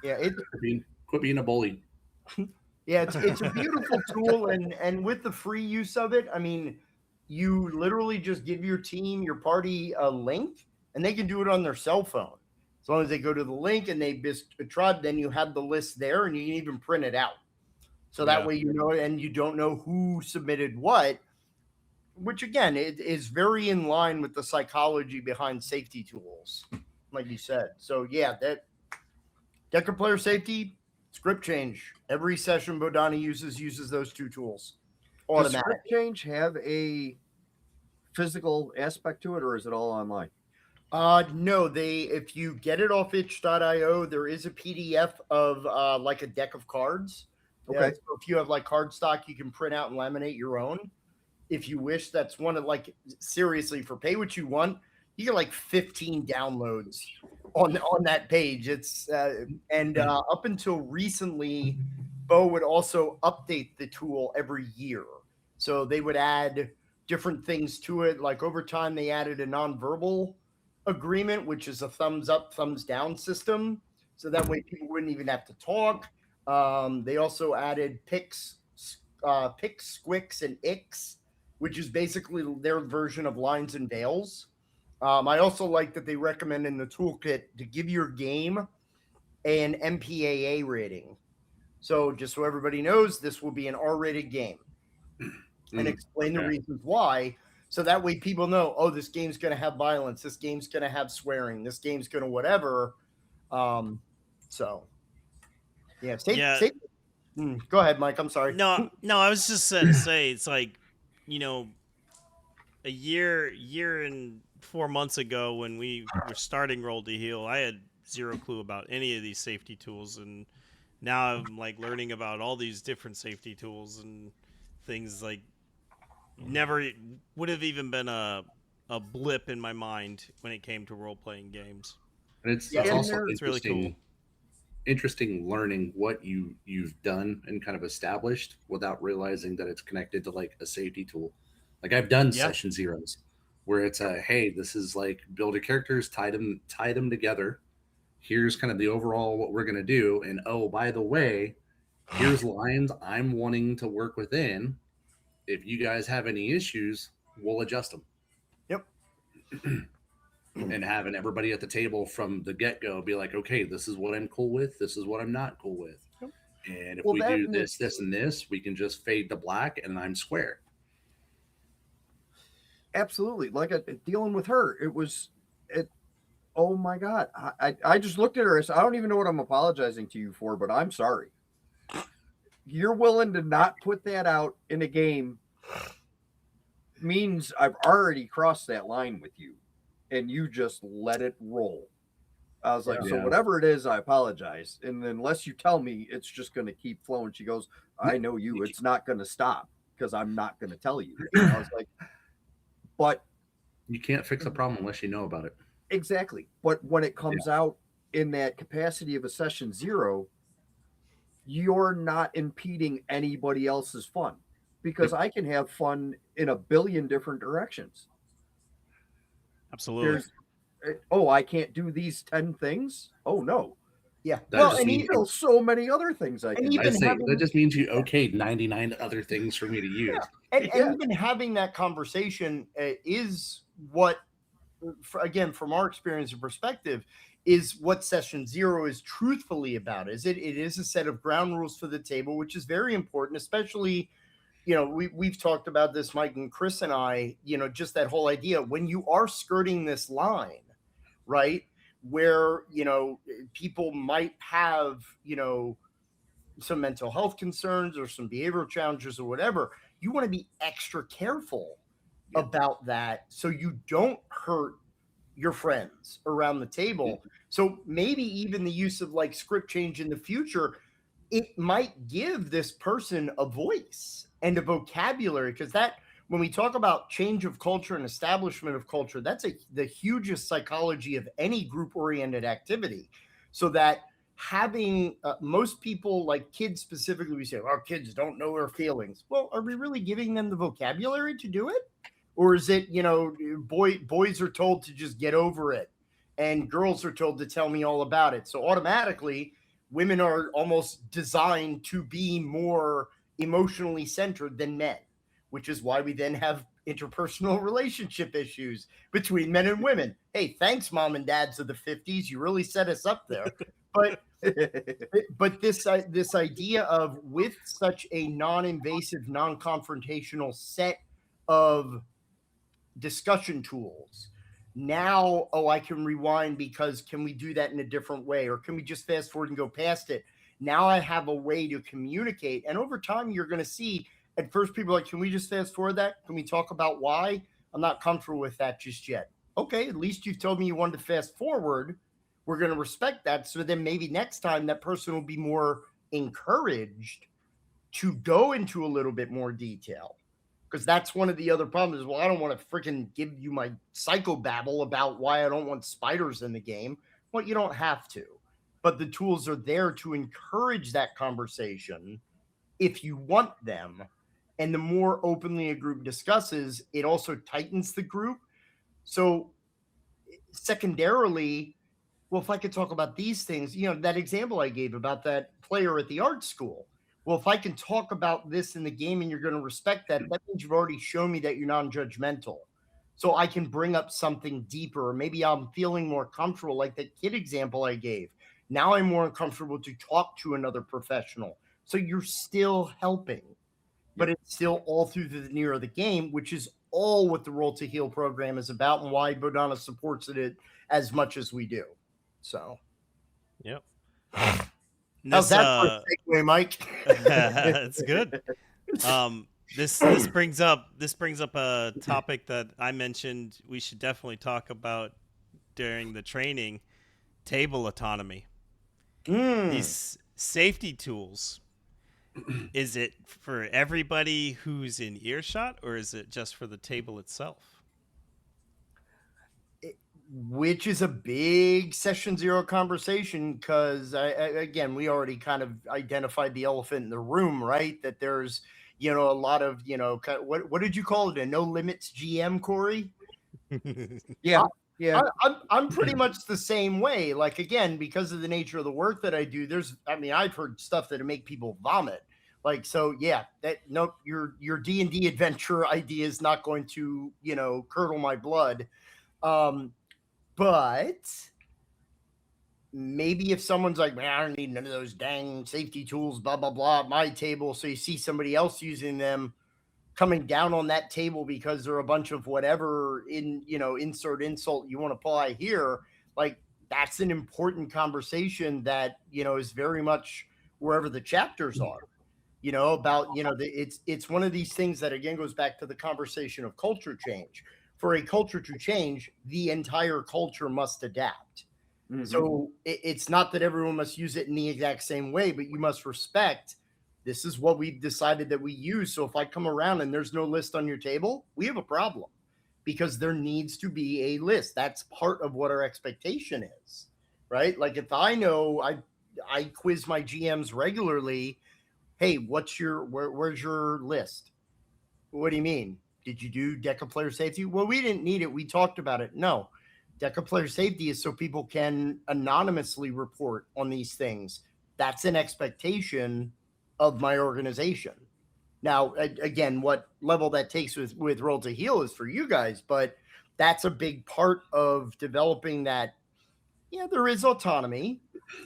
Yeah, Quit being a bully. Yeah, it's a beautiful tool, and with the free use of it, I mean, you literally just give your team, your party a link, and they can do it on their cell phone. As long as they go to the link and they tribe, then you have the list there, and you can even print it out. So that way you know it, and you don't know who submitted what, which again, it is very in line with the psychology behind safety tools, like you said. So yeah, that Decker player safety, script change. Every session Bodhana uses those 2 tools. Automatic. Does script change have a physical aspect to it, or is it all online? No, if you get it off itch.io, there is a PDF of like a deck of cards. Okay. So if you have like cardstock, you can print out and laminate your own. If you wish, that's one of like, seriously, for pay what you want, you get like 15 downloads on that page. It's up until recently, Bo would also update the tool every year. So they would add different things to it. Like over time, they added a nonverbal agreement, which is a thumbs up, thumbs down system. So that way people wouldn't even have to talk. They also added picks, squicks, and icks, which is basically their version of lines and veils. I also like that they recommend in the toolkit to give your game an MPAA rating. So just so everybody knows, this will be an R-rated game, and explain the reasons why. So that way people know, oh, this game's going to have violence. This game's going to have swearing. This game's going to whatever. So, yeah. Go ahead, Mike. I'm sorry. No, I was just going to say, it's like, a year and 4 months ago when we were starting Roll to Heal, I had zero clue about any of these safety tools. And now I'm like learning about all these different safety tools and things like never would have even been a blip in my mind when it came to role-playing games. And it's also really cool. Interesting learning what you've done and kind of established without realizing that it's connected to like a safety tool. Like I've done session zeros where it's hey, this is like build your characters, tie them together. Here's kind of the overall what we're going to do. And oh, by the way, here's lines I'm wanting to work within. If you guys have any issues, we'll adjust them. Yep. And having everybody at the table from the get-go be like, okay, this is what I'm cool with. This is what I'm not cool with. And if we do this, and this, we can just fade to black and I'm square. Absolutely. Like dealing with her, oh my God. I just looked at her and said, I don't even know what I'm apologizing to you for, but I'm sorry. You're willing to not put that out in a game means I've already crossed that line with you and you just let it roll. I was like, so whatever it is, I apologize. And unless you tell me, it's just going to keep flowing. She goes, I know you, it's not going to stop because I'm not going to tell you. And I was like, but you can't fix a problem unless you know about it. Exactly. But when it comes out in that capacity of a session zero, you're not impeding anybody else's fun, because I can have fun in a billion different directions. Absolutely. I can't do these 10 things. Oh no. Yeah. That Well, just and means Still so many other things I and can even do. I say having- that just means you okayed 99 other things for me to use. and Yeah. even having that conversation is what, again, from our experience and perspective, is what session 0 is truthfully about. It is a set of ground rules for the table, which is very important, especially, we've talked about this, Mike and Chris and I, just that whole idea when you are skirting this line, right, where, people might have, some mental health concerns or some behavioral challenges or whatever, you want to be extra careful about that so you don't hurt your friends around the table. So maybe even the use of like script change in the future, it might give this person a voice and a vocabulary, because that, when we talk about change of culture and establishment of culture, that's the hugest psychology of any group oriented activity. So that having most people, like kids specifically, we say, well, kids don't know their feelings. Well, are we really giving them the vocabulary to do it? Or is it, boys are told to just get over it and girls are told to tell me all about it? So automatically women are almost designed to be more emotionally centered than men, which is why we then have interpersonal relationship issues between men and women. Hey, thanks, mom and dads of the 50s. You really set us up there. But this idea of, with such a non-invasive, non-confrontational set of discussion tools, now, I can rewind because can we do that in a different way? Or can we just fast forward and go past it? Now I have a way to communicate. And over time, you're going to see, at first people are like, can we just fast forward that? Can we talk about why? I'm not comfortable with that just yet. Okay, at least you've told me you wanted to fast forward. We're going to respect that. So then maybe next time that person will be more encouraged to go into a little bit more detail. Because that's one of the other problems is, well, I don't want to freaking give you my psychobabble about why I don't want spiders in the game. Well, you don't have to. But the tools are there to encourage that conversation if you want them. And the more openly a group discusses, it also tightens the group. So secondarily, well, if I could talk about these things, that example I gave about that player at the art school. Well, if I can talk about this in the game and you're going to respect that, that means you've already shown me that you're non-judgmental. So I can bring up something deeper. Or maybe I'm feeling more comfortable, like that kid example I gave. Now I'm more comfortable to talk to another professional. So you're still helping, but it's still all through the veneer of the game, which is all what the Roll to Heal program is about and why Bodhana supports it as much as we do. So, yep. How's that for a segue, Mike? It's good. This brings up a topic that I mentioned we should definitely talk about during the training: table autonomy. These safety tools. Is it for everybody who's in earshot, or is it just for the table itself? Which is a big session 0 conversation, because again, we already kind of identified the elephant in the room, right? That there's, a lot of, what did you call it? A no limits GM, Corey? Yeah. I'm pretty much the same way. Like, again, because of the nature of the work that I do, I've heard stuff that'll make people vomit. Like, so yeah, your D&D adventure idea is not going to, curdle my blood. But maybe if someone's like, man, I don't need none of those dang safety tools, blah, blah, blah, at my table. So you see somebody else using them, coming down on that table because they're a bunch of whatever insert insult you want to apply here. Like, that's an important conversation that, is very much wherever the chapters are, about, it's one of these things that again goes back to the conversation of culture change. For a culture to change, the entire culture must adapt. Mm-hmm. So it's not that everyone must use it in the exact same way, but you must respect, this is what we've decided that we use. So if I come around and there's no list on your table, we have a problem, because there needs to be a list. That's part of what our expectation is, right? Like, if I know I quiz my GMs regularly. Hey, where's your list? What do you mean? Did you do deck of player safety? Well, we didn't need it. We talked about it. No, deck of player safety is so people can anonymously report on these things. That's an expectation of my organization. Now, again, what level that takes with Roll to Heal is for you guys, but that's a big part of developing that. Yeah, there is autonomy,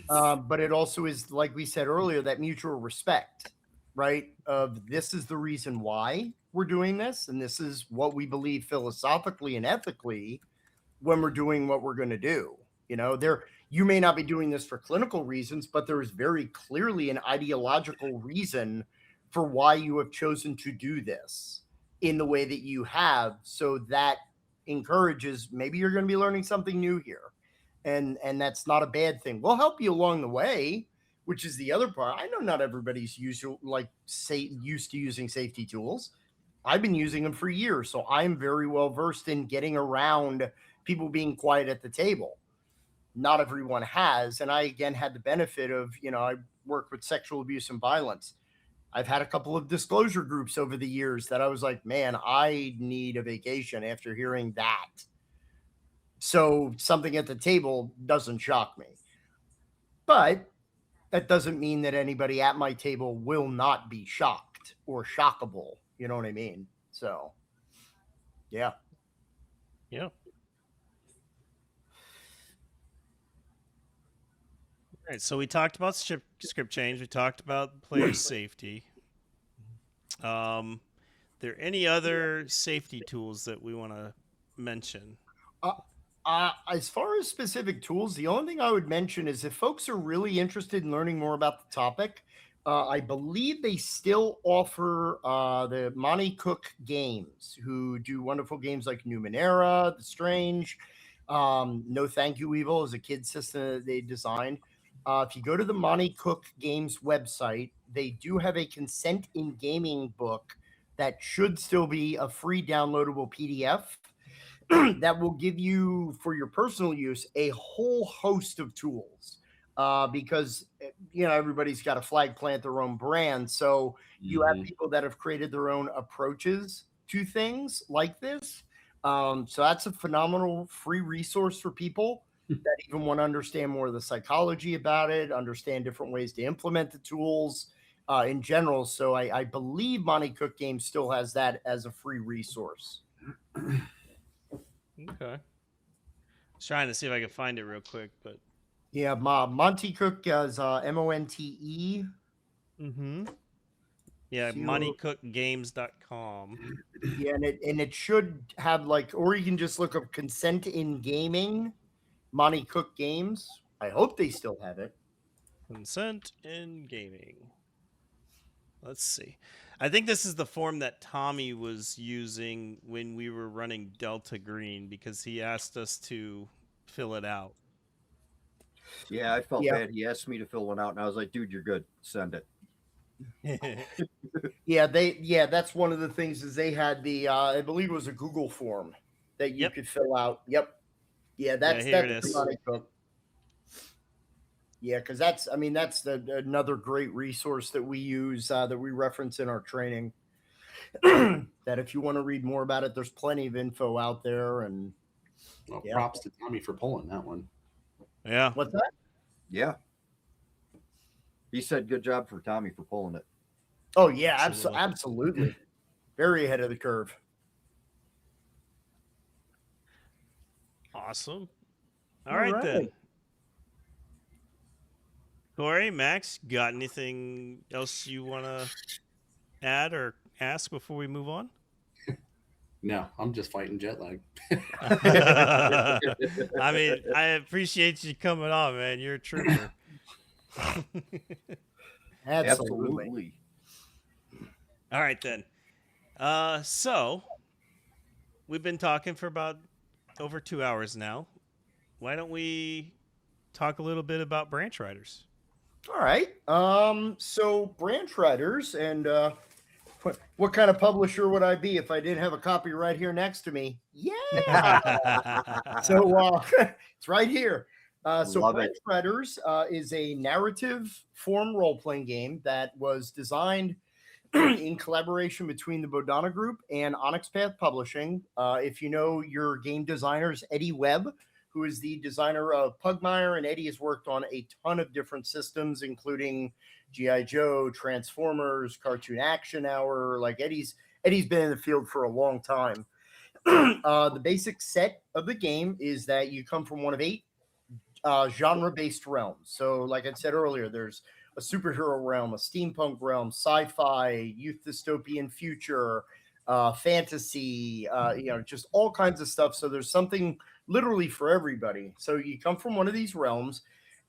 but it also is, like we said earlier, that mutual respect, right? Of this is the reason why we're doing this, and this is what we believe philosophically and ethically when we're doing what we're going to do. You may not be doing this for clinical reasons, but there is very clearly an ideological reason for why you have chosen to do this in the way that you have. So that encourages, maybe you're going to be learning something new here. And that's not a bad thing. We'll help you along the way, which is the other part. I know not everybody's used to using safety tools. I've been using them for years, so I'm very well versed in getting around people being quiet at the table. Not everyone has, and I again had the benefit of, I work with sexual abuse and violence. I've had a couple of disclosure groups over the years that I was like, man, I need a vacation after hearing that. So something at the table doesn't shock me. But that doesn't mean that anybody at my table will not be shocked or shockable. You know what I mean? So, yeah. Yeah. All right. So we talked about script change. We talked about player safety. There any other safety tools that we want to mention? As far as specific tools, the only thing I would mention is if folks are really interested in learning more about the topic, I believe they still offer the Monty Cook Games, who do wonderful games like Numenera, The Strange, No Thank You Evil is a kid system that they designed. If you go to the Monty Cook Games website, they do have a consent in gaming book that should still be a free downloadable PDF that will give you, for your personal use, a whole host of tools. Because everybody's got to flag plant their own brand, so you have people that have created their own approaches to things like this. So that's a phenomenal free resource for people that even want to understand more of the psychology about it, understand different ways to implement the tools in general. So I believe Monty Cook Games still has that as a free resource. Okay. I was trying to see if I could find it real quick, but yeah, Monty Cook is MONTE. Mm-hmm. Yeah, montycookgames.com. Yeah, and it should have or you can just look up consent in gaming, Monty Cook Games. I hope they still have it. Consent in gaming. Let's see. I think this is the form that Tommy was using when we were running Delta Green because he asked us to fill it out. Yeah, I felt bad. He asked me to fill one out, and I was like, dude, you're good. Send it. That's one of the things is they had the I believe it was a Google form that you could fill out. Yep. Yeah, that's Monty Cook. Yeah, because that's another great resource that we use that we reference in our training. That if you want to read more about it, there's plenty of info out there. And props to Tommy for pulling that one. Yeah. What's that? Yeah. He said good job for Tommy for pulling it. Oh, yeah, absolutely. Very ahead of the curve. Awesome. All right, then. Corey, Max, got anything else you want to add or ask before we move on? No, I'm just fighting jet lag. I mean, I appreciate you coming on, man. You're a trooper. Absolutely. All right, then. So we've been talking for about over 2 hours now. Why don't we talk a little bit about branch riders? All right. So branch riders, and what kind of publisher would I be if I didn't have a copy right here next to me? Yeah. So it's right here. So Love Branch it. Riders is a narrative form role-playing game that was designed in collaboration between the Bodhana Group and Onyx Path Publishing. If you know your game designers, Eddie Webb, who is the designer of Pugmire, and Eddie has worked on a ton of different systems, including G.I. Joe, Transformers, Cartoon Action Hour. Like Eddie's been in the field for a long time. The basic set of the game is that you come from one of 8 genre-based realms. So, like I said earlier, there's a superhero realm, a steampunk realm, sci-fi, youth dystopian future, fantasy, just all kinds of stuff. So there's something literally for everybody. So you come from one of these realms,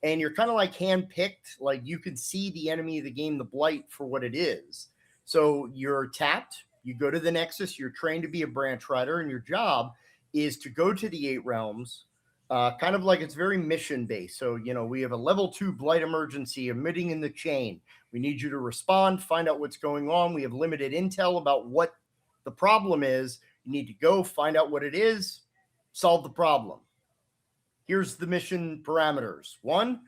and you're kind of like handpicked. Like you can see the enemy of the game, the Blight, for what it is. So you're tapped. You go to the Nexus. You're trained to be a branch rider, and your job is to go to the 8 realms. Kind of like it's very mission based. So, we have a level 2 blight emergency emitting in the chain. We need you to respond, find out what's going on. We have limited intel about what the problem is. You need to go find out what it is, solve the problem. Here's the mission parameters. 1,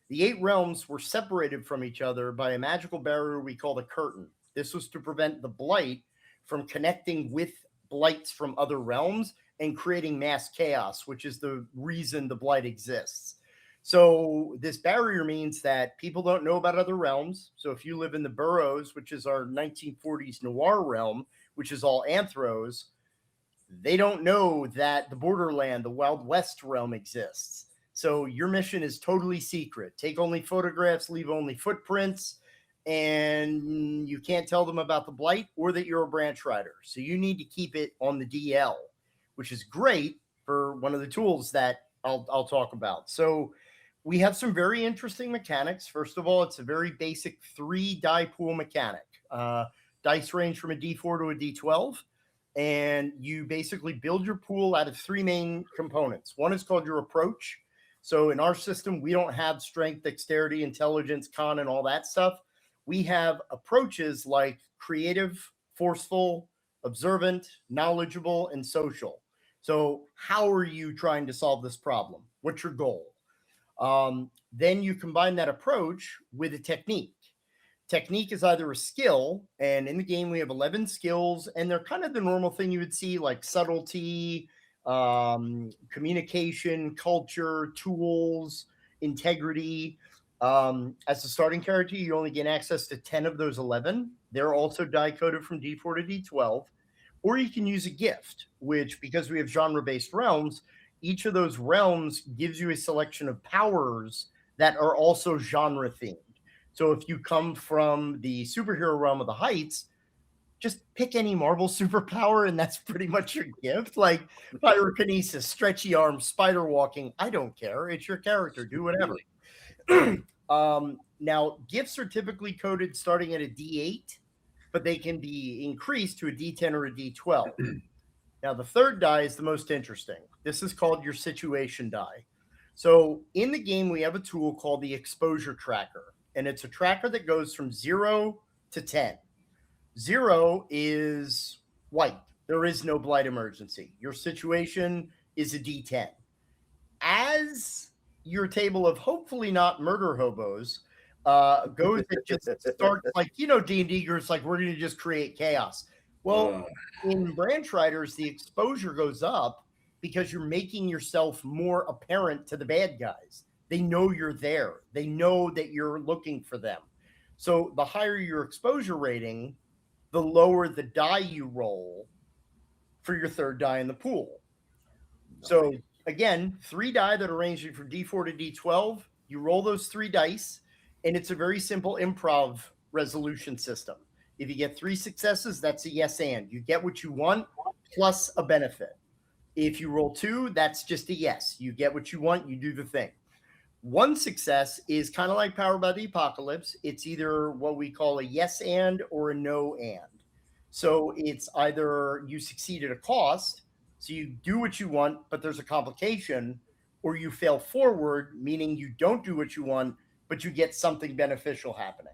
the 8 realms were separated from each other by a magical barrier we call the curtain. This was to prevent the blight from connecting with blights from other realms and creating mass chaos, which is the reason the blight exists. So this barrier means that people don't know about other realms. So if you live in the Burrows, which is our 1940s noir realm, which is all anthros, they don't know that the borderland, the Wild West realm exists. So your mission is totally secret. Take only photographs, leave only footprints, and you can't tell them about the blight or that you're a branch rider. So you need to keep it on the DL, which is great for one of the tools that I'll talk about. So we have some very interesting mechanics. First of all, it's a very basic 3 die pool mechanic. Dice range from a D4 to a D12, and you basically build your pool out of 3 main components. One is called your approach. So in our system, we don't have strength, dexterity, intelligence, con, and all that stuff. We have approaches like creative, forceful, observant, knowledgeable, and social. So how are you trying to solve this problem? What's your goal? Then you combine that approach with a technique. Technique is either a skill, and in the game we have 11 skills, and they're kind of the normal thing you would see, like subtlety, communication, culture, tools, integrity. As a starting character, you only gain access to 10 of those 11. They're also die coded from D4 to D12. Or you can use a gift, which, because we have genre-based realms, each of those realms gives you a selection of powers that are also genre-themed. So if you come from the superhero realm of the Heights, just pick any Marvel superpower, and that's pretty much your gift. Like pyrokinesis, stretchy arms, spider walking. I don't care. It's your character. Do whatever. Now, gifts are typically coded starting at a D8, but they can be increased to a D10 or a D12. Now, the third die is the most interesting. This is called your situation die. So in the game, we have a tool called the exposure tracker, and it's a tracker that goes from 0 to 10. 0 is white. There is no blight emergency. Your situation is a D10. As your table of hopefully not murder hobos goes, it just starts like, D&D groups, like, we're going to just create chaos. Well, in Branch Riders, the exposure goes up because you're making yourself more apparent to the bad guys. They know you're there. They know that you're looking for them. So the higher your exposure rating, the lower the die you roll for your third die in the pool. So again, 3 die that are ranging from D4 to D12. You roll those 3 dice, and it's a very simple improv resolution system. If you get 3 successes, that's a yes and. You get what you want plus a benefit. If you roll 2, that's just a yes. You get what you want, you do the thing. 1 success is kind of like Powered by the Apocalypse. It's either what we call a yes and or a no and. So it's either you succeed at a cost, so you do what you want, but there's a complication, or you fail forward, meaning you don't do what you want, but you get something beneficial happening.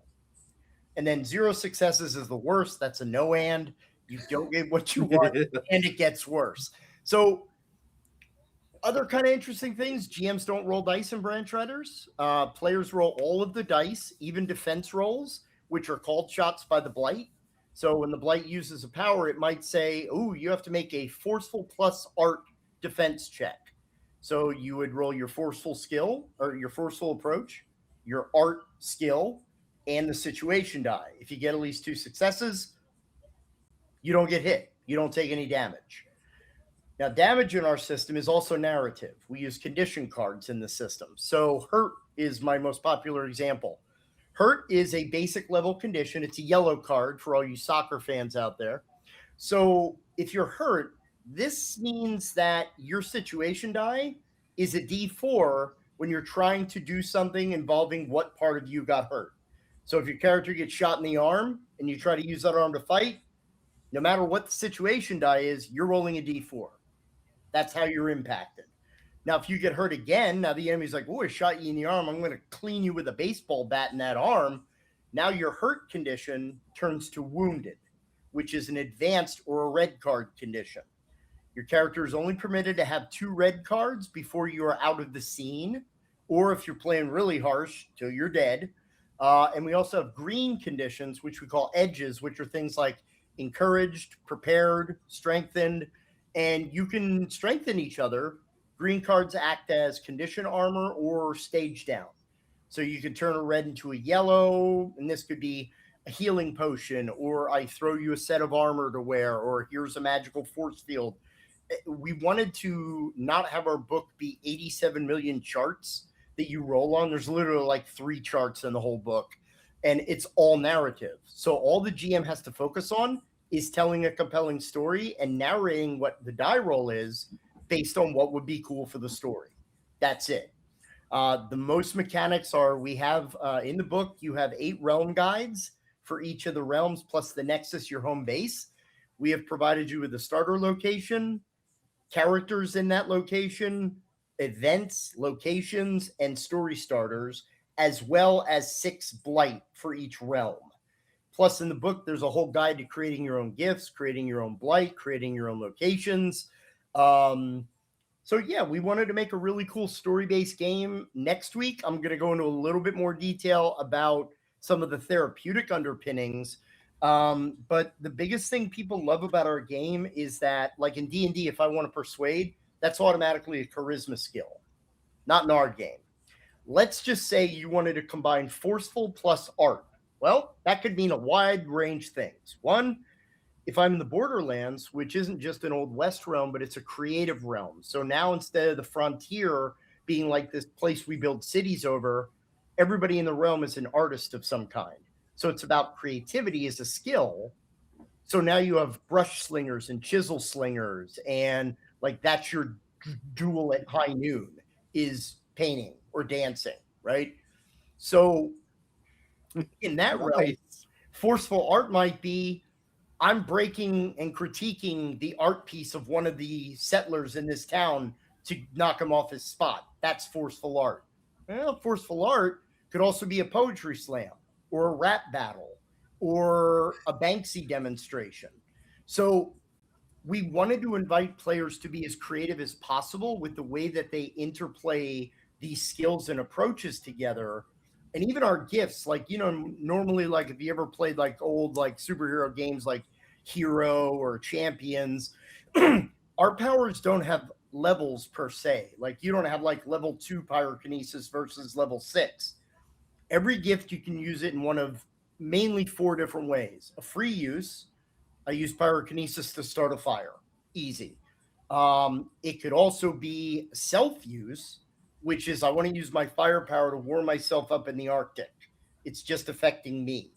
And then 0 successes is the worst. That's a no and. You don't get what you want, and it gets worse. So Other kind of interesting things, GMs don't roll dice in branch riders. Players roll all of the dice, even defense rolls, which are called shots by the blight. So when the blight uses a power, it might say, oh, you have to make a forceful plus art defense check. So you would roll your forceful skill or your forceful approach, your art skill, and the situation die. If you get at least 2 successes, you don't get hit. You don't take any damage. Now, damage in our system is also narrative. We use condition cards in the system. So hurt is my most popular example. Hurt is a basic level condition. It's a yellow card for all you soccer fans out there. So if you're hurt, this means that your situation die is a D4 when you're trying to do something involving what part of you got hurt. So if your character gets shot in the arm and you try to use that arm to fight, no matter what the situation die is, you're rolling a D4. That's how you're impacted. Now, if you get hurt again, now the enemy's like, oh, I shot you in the arm. I'm going to clean you with a baseball bat in that arm. Now your hurt condition turns to wounded, which is an advanced or a red card condition. Your character is only permitted to have 2 red cards before you are out of the scene, or if you're playing really harsh, till you're dead. And we also have green conditions, which we call edges, which are things like encouraged, prepared, strengthened, and you can strengthen each other. Green cards act as condition armor or stage down. So you can turn a red into a yellow, and this could be a healing potion, or I throw you a set of armor to wear, or here's a magical force field. We wanted to not have our book be 87 million charts that you roll on. There's literally like 3 charts in the whole book, and it's all narrative. So all the GM has to focus on is telling a compelling story and narrating what the die roll is based on what would be cool for the story. That's it. The most mechanics are, we have in the book, you have 8 realm guides for each of the realms, plus the Nexus, your home base. We have provided you with a starter location, characters in that location, events, locations, and story starters, as well as 6 blight for each realm. Plus, in the book, there's a whole guide to creating your own gifts, creating your own blight, creating your own locations. So, yeah, we wanted to make a really cool story-based game. Next week, I'm going to go into a little bit more detail about some of the therapeutic underpinnings. But the biggest thing people love about our game is that, like in D&D, if I want to persuade, that's automatically a charisma skill. Not in our game. Let's just say you wanted to combine forceful plus art. Well, that could mean a wide range of things. One, if I'm in the Borderlands, which isn't just an Old West realm, but it's a creative realm. So now instead of the frontier being like this place we build cities over, everybody in the realm is an artist of some kind. So it's about creativity as a skill. So now you have brush slingers and chisel slingers, and like that's your duel at high noon is painting or dancing, right? So in that realm, forceful art might be, I'm breaking and critiquing the art piece of one of the settlers in this town to knock him off his spot. That's forceful art. Well, forceful art could also be a poetry slam or a rap battle or a Banksy demonstration. So we wanted to invite players to be as creative as possible with the way that they interplay these skills and approaches together. And even our gifts, like, you know, normally, like if you ever played like old, like superhero games like Hero or Champions, our powers don't have levels per se. Like you don't have like level 2 pyrokinesis versus level 6. Every gift you can use it in one of mainly 4 different ways. A free use, I use pyrokinesis to start a fire. Easy. It could also be self-use, which is I want to use my firepower to warm myself up in the Arctic. It's just affecting me.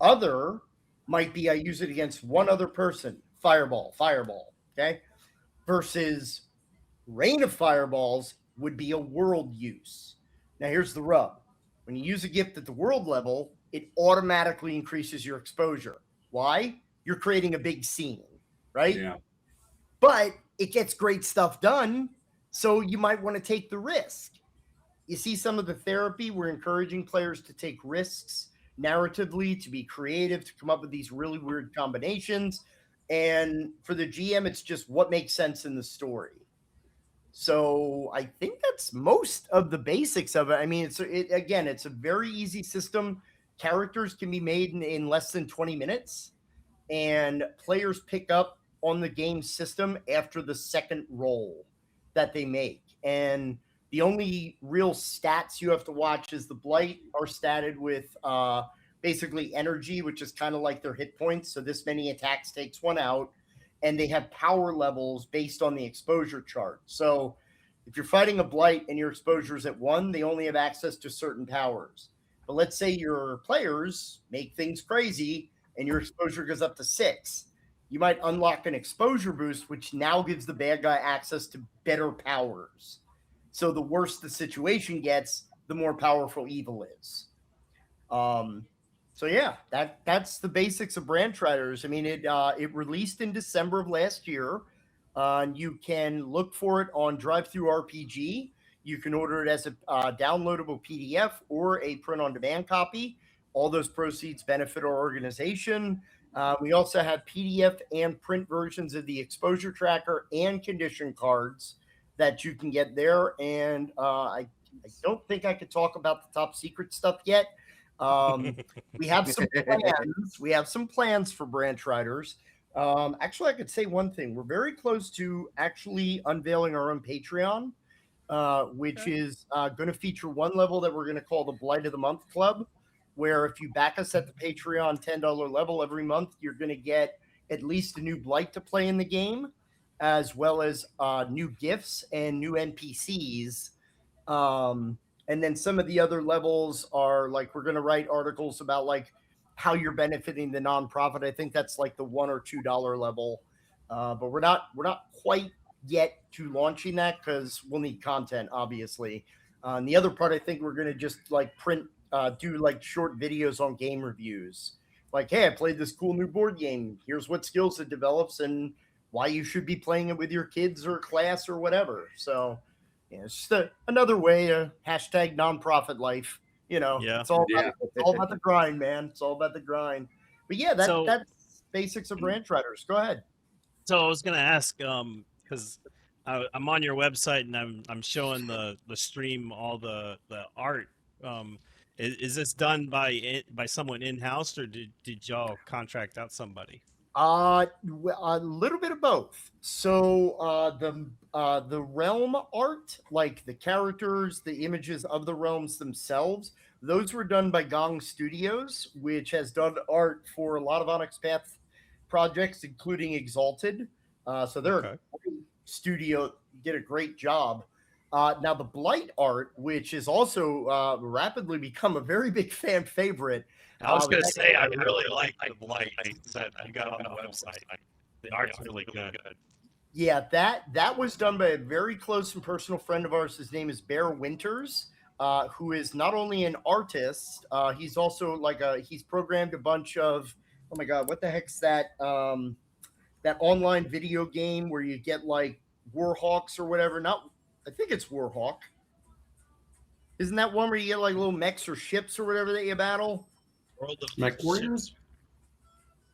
Other might be I use it against one other person. Fireball, okay? Versus rain of fireballs would be a world use. Now here's the rub. When you use a gift at the world level, it automatically increases your exposure. Why? You're creating a big scene, right? Yeah. But it gets great stuff done, so you might want to take the risk. You see some of the therapy, we're encouraging players to take risks narratively, to be creative, to come up with these really weird combinations. And for the GM, it's just what makes sense in the story. So I think that's most of the basics of it. I mean, it's a very easy system. Characters can be made in less than 20 minutes, and players pick up on the game system after the second roll that they make. And the only real stats you have to watch is the blight are statted with basically energy, which is kind of like their hit points. So this many attacks takes one out, and they have power levels based on the exposure chart. So if you're fighting a blight and your exposure is at 1, they only have access to certain powers. But let's say your players make things crazy and your exposure goes up to 6. You might unlock an exposure boost, which now gives the bad guy access to better powers. So the worse the situation gets, the more powerful evil is. So yeah, that's the basics of Branch Riders. I mean, it released in December of last year. You can look for it on DriveThruRPG. You can order it as a downloadable PDF or a print-on-demand copy. All those proceeds benefit our organization. We also have PDF and print versions of the exposure tracker and condition cards that you can get there. And I don't think I could talk about the top secret stuff yet. We have some plans. We have some plans for Branch Riders. Actually, I could say one thing. We're very close to actually unveiling our own Patreon, which is going to feature one level that we're going to call the Blight of the Month Club, where if you back us at the Patreon $10 level every month, you're going to get at least a new Blight to play in the game, as well as new gifts and new NPCs. And then some of the other levels are like, we're going to write articles about like how you're benefiting the nonprofit. I think that's like the $1 or $2 level. But we're not quite yet to launching that because we'll need content, obviously. And the other part, I think we're going to just like do like short videos on game reviews. Like, hey, I played this cool new board game. Here's what skills it develops and why you should be playing it with your kids or class or whatever. So yeah, it's just another way to hashtag nonprofit life. You know, it's all about the grind, man. It's all about the grind. But yeah, that's basics of Branch Riders. Go ahead. So I was gonna ask, because I'm on your website and I'm showing the stream, all the art. Is this done by someone in house, or did y'all contract out somebody? A little bit of both. So the realm art, like the characters, the images of the realms themselves, those were done by Gong Studios, which has done art for a lot of Onyx Path projects, including Exalted. So they're a great studio, did a great job. Now the Blight art, which is also rapidly become a very big fan favorite. I was going to say, I really like the Blight that you got on the website. The art's really good. Yeah, that was done by a very close and personal friend of ours. His name is Bear Winters, who is not only an artist, he's also he's programmed a bunch of, oh my God, what the heck's that? That online video game where you get like Warhawks or whatever. I think it's Warhawk. Isn't that one where you get like little mechs or ships or whatever that you battle? World of Mech Warriors?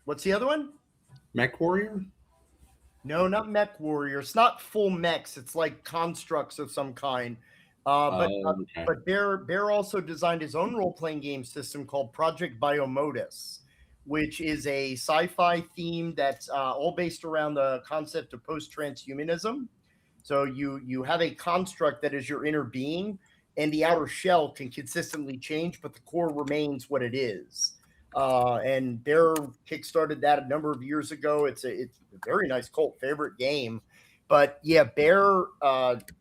What's the other one? Mech Warrior? No, not Mech Warrior. It's not full mechs. It's like constructs of some kind. But Bear also designed his own role-playing game system called Project Biomodus, which is a sci-fi theme that's all based around the concept of post-transhumanism. So you have a construct that is your inner being, and the outer shell can consistently change, but the core remains what it is. And Bear kickstarted that a number of years ago. It's a very nice cult favorite game. But yeah, Bear,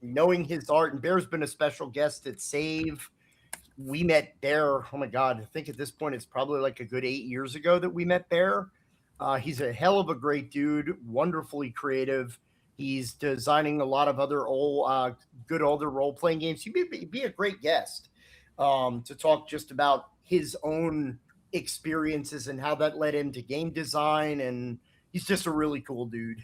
knowing his art, and Bear's been a special guest at Save. We met Bear, oh my God, I think at this point it's probably like a good 8 years ago that we met Bear. He's a hell of a great dude, wonderfully creative. He's designing a lot of other good older role-playing games. He'd be a great guest to talk just about his own experiences and how that led him to game design. And he's just a really cool dude.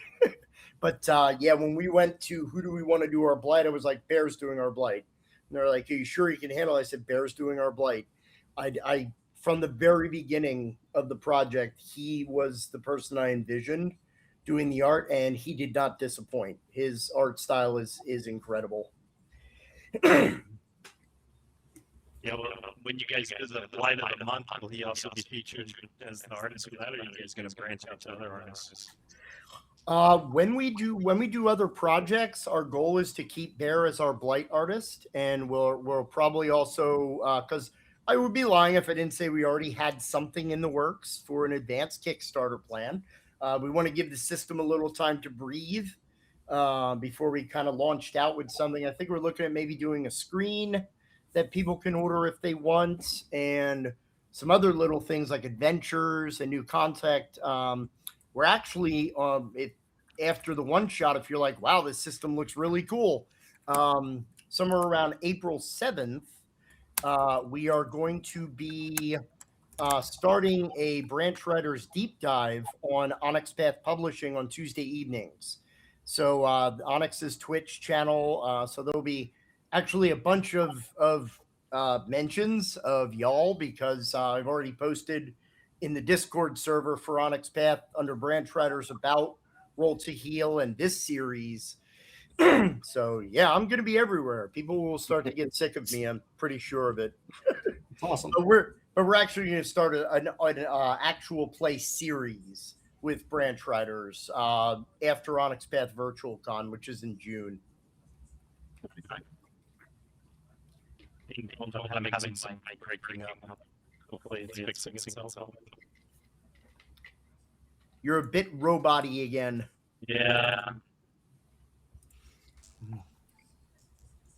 But yeah, when we went to who do we want to do our Blight, I was like, Bear's doing our Blight. And they're like, are you sure you can handle it? I said, Bear's doing our Blight. I from the very beginning of the project, he was the person I envisioned doing the art, and he did not disappoint. His art style is incredible. Yeah, well, when you guys do the Light of the Month, will he also be featured as the artist for that, or are you guys going to branch out to other artists? When we do other projects, our goal is to keep Bear as our blight artist, and we'll probably also because I would be lying if I didn't say we already had something in the works for an advanced Kickstarter plan. We want to give the system a little time to breathe before we kind of launched out with something. I think we're looking at maybe doing a screen that people can order if they want, and some other little things like adventures and new content. We're actually, after the one shot, if you're like, wow, this system looks really cool, somewhere around April 7th, we are going to be starting a Branch Writers deep dive on Onyx Path Publishing on Tuesday evenings. So Onyx's Twitch channel, so there'll be actually a bunch of mentions of y'all, because I've already posted in the Discord server for Onyx Path under Branch Writers about Roll to Heal and this series. So yeah, I'm going to be everywhere. People will start to get sick of me. I'm pretty sure of it. It's awesome. But we're actually going to start an actual play series with Branch Writers after Onyx Path Virtual Con, which is in June. Hopefully it's fixing itself. You're a bit robot-y again. Yeah.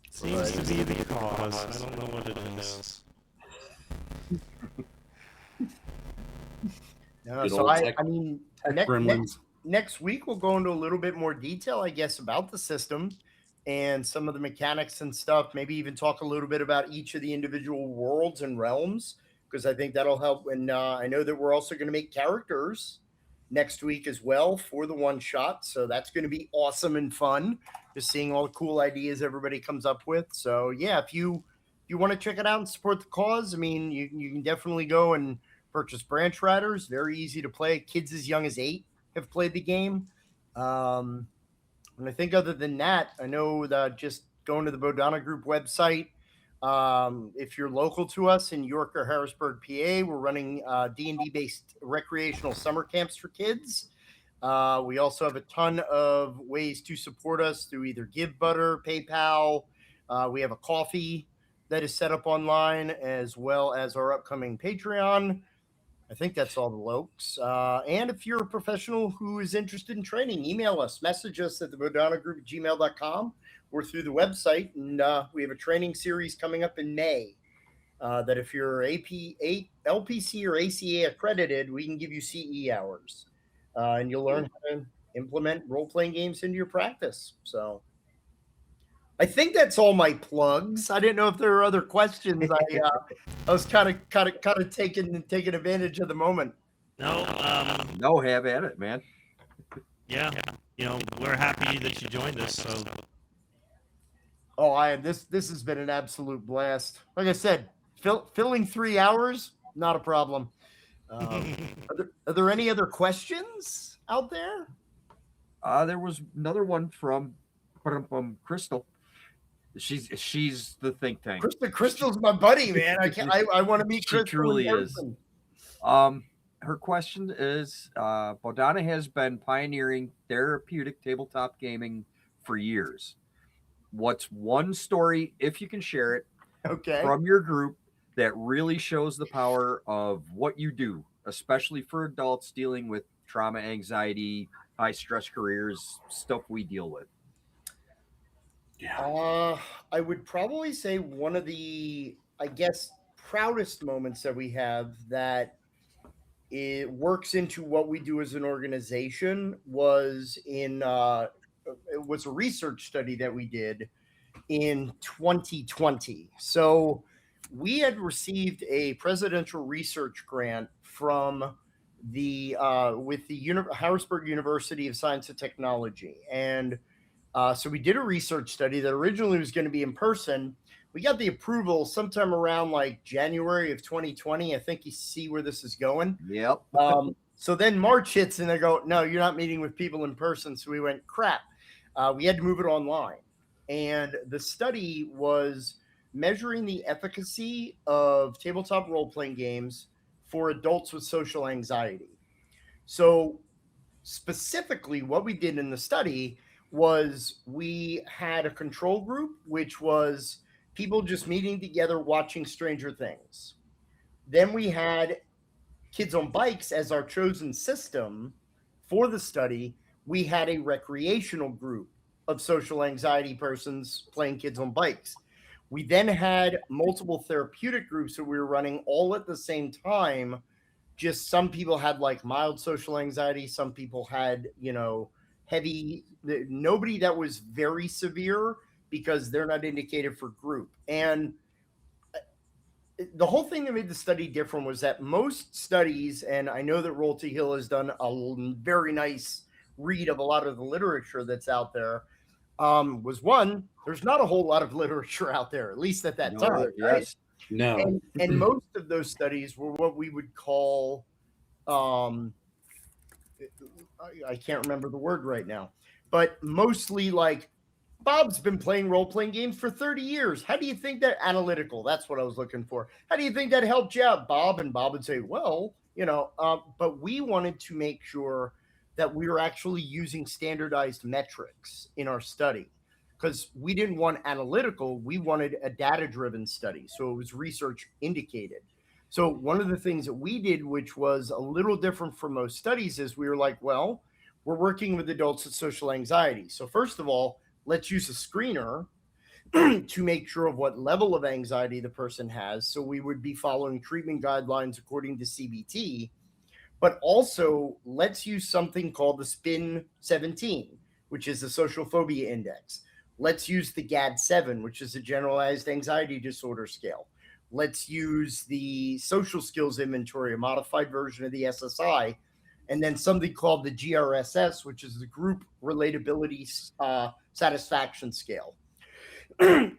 Seems to be the cause. I don't know what it is. So I mean, next week we'll go into a little bit more detail, I guess, about the system and some of the mechanics and stuff. Maybe even talk a little bit about each of the individual worlds and realms, because I think that'll help. And I know that we're also going to make characters next week as well for the one shot. So that's going to be awesome and fun, just seeing all the cool ideas everybody comes up with. So yeah, if you want to check it out and support the cause, I mean, you can definitely go and purchase Branch Riders. Very easy to play. Kids as young as 8 have played the game. And I think other than that, I know that just going to the Bodhana Group website, if you're local to us in York or Harrisburg, PA, we're running D&D based recreational summer camps for kids. We also have a ton of ways to support us through either GiveButter, PayPal. We have a coffee that is set up online, as well as our upcoming Patreon. I think that's all the lokes. And if you're a professional who is interested in training, email us, message us at the Bodhana Group at gmail.com or through the website. And we have a training series coming up in May that if you're LPC or ACA accredited, we can give you CE hours. And you'll learn how to implement role-playing games into your practice. So I think that's all my plugs. I didn't know if there were other questions. I was kind of taking advantage of the moment. No, have at it, man. Yeah, we're happy that you joined us. So, This has been an absolute blast. Like I said, filling 3 hours, not a problem. Are there any other questions out there? There was another one from Crystal. She's the think tank. Crystal's my buddy, man. I want to meet Crystal. She truly is. Her question is, Bodhana has been pioneering therapeutic tabletop gaming for years. What's one story, if you can share it, from your group that really shows the power of what you do, especially for adults dealing with trauma, anxiety, high stress careers, stuff we deal with? Yeah. I would probably say one of the, I guess, proudest moments that we have that it works into what we do as an organization was it was a research study that we did in 2020. So we had received a presidential research grant from with the Harrisburg University of Science and Technology. And so we did a research study that originally was going to be in person. We got the approval sometime around like January of 2020. I think you see where this is going. Yep. So then March hits and they go, no, you're not meeting with people in person. So we went, crap. We had to move it online. And the study was measuring the efficacy of tabletop role-playing games for adults with social anxiety. So specifically, what we did in the study was we had a control group, which was people just meeting together watching Stranger Things. Then we had kids on bikes as our chosen system for the study. We had a recreational group of social anxiety persons playing kids on bikes. We then had multiple therapeutic groups that we were running all at the same time. Just some people had like mild social anxiety. Some people had, heavy, nobody that was very severe because they're not indicated for group. And the whole thing that made the study different was that most studies, and I know that Royalty Hill has done a very nice read of a lot of the literature that's out there, was one, there's not a whole lot of literature out there, at least at that time. Yes. Right? No. And most of those studies were what we would call, I can't remember the word right now, but mostly like, Bob's been playing role-playing games for 30 years. How do you think that analytical? That's what I was looking for. How do you think that helped you out, Bob? And Bob would say, well, but we wanted to make sure that we were actually using standardized metrics in our study because we didn't want analytical. We wanted a data-driven study. So it was research indicated. So one of the things that we did, which was a little different from most studies, is we were like, well, we're working with adults with social anxiety. So first of all, let's use a screener to make sure of what level of anxiety the person has. So we would be following treatment guidelines according to CBT, but also let's use something called the SPIN 17, which is the social phobia index. Let's use the GAD-7, which is a generalized anxiety disorder scale. Let's use the social skills inventory, a modified version of the SSI, and then something called the GRSS, which is the group relatability satisfaction scale.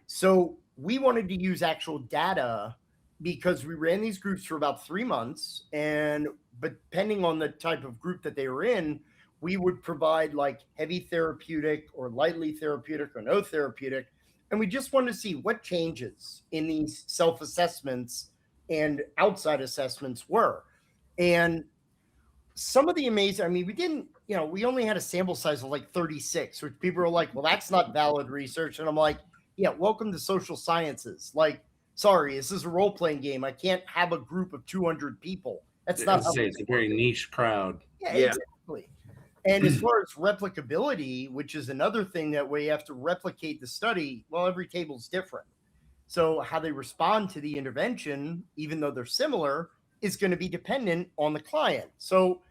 So we wanted to use actual data because we ran these groups for about 3 months. But depending on the type of group that they were in, we would provide like heavy therapeutic or lightly therapeutic or no therapeutic. And we just wanted to see what changes in these self-assessments and outside assessments were. And some of the amazing, we didn't, we only had a sample size of like 36, which people are like, well, that's not valid research. And I'm like, yeah, welcome to social sciences. Like, sorry, this is a role-playing game. I can't have a group of 200 people. That's not. It's a very niche crowd. Yeah, exactly. And as far as replicability, which is another thing that we have to replicate the study, well, every table's different. So how they respond to the intervention, even though they're similar, is going to be dependent on the client. So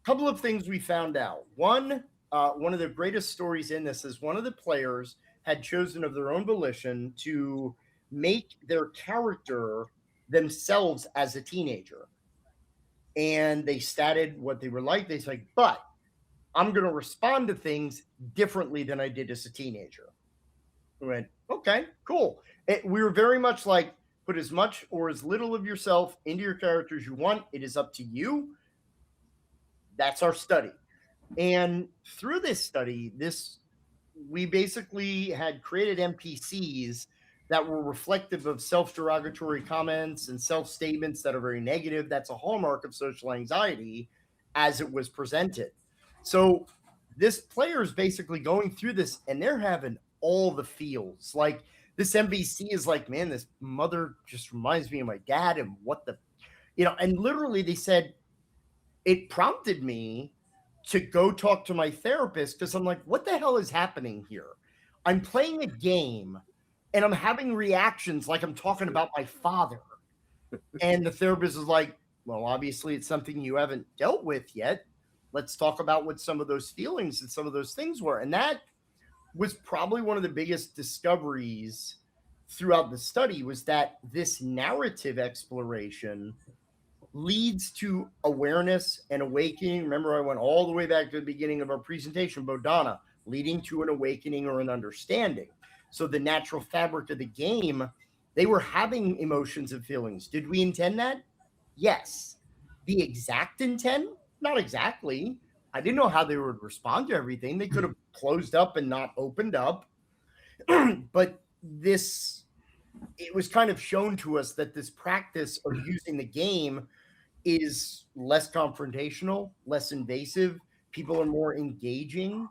a couple of things we found out. One of the greatest stories in this is one of the players had chosen of their own volition to make their character themselves as a teenager. And they stated what they were like. They said, but I'm going to respond to things differently than I did as a teenager. We went, okay, cool. We were very much like, put as much or as little of yourself into your character as you want. It is up to you. That's our study. And through this study, we basically had created NPCs that were reflective of self-derogatory comments and self-statements that are very negative. That's a hallmark of social anxiety as it was presented. So this player is basically going through this and they're having all the feels. Like this NPC is like, man, this mother just reminds me of my dad and and literally they said, it prompted me to go talk to my therapist because I'm like, what the hell is happening here? I'm playing a game and I'm having reactions like I'm talking about my father. And the therapist is like, well, obviously it's something you haven't dealt with yet. Let's talk about what some of those feelings and some of those things were. And that was probably one of the biggest discoveries throughout the study, was that this narrative exploration leads to awareness and awakening. Remember, I went all the way back to the beginning of our presentation, Bodhana, leading to an awakening or an understanding. So the natural fabric of the game, they were having emotions and feelings. Did we intend that? Yes. The exact intent? Not exactly. I didn't know how they would respond to everything. They could have closed up and not opened up. But it was kind of shown to us that this practice of using the game is less confrontational, less invasive. People are more engaging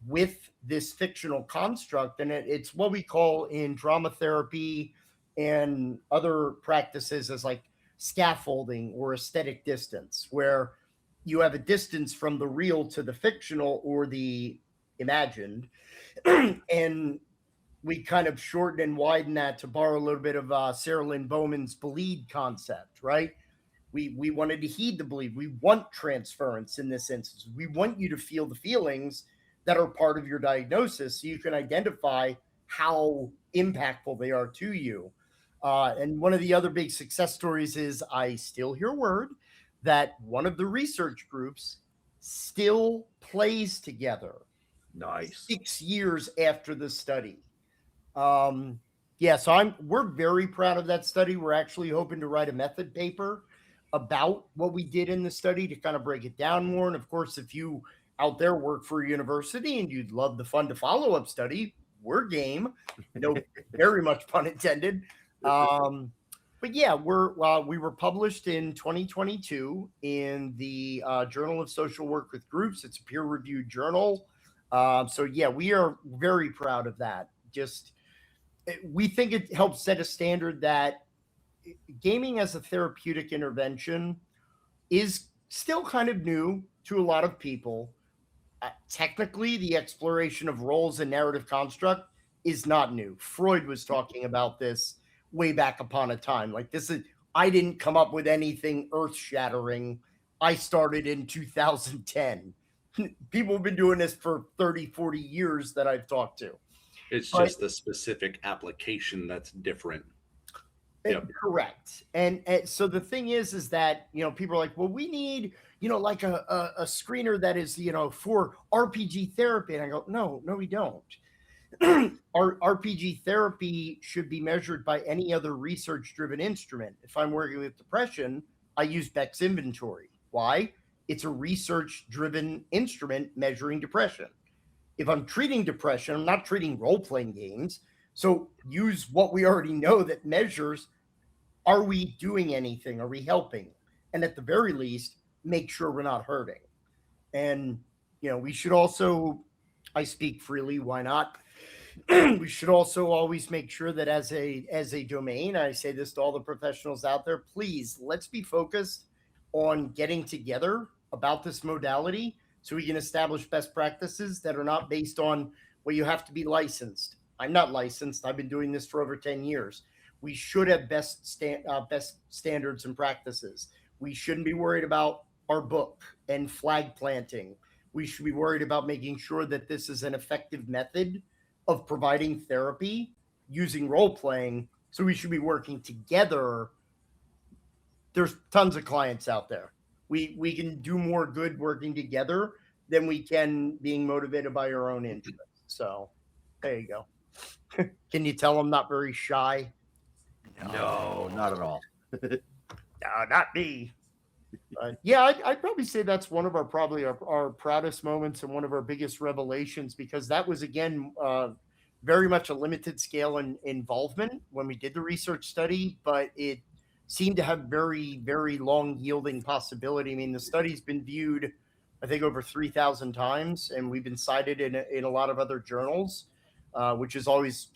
with this fictional construct. And it's what we call in drama therapy and other practices as like scaffolding or aesthetic distance, where you have a distance from the real to the fictional or the imagined. And we kind of shorten and widen that to borrow a little bit of Sarah Lynn Bowman's bleed concept, right? We wanted to heed the bleed. We want transference in this instance. We want you to feel the feelings that are part of your diagnosis so you can identify how impactful they are to you. And one of the other big success stories is I still hear word that one of the research groups still plays together. Nice. 6 years after the study. Yeah, so we're very proud of that study. We're actually hoping to write a method paper about what we did in the study to kind of break it down more. And of course, if you out there work for a university and you'd love the fun to follow-up study, we're game. No, very much pun intended. But yeah, we were published in 2022 in the Journal of Social Work with Groups. It's a peer-reviewed journal. So yeah, we are very proud of that. We think it helps set a standard that gaming as a therapeutic intervention is still kind of new to a lot of people. Technically, the exploration of roles and narrative construct is not new. Freud was talking about this way back upon a time. Like I didn't come up with anything earth-shattering. I started in 2010. People have been doing this for 30, 40 years that I've talked to. It's just the specific application that's different. Yep. Correct. And so the thing is that, people are like, well, we need, like a screener that is, for RPG therapy. And I go, no, we don't. Our RPG therapy should be measured by any other research-driven instrument. If I'm working with depression, I use Beck's inventory. Why? It's a research-driven instrument measuring depression. If I'm treating depression, I'm not treating role-playing games. So use what we already know that measures, are we doing anything? Are we helping? And at the very least, make sure we're not hurting. And, we should also, I speak freely, why not? We should also always make sure that as a domain, I say this to all the professionals out there, please, let's be focused on getting together about this modality so we can establish best practices that are not based on, well, you have to be licensed. I'm not licensed. I've been doing this for over 10 years. We should have best standards and practices. We shouldn't be worried about our book and flag planting. We should be worried about making sure that this is an effective method of providing therapy using role playing. So we should be working together. There's tons of clients out there. We can do more good working together than we can being motivated by our own interests. So there you go. Can you tell I'm not very shy? No, not at all. No, not me. Yeah, I'd probably say that's one of our proudest moments and one of our biggest revelations, because that was, again, very much a limited scale involvement when we did the research study, but it seemed to have very, very long yielding possibility. I mean, the study's been viewed, I think, over 3,000 times, and we've been cited in a lot of other journals, which is always,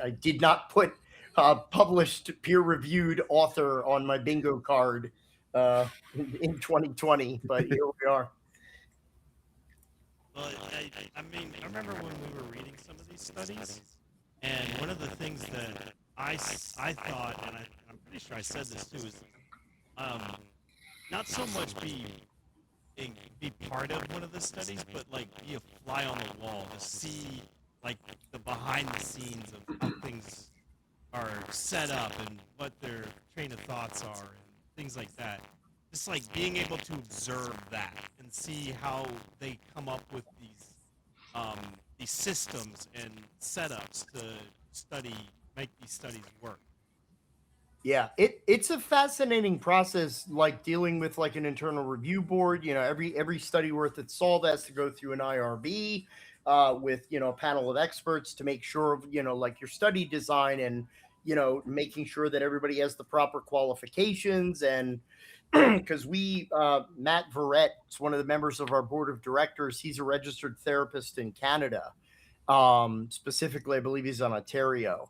I did not put published peer-reviewed author on my bingo card in 2020, but here we are. Well, I mean, I remember when we were reading some of these studies, and one of the things that I thought, and I'm pretty sure I said this too, is not so much be part of one of the studies, but like be a fly on the wall to see like the behind the scenes of how things are set up and what their train of thoughts are and things like that. Just like being able to observe that and see how they come up with these systems and setups to make these studies work. Yeah, it's a fascinating process, like dealing with like an internal review board. Every study worth its salt has to go through an IRB with a panel of experts to make sure of like your study design, and making sure that everybody has the proper qualifications. And because Matt Verrett is one of the members of our board of directors. He's a registered therapist in Canada. Specifically, I believe he's on Ontario.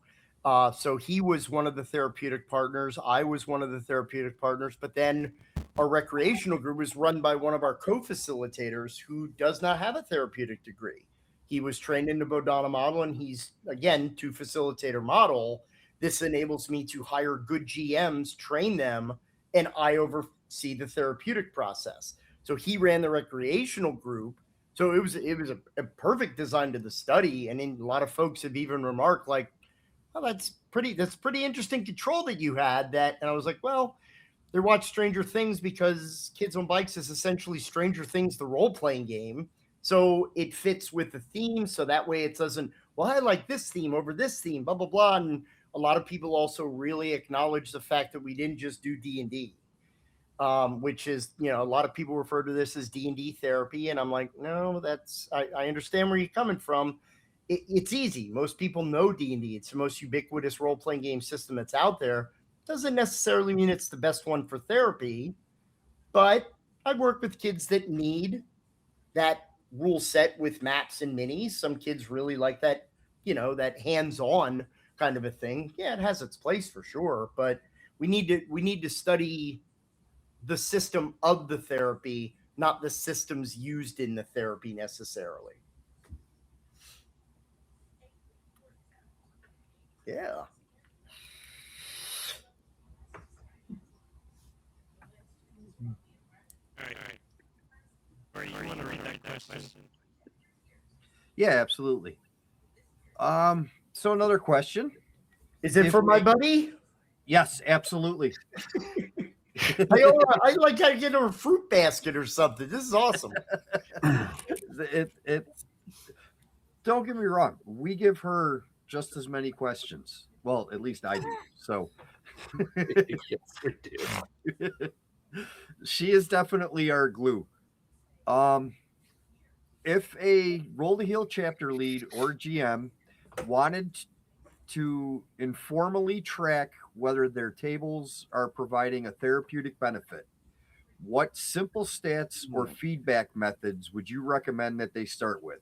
So he was one of the therapeutic partners. I was one of the therapeutic partners. But then our recreational group was run by one of our co-facilitators who does not have a therapeutic degree. He was trained in the Bodhana model, and he's, again, to facilitator model. This enables me to hire good GMs, train them, and I oversee the therapeutic process. So he ran the recreational group. So it was a perfect design to the study. And a lot of folks have even remarked, like, oh, that's pretty interesting control that you had that. And I was like, well, they watch Stranger Things because Kids on Bikes is essentially Stranger Things, the role-playing game. So it fits with the theme. So that way it doesn't, well, I like this theme over this theme, blah, blah, blah. And a lot of people also really acknowledge the fact that we didn't just do D&D, which is, a lot of people refer to this as D&D therapy. And I'm like, no, I understand where you're coming from. It's easy. Most people know D&D. It's the most ubiquitous role-playing game system that's out there. Doesn't necessarily mean it's the best one for therapy, but I work with kids that need that rule set with maps and minis. Some kids really like that, that hands-on kind of a thing. Yeah, it has its place for sure, but we need to study the system of the therapy, not the systems used in the therapy necessarily. Yeah. All right. Or you want to read that question? Yeah, absolutely. So another question. Is it for my buddy? Yes, absolutely. I like to get her a fruit basket or something. This is awesome. Don't get me wrong. We give her just as many questions. Well, at least I do. So Yes, we do. She is definitely our glue. If a Roll to Heal chapter lead or GM wanted to informally track whether their tables are providing a therapeutic benefit, what simple stats or feedback methods would you recommend that they start with?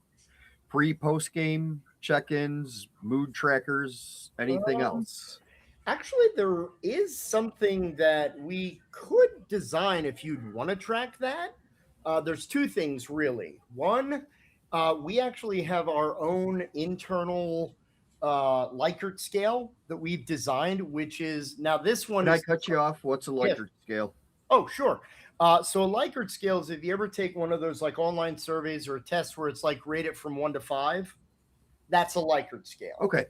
Pre-post game check-ins, mood trackers, anything else? Actually, there is something that we could design if you'd want to track that. There's two things, really. One, we actually have our own internal Likert scale that we've designed, which is, now this one Can is... I cut you off? What's a Likert scale? Oh, sure. So a Likert scale is, if you ever take one of those like online surveys or a test where it's like rate it from 1 to 5, that's a Likert scale. Okay.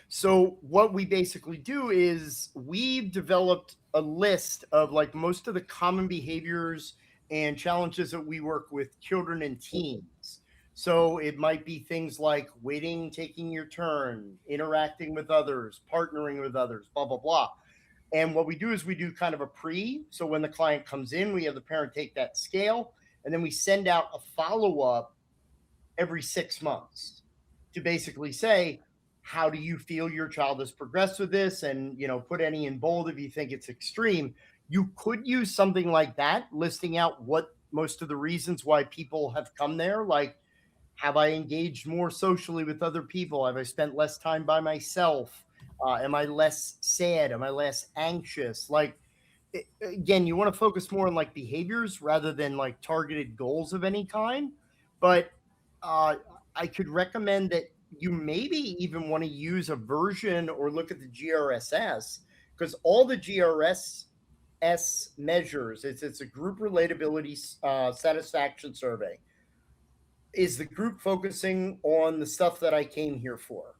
So what we basically do is we've developed a list of like most of the common behaviors and challenges that we work with children and teens. So it might be things like waiting, taking your turn, interacting with others, partnering with others, blah, blah, blah. And what we do is we do kind of a pre. So when the client comes in, we have the parent take that scale, and then we send out a follow-up every 6 months to basically say, how do you feel your child has progressed with this? And, put any in bold if you think it's extreme. You could use something like that, listing out what most of the reasons why people have come there. Like, have I engaged more socially with other people? Have I spent less time by myself? Am I less sad? Am I less anxious? Like, again, you want to focus more on like behaviors rather than like targeted goals of any kind. But I could recommend that you maybe even want to use a version or look at the GRSS, because all the GRSS measures, it's a group relatability satisfaction survey. Is the group focusing on the stuff that I came here for?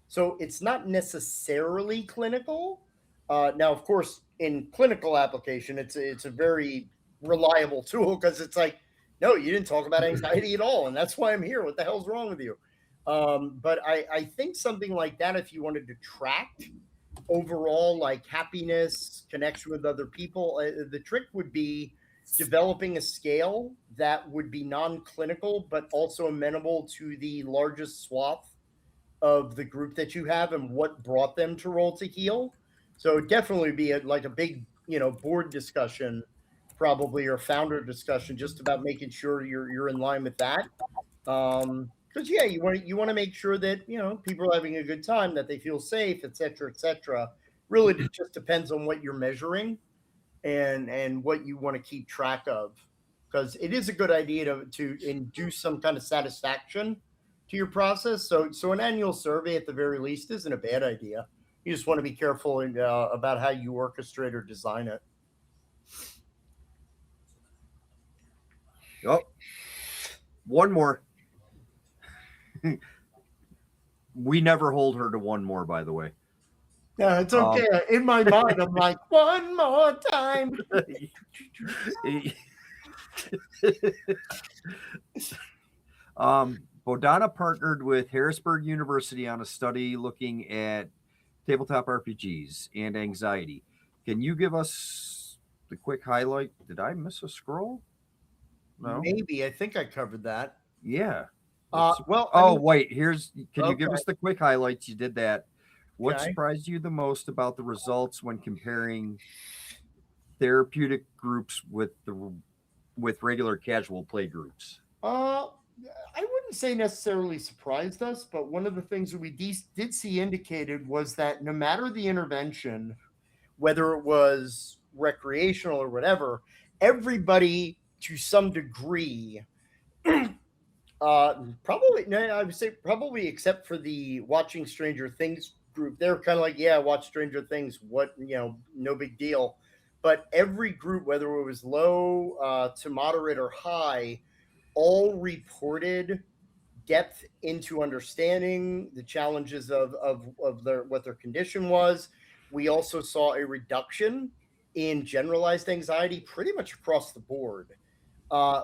So it's not necessarily clinical. Now, of course, in clinical application, it's a very reliable tool, because it's like, no, you didn't talk about anxiety at all, and that's why I'm here. What the hell's wrong with you? But I think something like that, if you wanted to track overall like happiness, connection with other people. The trick would be developing a scale that would be non-clinical, but also amenable to the largest swath of the group that you have and what brought them to roll to heal. So it'd definitely be like a big, board discussion, probably, or founder discussion, just about making sure you're in line with that. Because yeah, you want to make sure that people are having a good time, that they feel safe, etc., etc. Really, it just depends on what you're measuring and what you want to keep track of, because it is a good idea to induce some kind of satisfaction to your process. So an annual survey at the very least isn't a bad idea. You just want to be careful about how you orchestrate or design it. Oh, one more. We never hold her to one more, by the way. Yeah, it's okay. In my mind, I'm like, one more time. Bodhana partnered with Harrisburg University on a study looking at tabletop RPGs and anxiety. Can you give us the quick highlight? Did I miss a scroll? No. Maybe. I think I covered that. Yeah. Wait. Can you give us the quick highlights? You did that. What Okay. surprised you the most about the results when comparing therapeutic groups with regular casual play groups? I wouldn't say necessarily surprised us, but one of the things that we did see indicated was that no matter the intervention, whether it was recreational or whatever, everybody to some degree, probably, no, I would say probably except for the Watching Stranger Things group, they're kind of like, yeah, watch Stranger Things, what, no big deal. But every group, whether it was low to moderate or high, all reported depth into understanding the challenges of what their condition was. We also saw a reduction in generalized anxiety pretty much across the board,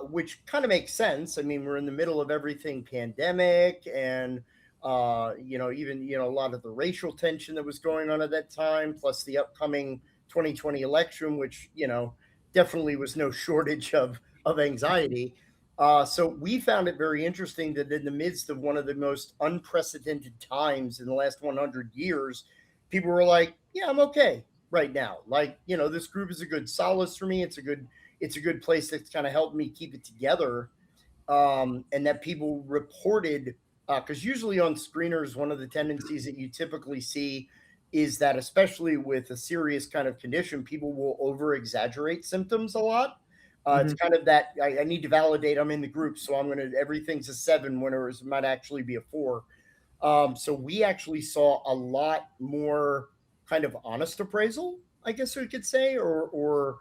which kind of makes sense. I mean, we're in the middle of everything pandemic, and even a lot of the racial tension that was going on at that time, plus the upcoming 2020 election, which definitely was no shortage of anxiety. So we found it very interesting that in the midst of one of the most unprecedented times in the last 100 years, people were like, yeah, I'm okay right now. Like, this group is a good solace for me. It's a good place that's kind of helped me keep it together. And that people reported, because usually on screeners, one of the tendencies that you typically see is that, especially with a serious kind of condition, people will over exaggerate symptoms a lot. It's kind of that I need to validate I'm in the group, so everything's a 7 when it might actually be a 4. So we actually saw a lot more kind of honest appraisal, I guess we could say, or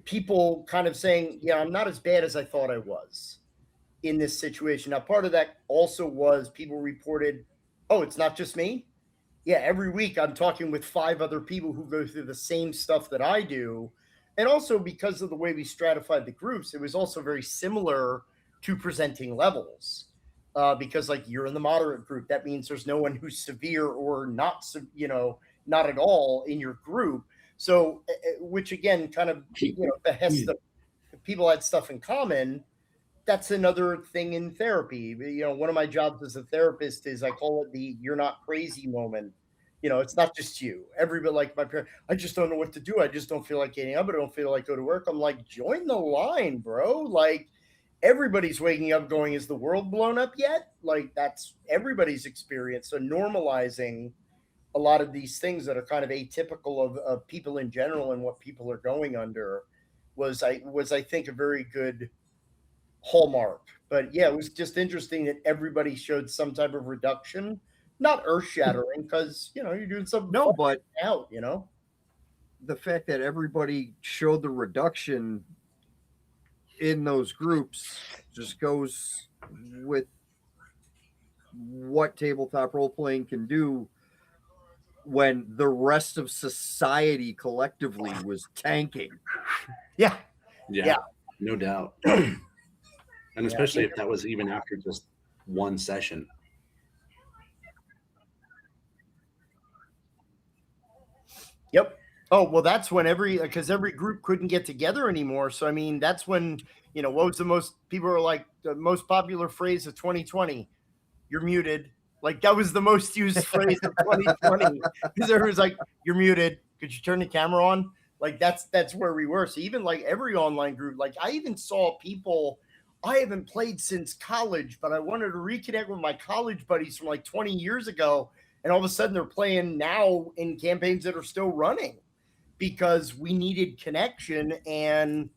people kind of saying, yeah, I'm not as bad as I thought I was in this situation. Now, part of that also was people reported, oh, it's not just me. Yeah, every week I'm talking with 5 other people who go through the same stuff that I do. And also because of the way we stratified the groups, it was also very similar to presenting levels. Because like you're in the moderate group, that means there's no one who's severe or not, not at all in your group. So, which again, kind of, behests that people had stuff in common. That's another thing in therapy. One of my jobs as a therapist is I call it the "you're not crazy" moment. It's not just you. Everybody, like my parents, I just don't know what to do. I just don't feel like getting up. I don't feel like go to work. I'm like, join the line, bro. Like everybody's waking up going, is the world blown up yet? Like that's everybody's experience. So normalizing a lot of these things that are kind of atypical of people in general and what people are going under was I think a very good hallmark. But yeah, it was just interesting that everybody showed some type of reduction. Not earth shattering, because you're doing something but out, the fact that everybody showed the reduction in those groups just goes with what tabletop role playing can do when the rest of society collectively was tanking. Yeah, no doubt. And especially if that was even after just one session. Yep. Oh, well, that's when because every group couldn't get together anymore. So, I mean, that's when, what was the most, people were like, the most popular phrase of 2020, you're muted. Like, that was the most used phrase of 2020 because everyone's like, you're muted. Could you turn the camera on? Like, that's where we were. So, even like every online group, like, I even saw people I haven't played since college, but I wanted to reconnect with my college buddies from like 20 years ago. And all of a sudden, they're playing now in campaigns that are still running because we needed connection. And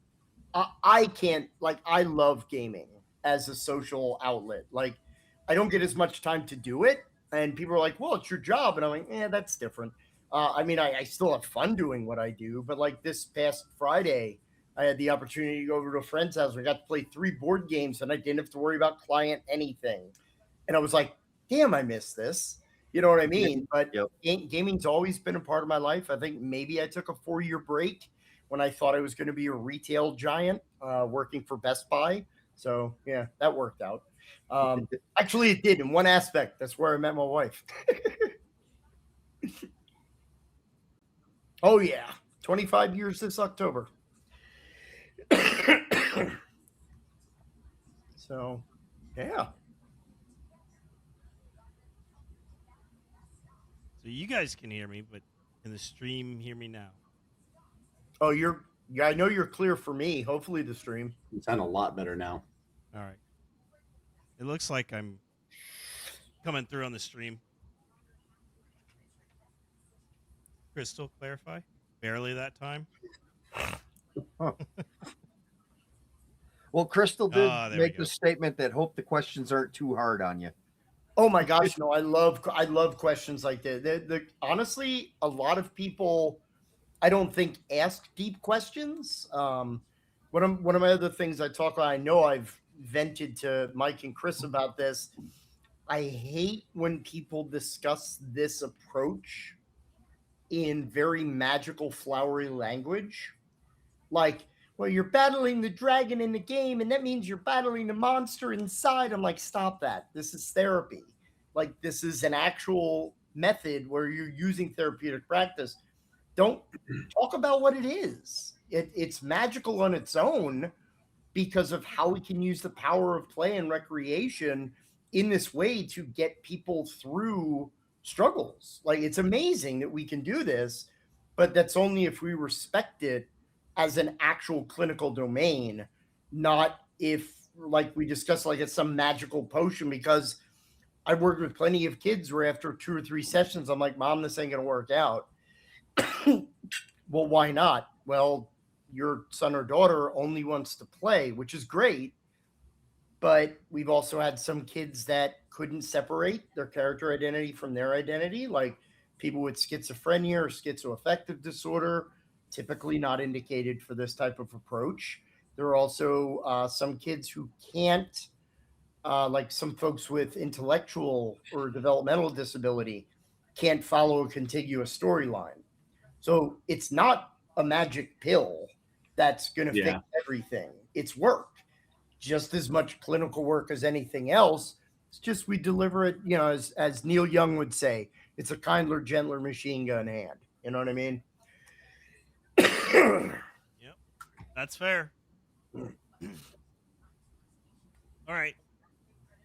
I can't, like, I love gaming as a social outlet. Like, I don't get as much time to do it. And people are like, well, it's your job. And I'm like, that's different. I mean, I still have fun doing what I do. But like this past Friday, I had the opportunity to go over to a friend's house. We got to play 3 board games and I didn't have to worry about client anything. And I was like, damn, I miss this. You know what I mean? But gaming's always been a part of my life. I think maybe I took a 4-year break when I thought I was going to be a retail giant working for Best Buy. So, yeah, that worked out. Actually, it did in one aspect. That's where I met my wife. Oh, yeah. 25 years this October. So, yeah. So you guys can hear me, but can the stream hear me now? Oh, I know you're clear for me. Hopefully the stream. You sound a lot better now. All right. It looks like I'm coming through on the stream. Crystal, clarify. Barely that time. Huh. Well, Crystal did make the go. statement that hope the questions aren't too hard on you. Oh my gosh, no! I love questions like that. Honestly, a lot of people, I don't think, ask deep questions. One of my other things I talk about, I know I've vented to Mike and Chris about this. I hate when people discuss this approach in very magical, flowery language, like, well, you're battling the dragon in the game, and that means you're battling the monster inside. I'm like, stop that. This is therapy. Like, this is an actual method where you're using therapeutic practice. Don't talk about what it is. It's magical on its own because of how we can use the power of play and recreation in this way to get people through struggles. Like, it's amazing that we can do this, but that's only if we respect it as an actual clinical domain, not if, like we discussed, like it's some magical potion. Because I've worked with plenty of kids where after 2 or 3 sessions, I'm like, Mom, this ain't going to work out. Well, why not? Well, your son or daughter only wants to play, which is great. But we've also had some kids that couldn't separate their character identity from their identity, like people with schizophrenia or schizoaffective disorder, typically not indicated for this type of approach. There are also some kids who can't, like some folks with intellectual or developmental disability, can't follow a contiguous storyline. So it's not a magic pill that's going to fix everything. It's work, just as much clinical work as anything else. It's just we deliver it, as Neil Young would say, it's a kinder, gentler machine gun hand. You know what I mean? Yep, that's fair. All right.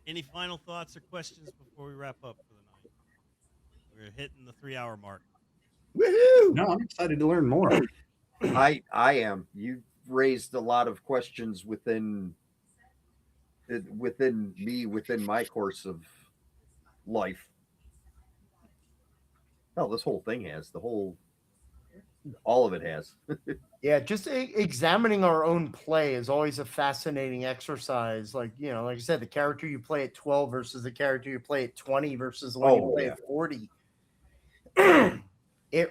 Any final thoughts or questions before we wrap up for the night? We're hitting the 3-hour mark. Woohoo! No, I'm excited to learn more. I am. You raised a lot of questions within me, within my course of life. Well, this whole thing has all of it has. Yeah, just examining our own play is always a fascinating exercise. Like, like I said, the character you play at 12 versus the character you play at 20 versus the one you play at 40.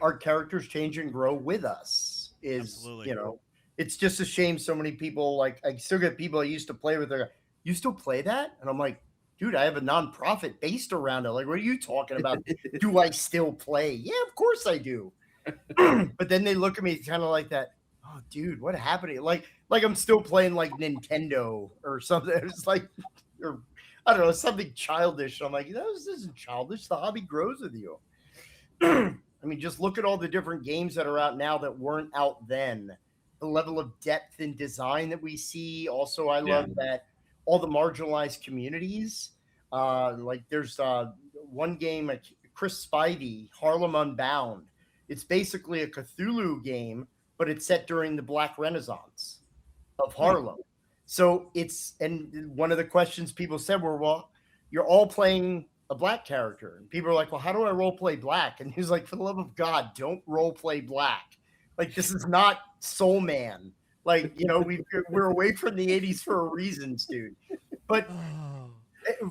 Our characters change and grow with us. Absolutely. It's just a shame so many people, like, I still get people I used to play with, you still play that? And I'm like, dude, I have a nonprofit based around it. Like, what are you talking about? Do I still play? Yeah, of course I do. But then they look at me kind of like that. Oh, dude, what happened? Like I'm still playing like Nintendo or something. It's like, or I don't know, something childish. I'm like, this isn't childish. The hobby grows with you. I mean, just look at all the different games that are out now that weren't out then. The level of depth and design that we see. Also, I love that all the marginalized communities. Like there's one game, Chris Spivey, Harlem Unbound. It's basically a Cthulhu game, but it's set during the Black Renaissance of Harlem. So and one of the questions people said were, well, you're all playing a black character. And people are like, well, how do I role play black? And he's like, for the love of God, don't role play black. Like, this is not Soul Man. Like, you know, we're away from the 80s for a reason, dude. But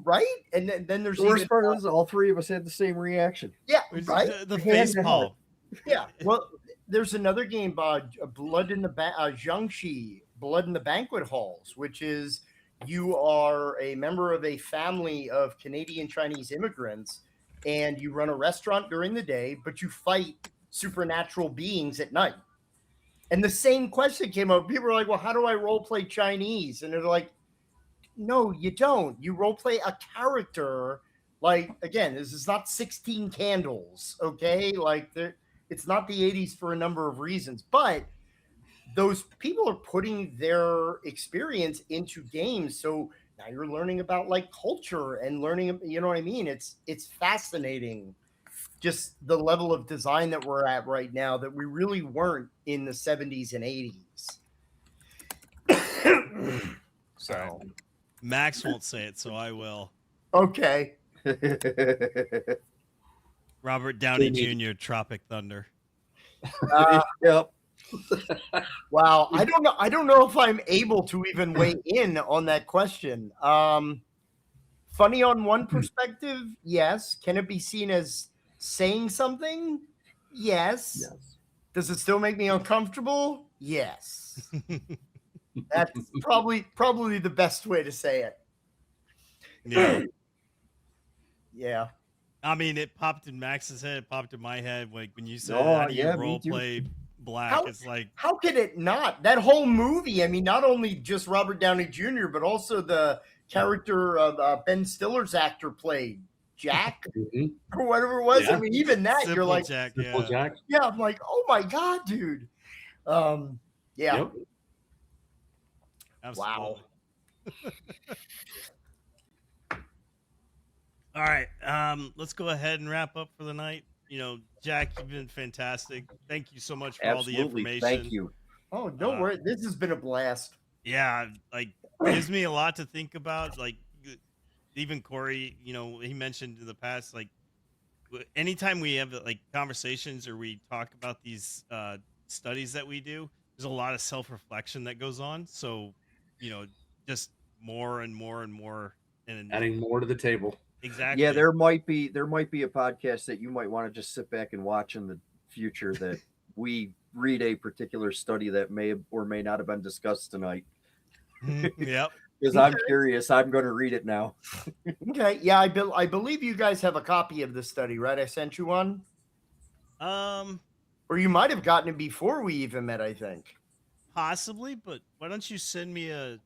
right? And then there's the worst part is all three of us had the same reaction. Yeah, right? The face palm. Yeah. Well, there's another game, Blood in the Jiangxi, Blood in the Banquet Halls, which is you are a member of a family of Canadian Chinese immigrants, and you run a restaurant during the day, but you fight supernatural beings at night. And the same question came up. People were like, well, how do I role play Chinese? And they're like, no, you don't. You role play a character. Like, again, this is not 16 Candles, okay? Like, it's not the 80s for a number of reasons, but those people are putting their experience into games. So now you're learning about like culture and learning, you know what I mean? It's fascinating. Just the level of design that we're at right now that we really weren't in the 70s and 80s. So Max won't say it, so I will. Okay. Robert Downey Jr., Tropic Thunder. Yep. Wow. I don't know if I'm able to even weigh in on that question. Funny on one perspective, yes. Can it be seen as saying something? Yes. Does it still make me uncomfortable? Yes. That's probably the best way to say it. Yeah. Yeah. I mean, it popped in Max's head. It popped in my head. Like when you said, "How do you role play black?" It's like, how could it not? That whole movie. I mean, not only just Robert Downey Jr., but also the character of Ben Stiller's actor played Jack or whatever it was. Yeah. I mean, even that, Simple you're like, Jack, Jack. Yeah, I'm like, oh my God, dude. Yeah. Yep. Wow. All right, let's go ahead and wrap up for the night. You know, Jack, you've been fantastic. Thank you so much for all the information. Thank you. Oh, don't worry. This has been a blast. Yeah, like gives me a lot to think about. Like even Corey, you know, he mentioned in the past, like anytime we have like conversations or we talk about these studies that we do, there's a lot of self-reflection that goes on. So, you know, just more and more and more, and adding more to the table. Exactly. Yeah, there might be a podcast that you might want to just sit back and watch in the future that we read a particular study that may or may not have been discussed tonight. Yep. Because I'm curious. I'm going to read it now. Okay. Yeah, I believe you guys have a copy of this study, right? I sent you one. Or you might have gotten it before we even met, I think. Possibly, but why don't you send me a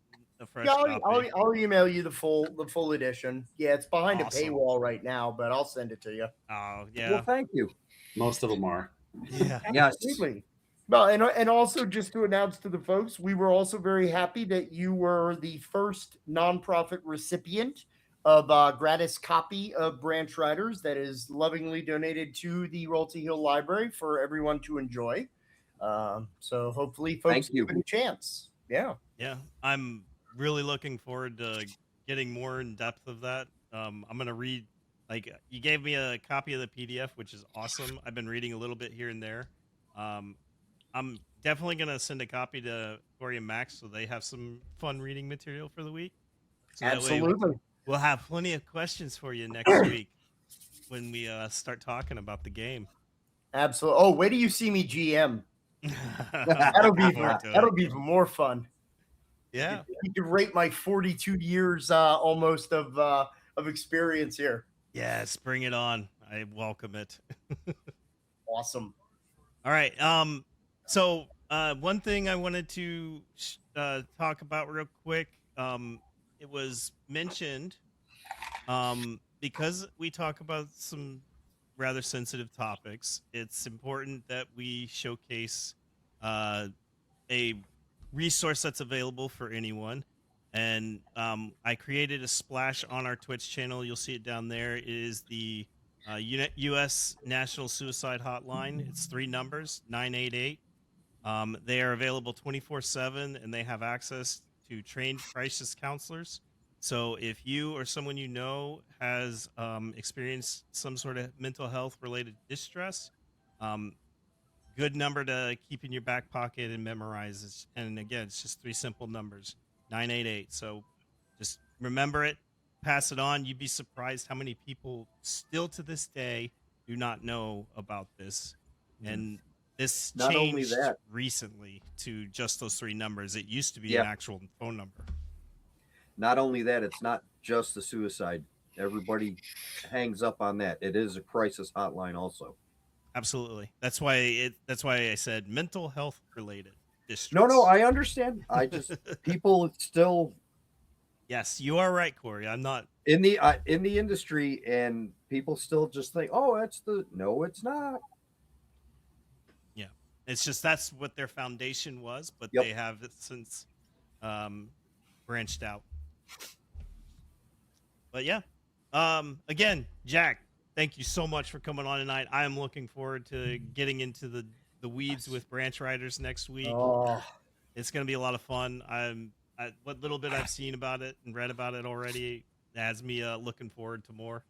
fresh copy? I'll email you the full edition. Yeah, it's behind a paywall right now, but I'll send it to you. Oh, yeah. Well, thank you. Most of them are. Yeah. Yes. Absolutely. Well, and also just to announce to the folks, we were also very happy that you were the first nonprofit recipient of a gratis copy of Branch Riders that is lovingly donated to the Royalty Hill Library for everyone to enjoy. So hopefully folks give it a chance. Yeah. Yeah. I'm really looking forward to getting more in depth of that. I'm going to read, like you gave me a copy of the PDF, which is awesome. I've been reading a little bit here and there. I'm definitely going to send a copy to Corey and Max so they have some fun reading material for the week. So absolutely. We'll have plenty of questions for you next week when we start talking about the game. Absolutely. Oh, wait till you see me GM. That'll be even more fun. Yeah. You can rate my 42 years almost of experience here. Yes, bring it on. I welcome it. Awesome. All right. So one thing I wanted to talk about real quick, it was mentioned because we talk about some rather sensitive topics, it's important that we showcase a resource that's available for anyone. And I created a splash on our Twitch channel. You'll see it down there. It is the U.S. National Suicide Hotline. It's 3 numbers, 988. They are available 24/7, and they have access to trained crisis counselors. So if you or someone you know has experienced some sort of mental health related distress, um, good number to keep in your back pocket and memorize. And again, it's just 3 simple numbers, 988. So just remember it, pass it on. You'd be surprised how many people still to this day do not know about this. And this Not only changed that, recently to just those 3 numbers. It used to be an yeah, actual phone number. not only that, it's not just the suicide. Everybody hangs up on that. It is a crisis hotline also. Absolutely. That's why I said mental health related No, distress. I understand. I just people still Yes, you are right, Corey. I'm not. in the industry, and people still just think, oh, it's no, it's not. Yeah, it's just that's what their foundation was, but Yep. they have since branched out. But yeah, again, Jack, thank you so much for coming on tonight. I am looking forward to getting into the weeds with branch riders next week. Oh, It's going to be a lot of fun. What little bit I've seen about it and read about it already has me looking forward to more.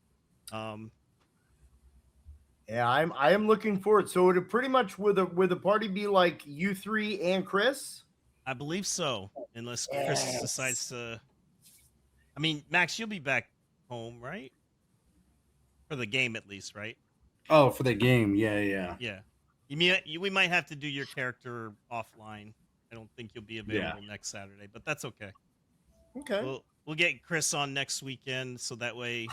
yeah, I am looking forward. So it pretty much would the party be like you 3 and Chris? I believe so, unless Chris Yes. decides to. I mean, Max, you'll be back home, right? For the game, at least, right? Oh, for the game, yeah. Yeah. We might have to do your character offline. I don't think you'll be available next Saturday, but that's okay. Okay. We'll get Chris on next weekend, so that way,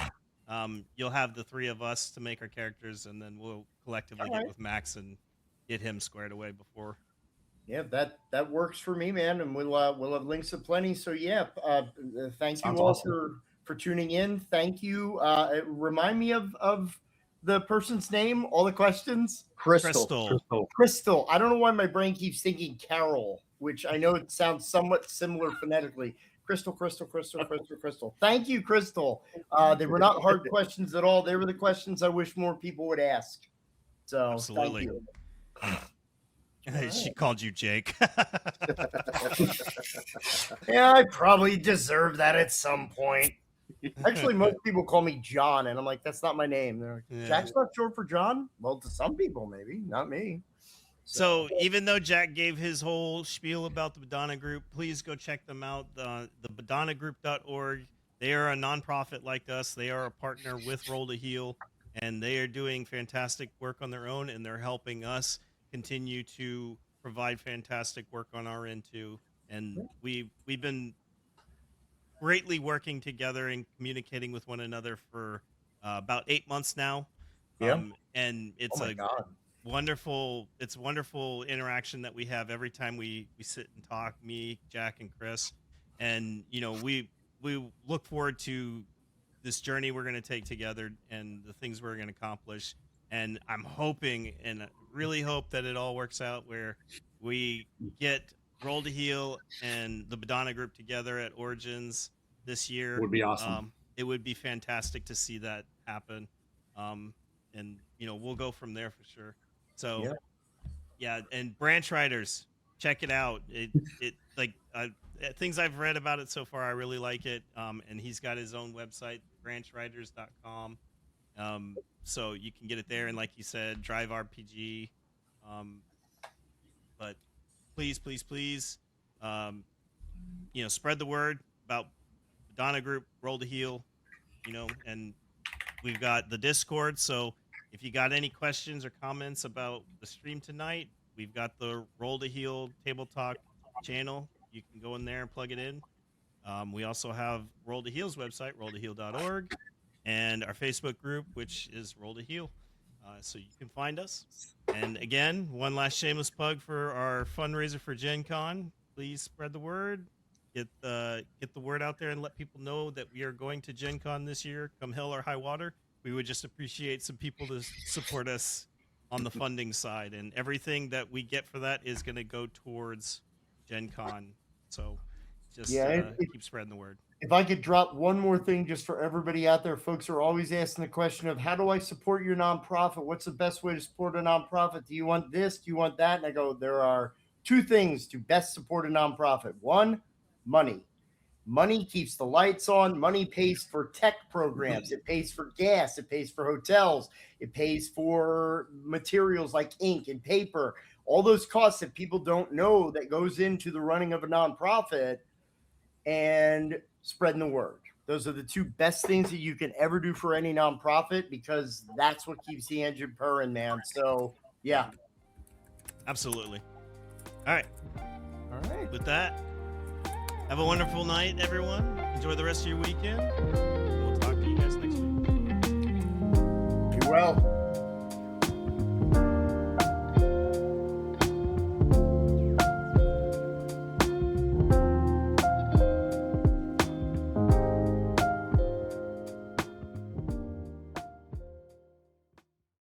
you'll have the 3 of us to make our characters, and then we'll collectively get with Max and get him squared away before. Yeah, that works for me, man, and we'll have links aplenty. So yeah, thank Sounds you all awesome. for tuning in. Thank you. Remind me of the person's name. All the questions. Crystal. Crystal. I don't know why my brain keeps thinking Carol, which I know it sounds somewhat similar phonetically. Crystal. Thank you, Crystal. They were not hard questions at all. They were the questions I wish more people would ask. So Absolutely. Thank you. She called you Jake. Yeah, I probably deserve that at some point. Actually, most people call me John, and I'm like, that's not my name. They're like, Yeah. Jack's not short for John? Well, to some people, maybe, not me. So even though Jack gave his whole spiel about the Bodhana Group, please go check them out. The bodhanagroup.org. They are a nonprofit like us. They are a partner with Roll to Heal, and they are doing fantastic work on their own, and they're helping us continue to provide fantastic work on our end too. And we've been greatly working together and communicating with one another for about 8 months now. Yeah. And it's wonderful interaction that we have every time we sit and talk, me, Jack, and Chris. And we look forward to this journey we're going to take together and the things we're going to accomplish. And I'm hoping and really hope that it all works out where we get Roll to Heal and the Bodhana Group together at Origins this year. Would be awesome. It would be fantastic to see that happen. And we'll go from there for sure. So yeah, and Branch Riders, check it out. It like things I've read about it so far, I really like it. And he's got his own website, branchriders.com. So you can get it there, and like you said, Drive RPG. But please, spread the word about Bodhana Group, Roll to Heal, and we've got the Discord. So if you got any questions or comments about the stream tonight, we've got the Roll to Heal Table Talk channel. You can go in there and plug it in. We also have Roll to Heal's website, rolltoheal.org, and our Facebook group, which is Roll to Heal. So you can find us. And again, one last shameless plug for our fundraiser for Gen Con. Please spread the word. Get the word out there and let people know that we are going to Gen Con this year, come hell or high water. we would just appreciate some people to support us on the funding side, and everything that we get for that is going to go towards Gen Con. So just keep spreading the word. If I could drop one more thing just for everybody out there, folks are always asking the question of, how do I support your nonprofit? What's the best way to support a nonprofit? Do you want this? Do you want that? And I go, there are two things to best support a nonprofit. One, money. Money keeps the lights on. Money pays for tech programs. It pays for gas. It pays for hotels. It pays for materials like ink and paper. All those costs that people don't know that goes into the running of a nonprofit, and spreading the word. Those are the two best things that you can ever do for any nonprofit, because that's what keeps the engine purring, man. So, yeah. Absolutely. All right. All right. With that, have a wonderful night, everyone. Enjoy the rest of your weekend. We'll talk to you guys next week. Be well.